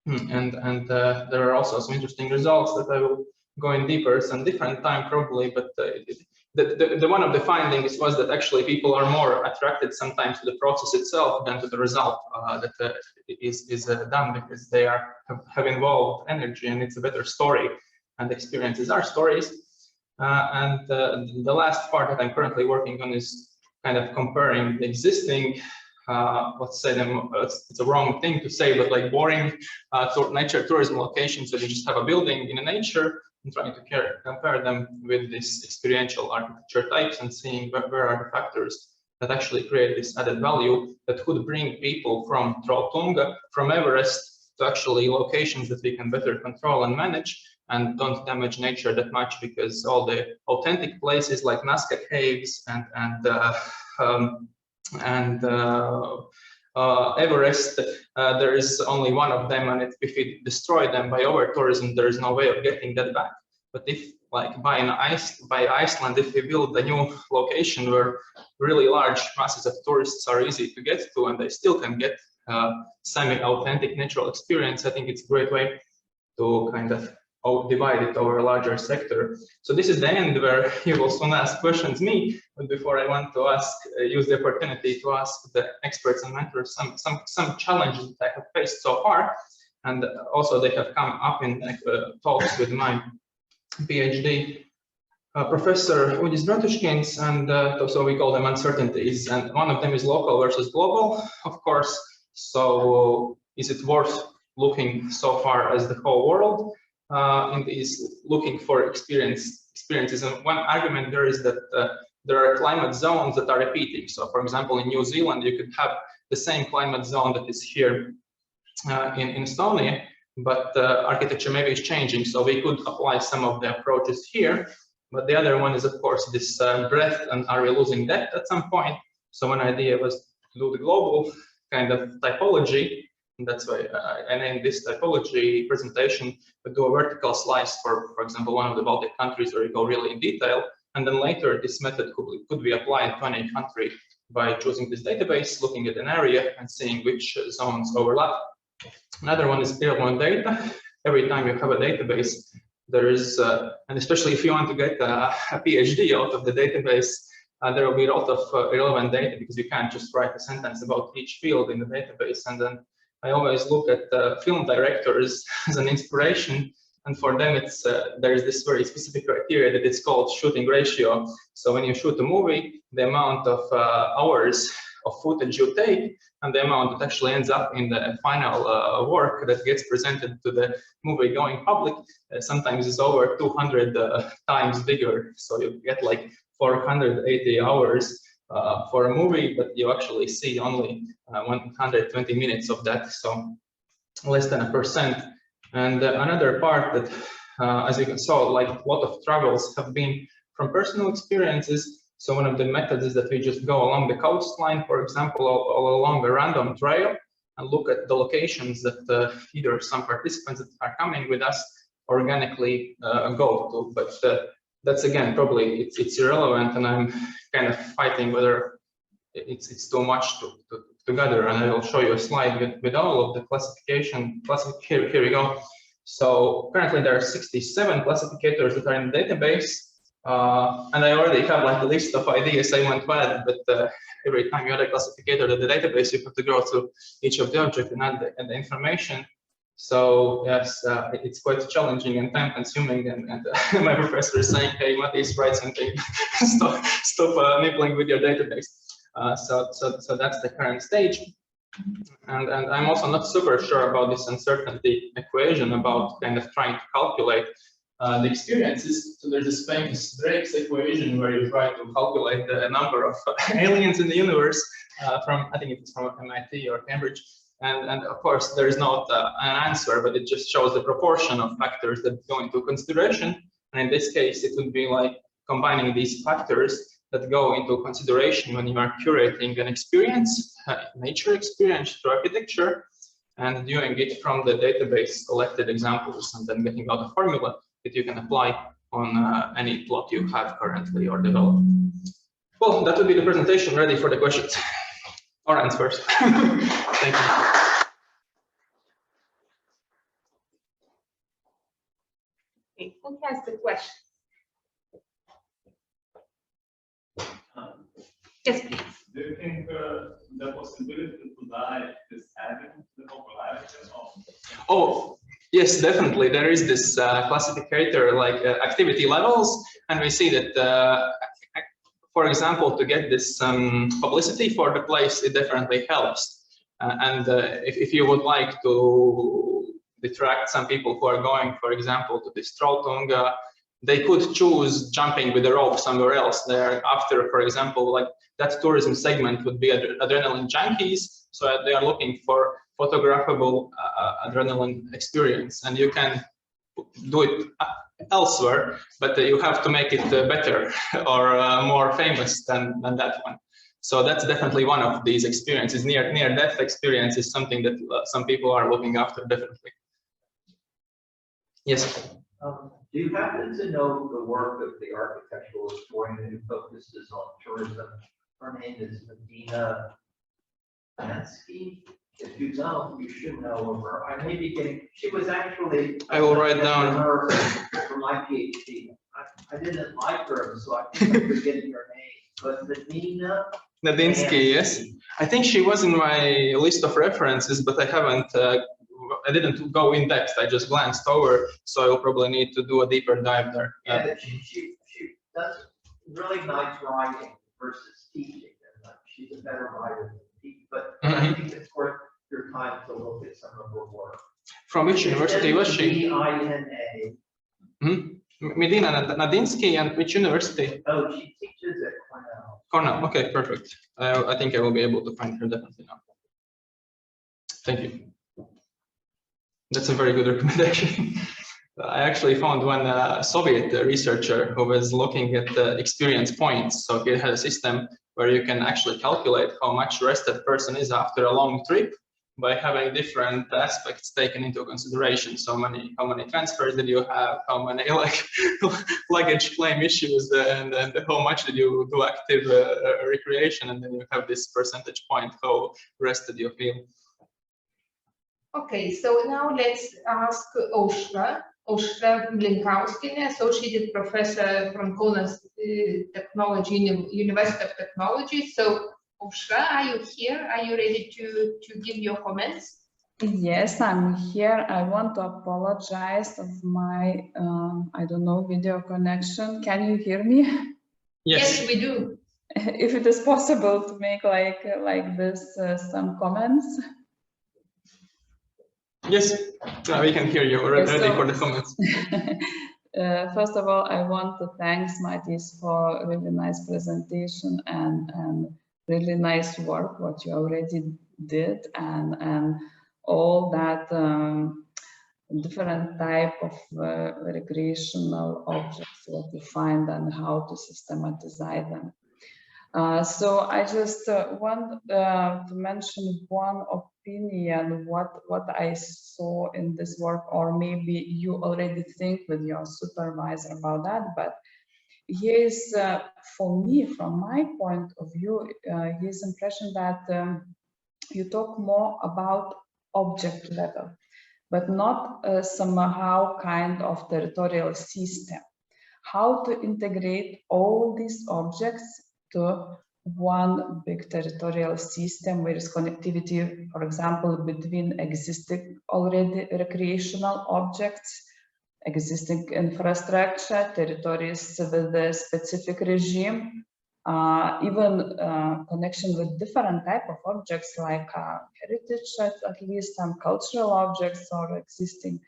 And there are also some interesting results that I will go in deeper some different time probably, but the one of the findings was that actually people are more attracted sometimes to the process itself than to the result that is done, because they have involved energy, and it's a better story, and experiences are stories. And the last part that I'm currently working on is kind of comparing the existing let's say it's a wrong thing to say, but like boring nature tourism locations that you just have a building in a nature, and trying to compare them with this experiential architecture types, and seeing where are the factors that actually create this added value that could bring people from Trolltunga, from Everest, to actually locations that we can better control and manage, and don't damage nature that much, because all the authentic places like Nazca Caves and Everest, there is only one of them, and if we destroy them by over-tourism, there is no way of getting that back. But if, like by Iceland, if we build a new location where really large masses of tourists are easy to get to, and they still can get semi-authentic natural experience, I think it's a great way to kind of divide it over a larger sector. So this is the end where you will soon ask questions me, but before I want to ask, use the opportunity to ask the experts and mentors some challenges that I have faced so far, and also they have come up in talks with my PhD professor Udis Bratuškins, and so we call them uncertainties, and one of them is local versus global, of course. So is it worth looking so far as the whole world? Is looking for experiences, and one argument there is that there are climate zones that are repeating. So for example, in New Zealand, you could have the same climate zone that is here in Estonia, but architecture maybe is changing, so we could apply some of the approaches here. But the other one is, of course, this breadth, and are we losing depth at some point? So one idea was to do the global kind of typology, and that's why I named this typology presentation, but do a vertical slice for example, one of the Baltic countries where you go really in detail, and then later this method could be applied to any country by choosing this database, looking at an area and seeing which zones overlap. Another one is real-world data. Every time you have a database, there is, and especially if you want to get a PhD out of the database, there will be a lot of irrelevant data, because you can't just write a sentence about each field in the database. And then I always look at film directors as an inspiration, and for them it's there is this very specific criteria that it's called shooting ratio. So when you shoot a movie, the amount of hours of footage you take and the amount that actually ends up in the final work that gets presented to the movie going public sometimes is over 200 times bigger. So you get like 480 hours for a movie, but you actually see only 120 minutes of that, so less than 1%. And another part that, as you can see, like a lot of travels have been from personal experiences. So one of the methods is that we just go along the coastline, for example, all along a random trail, and look at the locations that either some participants that are coming with us organically go to. But that's again probably it's irrelevant, and I'm kind of fighting whether it's too much to gather. And I will show you a slide with all of the classification. Here we go. So currently there are 67 classificators that are in the database, and I already have like a list of ideas I want to add. But every time you add a classificator to the database, you have to go through each of the objects and add the information. So yes, it's quite challenging and time-consuming, and my professor is saying, "Hey, Matijs, write something. stop nibbling with your database." So that's the current stage, and I'm also not super sure about this uncertainty equation about kind of trying to calculate the experiences. So there's this famous Drake's equation where you try to calculate the number of aliens in the universe from, I think it's from MIT or Cambridge. And of course, there is not an answer, but it just shows the proportion of factors that go into consideration. And in this case, it would be like combining these factors that go into consideration when you are curating an experience, nature experience through architecture, and doing it from the database collected examples, and then getting out a formula that you can apply on any plot you have currently or developed. Well, that would be the presentation. Ready for the questions or answers. Thank you. Okay, who has the question? Yes, please. Do you think the possibility to die is adding to the popularity of? Oh, yes, definitely. There is this classificator like activity levels, and we see that, for example, to get this publicity for the place, it definitely helps. And if you would like to detract some people who are going, for example, to this Trolltunga, they could choose jumping with a rope somewhere else there after, for example, like that tourism segment would be adrenaline junkies. So they are looking for photographable adrenaline experience, and you can do it elsewhere, but you have to make it better or more famous than that one. So that's definitely one of these experiences. Near-death experience is something that some people are looking after, definitely. Yes. Do you happen to know the work of the architectural historian who focuses on tourism? Her name is Medina Mansky. If you don't, you should know of her. I may be getting, she was actually. I will write down. Her for my PhD. I didn't like her, so I think I'm forgetting her name, but Medina. Nadinsky, yes. I think she was in my list of references, but I haven't, I didn't go in depth. I just glanced over, so I'll probably need to do a deeper dive there. Yeah, she does really nice writing versus teaching. And she's a better writer than teaching, but I think it's worth your time to look at some of her work. From which university was she? Medina. Medina Nadinsky, and which university? Oh, she teaches at Cornell. Cornell, okay, perfect. I think I will be able to find her definitely now. Thank you. That's a very good recommendation. I actually found one Soviet researcher who was looking at the experience points. So he had a system where you can actually calculate how much rested person is after a long trip by having different aspects taken into consideration. So how many transfers did you have, how many luggage claim issues, and how much did you do active recreation, and then you have this percentage point, how rested you feel. Okay, so now let's ask Oļha Blinkauskienė, Associate Professor from Kaunas University of Technology. So Oļha, are you here? Are you ready to give your comments? Yes, I'm here. I want to apologize of my, I don't know, video connection. Can you hear me? Yes, we do. If it is possible to make like this some comments. Yes, we can hear you. We're ready for the comments. First of all, I want to thank Matijs for a really nice presentation and really nice work what you already did, and all that different type of recreational objects what you find and how to systematize them. So I just want to mention one opinion what I saw in this work, or maybe you already think with your supervisor about that, but here's for me, from my point of view, his impression that you talk more about object level, but not somehow kind of territorial system. How to integrate all these objects to one big territorial system where is connectivity, for example, between existing already recreational objects, existing infrastructure, territories with a specific regime, even connection with different type of objects like heritage, at least some cultural objects or existing.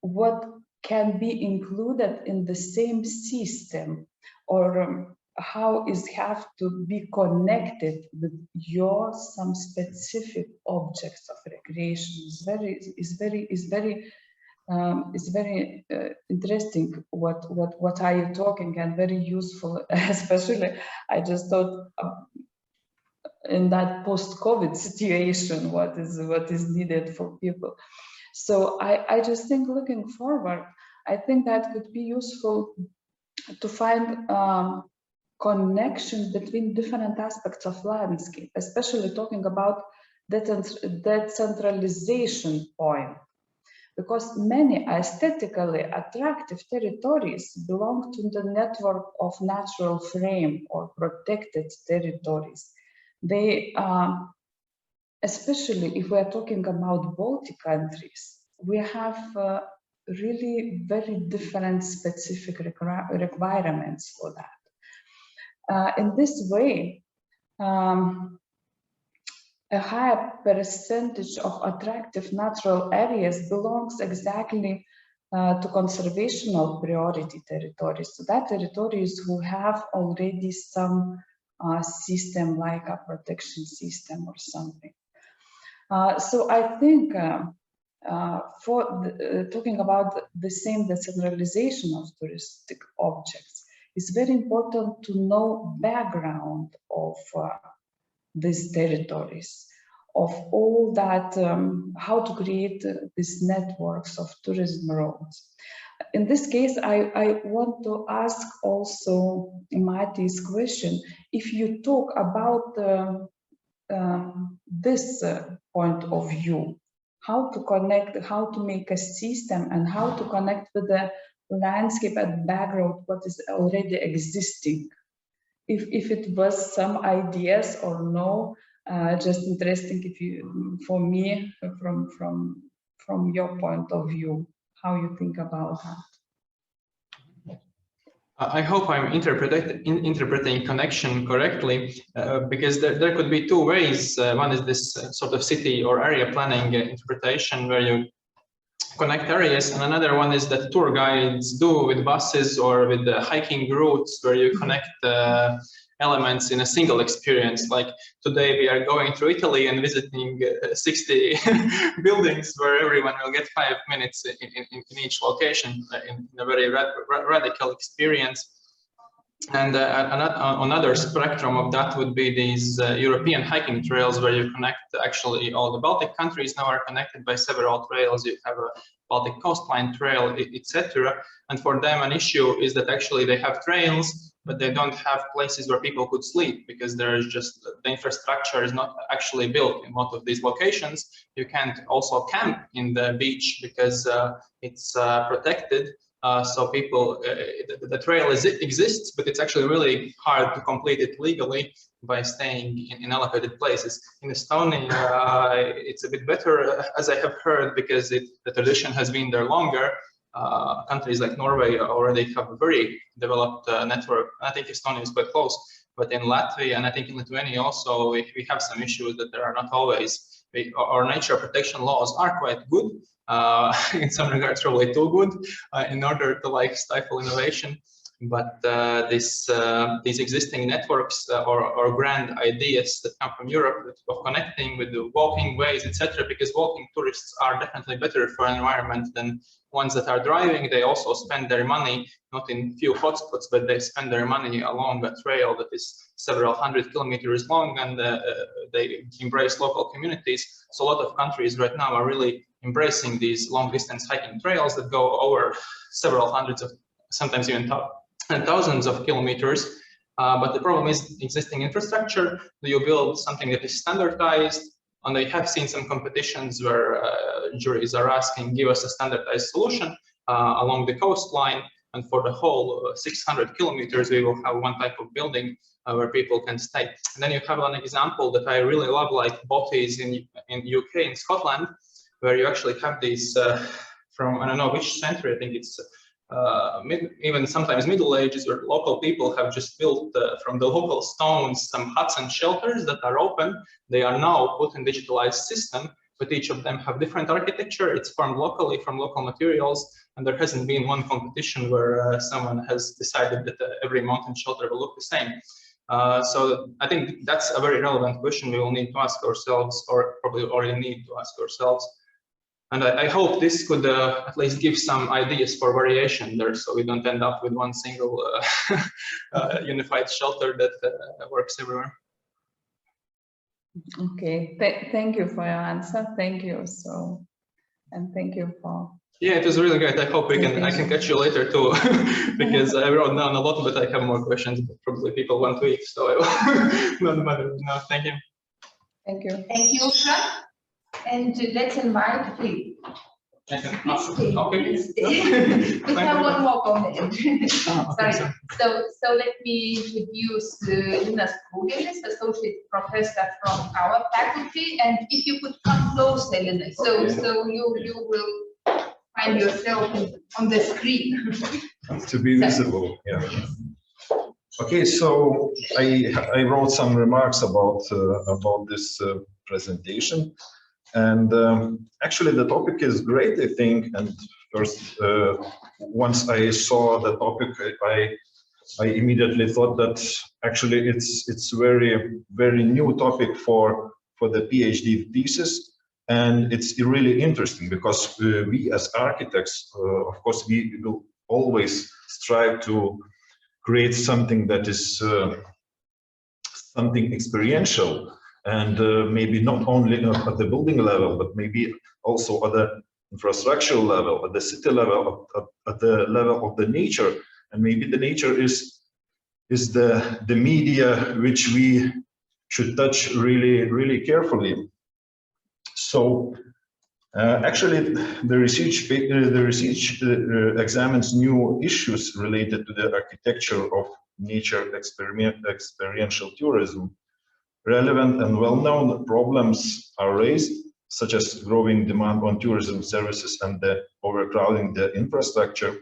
What can be included in the same system, or how is have to be connected with your some specific objects of recreation is very interesting. What are you talking, and very useful, especially I just thought in that post-COVID situation, what is needed for people. So I just think looking forward, I think that could be useful to find connection between different aspects of landscape, especially talking about decentralization point, because many aesthetically attractive territories belong to the network of natural frame or protected territories. They, especially if we are talking about Baltic countries, we have really very different specific requirements for that. In this way, a higher percentage of attractive natural areas belongs exactly to conservational priority territories. So that territories who have already some system like a protection system or something. So I think talking about the same decentralization of touristic objects, it's very important to know background of these territories, of all that, how to create these networks of tourism roads. In this case, I want to ask also Matij's question. If you talk about this point of view, how to connect, how to make a system, and how to connect with the landscape and background, what is already existing. If it was some ideas or no, just interesting if you, for me, from your point of view, how you think about that. I hope I'm interpreting connection correctly, because there could be two ways. One is this sort of city or area planning interpretation where you connect areas, and another one is that tour guides do with buses or with the hiking routes where you connect elements in a single experience. Like today we are going through Italy and visiting 60 buildings where everyone will get 5 minutes in each location in a very radical experience. And another spectrum of that would be these European hiking trails where you connect actually all the Baltic countries now are connected by several trails. You have a Baltic coastline trail, etc. And for them an issue is that actually they have trails, but they don't have places where people could sleep because there is just the infrastructure is not actually built in most of these locations. You can't also camp in the beach because it's protected. So people, the trail exists, but it's actually really hard to complete it legally by staying in allocated places. In Estonia, it's a bit better, as I have heard, because the tradition has been there longer. Countries like Norway already have a very developed network. I think Estonia is quite close, but in Latvia and I think in Lithuania also, we have some issues that there are not always. Our nature protection laws are quite good. In some regards, probably too good in order to like stifle innovation. But these existing networks or grand ideas that come from Europe of connecting with the walking ways, etc., because walking tourists are definitely better for environment than ones that are driving. They also spend their money not in few hotspots, but they spend their money along a trail that is several hundred kilometers long, and they embrace local communities. So a lot of countries right now are really embracing these long distance hiking trails that go over several hundreds of, sometimes even thousands of kilometers. But the problem is existing infrastructure. Do you build something that is standardized? And I have seen some competitions where juries are asking, give us a standardized solution along the coastline, and for the whole 600 kilometers, we will have one type of building where people can stay. And then you have an example that I really love, like Botties in UK, in Scotland, where you actually have these from, I don't know which century, I think it's even sometimes Middle Ages, where local people have just built from the local stones some huts and shelters that are open. They are now put in digitalized system, but each of them have different architecture. It's formed locally from local materials, and there hasn't been one competition where someone has decided that every mountain shelter will look the same. So I think that's a very relevant question we will need to ask ourselves, or probably already need to ask ourselves. And I hope this could at least give some ideas for variation there, so we don't end up with one single unified shelter that works everywhere. Okay, thank you for your answer. Thank you. So, and thank you for. Yeah, it was really great. I hope I can catch you later too, because I wrote down a lot, but I have more questions. But probably people want to eat, so I will not matter. No, thank you. Thank you. Thank you, Oļha. And let's invite, please. Please stay. We have one more comment. Sorry. So let me introduce Linas Krugelis, associate professor from our faculty. And if you could come closer, Linas, so you will find yourself on the screen. To be visible, yeah. Okay, so I wrote some remarks about this presentation. And actually the topic is great, I think. And first, once I saw the topic, I immediately thought that actually it's very new topic for the PhD thesis. And it's really interesting because we as architects, of course, we will always strive to create something that is something experiential. And maybe not only at the building level, but maybe also at the infrastructural level, at the city level, at the level of the nature. And maybe the nature is the media which we touch really carefully. So actually, the research examines new issues related to the architecture of nature experiential tourism. Relevant and well-known problems are raised, such as growing demand on tourism services and the overcrowding the infrastructure.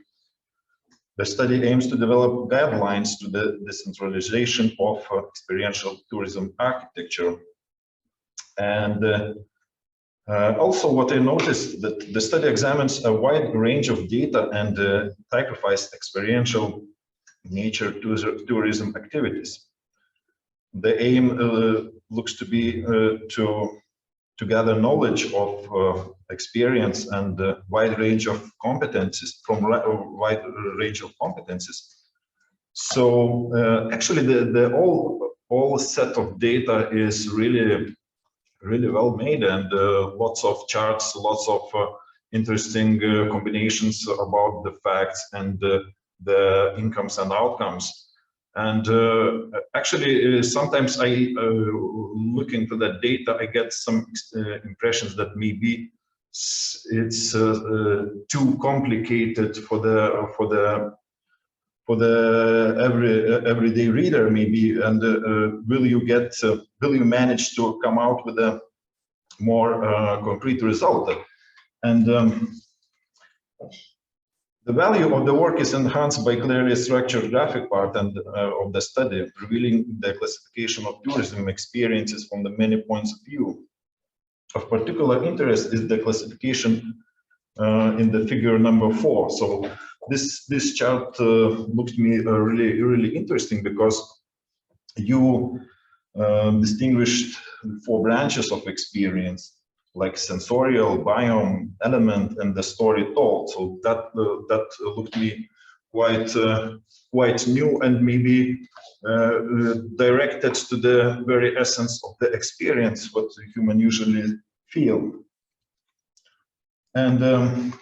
The study aims to develop guidelines to the decentralization of experiential tourism architecture. And also what I noticed that the study examines a wide range of data and typifies experiential nature tourism activities. The aim looks to be to gather knowledge of experience and a wide range of competencies from a wide range of competencies. So actually the all set of data is really well made, and lots of charts, lots of interesting combinations about the facts and the incomes and outcomes. And actually, sometimes I look into that data, I get some impressions that maybe it's too complicated for the everyday reader, maybe. And will you manage to come out with a more concrete result? And the value of the work is enhanced by clearly structured graphic part and of the study, revealing the classification of tourism experiences from the many points of view. Of particular interest is the classification in the figure number 4. So this chart looks to me really interesting, because you distinguished 4 branches of experience, like sensorial, biome, element, and the story told. So that looked to me quite new, and maybe directed to the very essence of the experience, what the human usually feel. And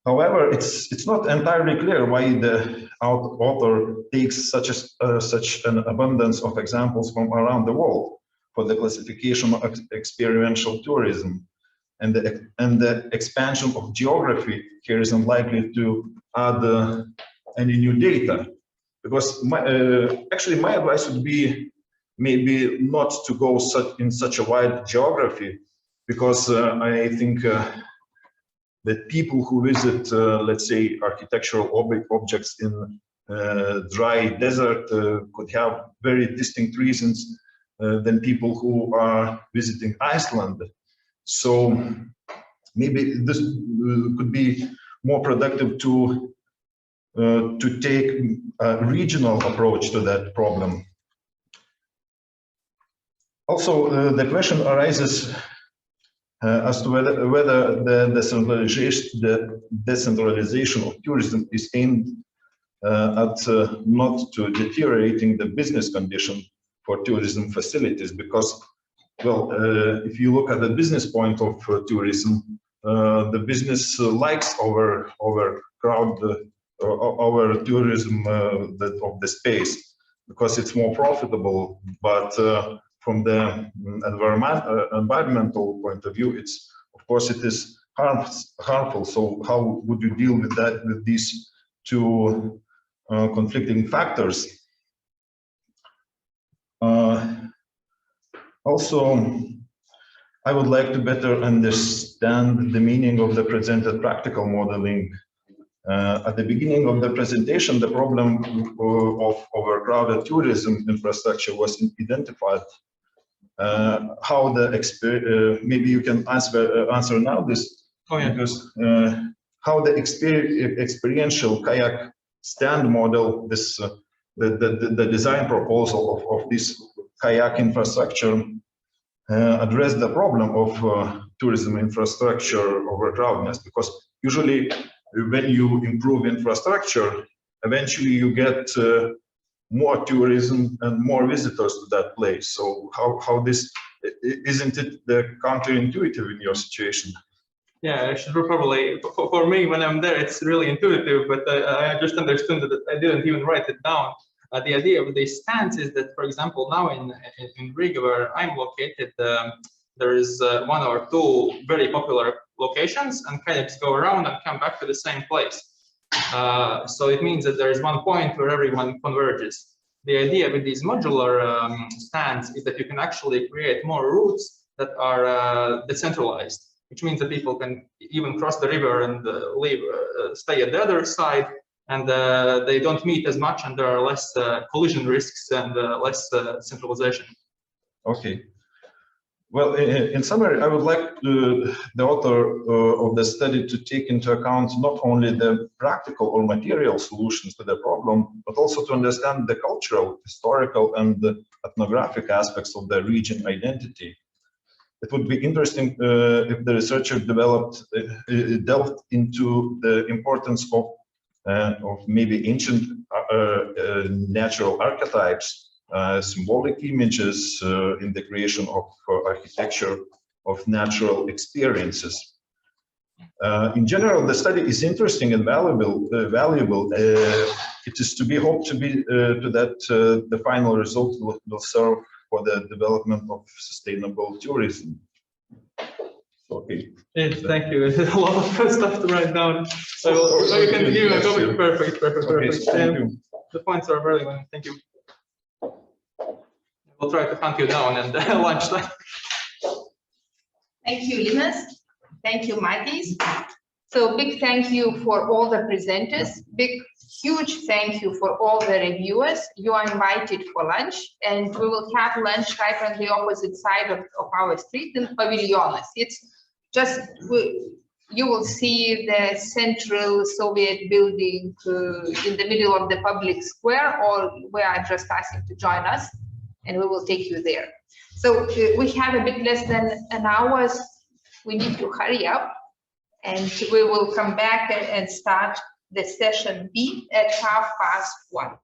however, it's not entirely clear why the author takes such an abundance of examples from around the world for the classification of experiential tourism, and the expansion of geography here isn't likely to add any new data, because actually my advice would be maybe not to go in such a wide geography, because I think that people who visit, let's say, architectural objects in dry desert could have very distinct reasons than people who are visiting Iceland. So maybe this could be more productive to take a regional approach to that problem. Also, the question arises as to whether the decentralization of tourism is aimed at not to deteriorating the business condition for tourism facilities, because, well, if you look at the business point of tourism, the business likes over tourism of the space, because it's more profitable. But from the environmental point of view, it's, of course, it is harmful. So how would you deal with that, with these two conflicting factors? Also, I would like to better understand the meaning of the presented practical modeling. At the beginning of the presentation, the problem of overcrowded tourism infrastructure was identified. How the maybe you can answer now this, because how the experiential kayak stand model, this the design proposal of this kayak infrastructure address the problem of tourism infrastructure overcrowdedness, because usually when you improve infrastructure, eventually you get more tourism and more visitors to that place. So how this, isn't it the counterintuitive in your situation? Yeah, I should probably, for me, when I'm there, it's really intuitive, but I just understood that I didn't even write it down. The idea of these stands is that, for example, now in Riga, where I'm located, there is 1 or 2 very popular locations, and kind of go around and come back to the same place. So it means that there is one point where everyone converges. The idea with these modular stands is that you can actually create more routes that are decentralized, which means that people can even cross the river and stay at the other side, and they don't meet as much, and there are less collision risks and less centralization. Okay. Well, in summary, I would like the author of the study to take into account not only the practical or material solutions to the problem, but also to understand the cultural, historical, and the ethnographic aspects of the region identity. It would be interesting if the researcher delved into the importance of maybe ancient natural archetypes, symbolic images in the creation of architecture of natural experiences. In general, the study is interesting and valuable. It is to be hoped to be that the final result will serve for the development of sustainable tourism. Okay. Yes, thank you. A lot of stuff to write down. So you can give a copy. Perfect. Okay, so thank you. The points are very well. Thank you. We'll try to hunt you down at lunchtime. Thank you, Linus. Thank you, Matijs. So big thank you for all the presenters. Huge thank you for all the reviewers. You are invited for lunch, and we will have lunch right on the opposite side of our street in Paviljonas. It's just, you will see the central Soviet building in the middle of the public square, or we are just asking to join us, and we will take you there. So we have a bit less than an hour. We need to hurry up, and we will come back and start the session B at 1:30.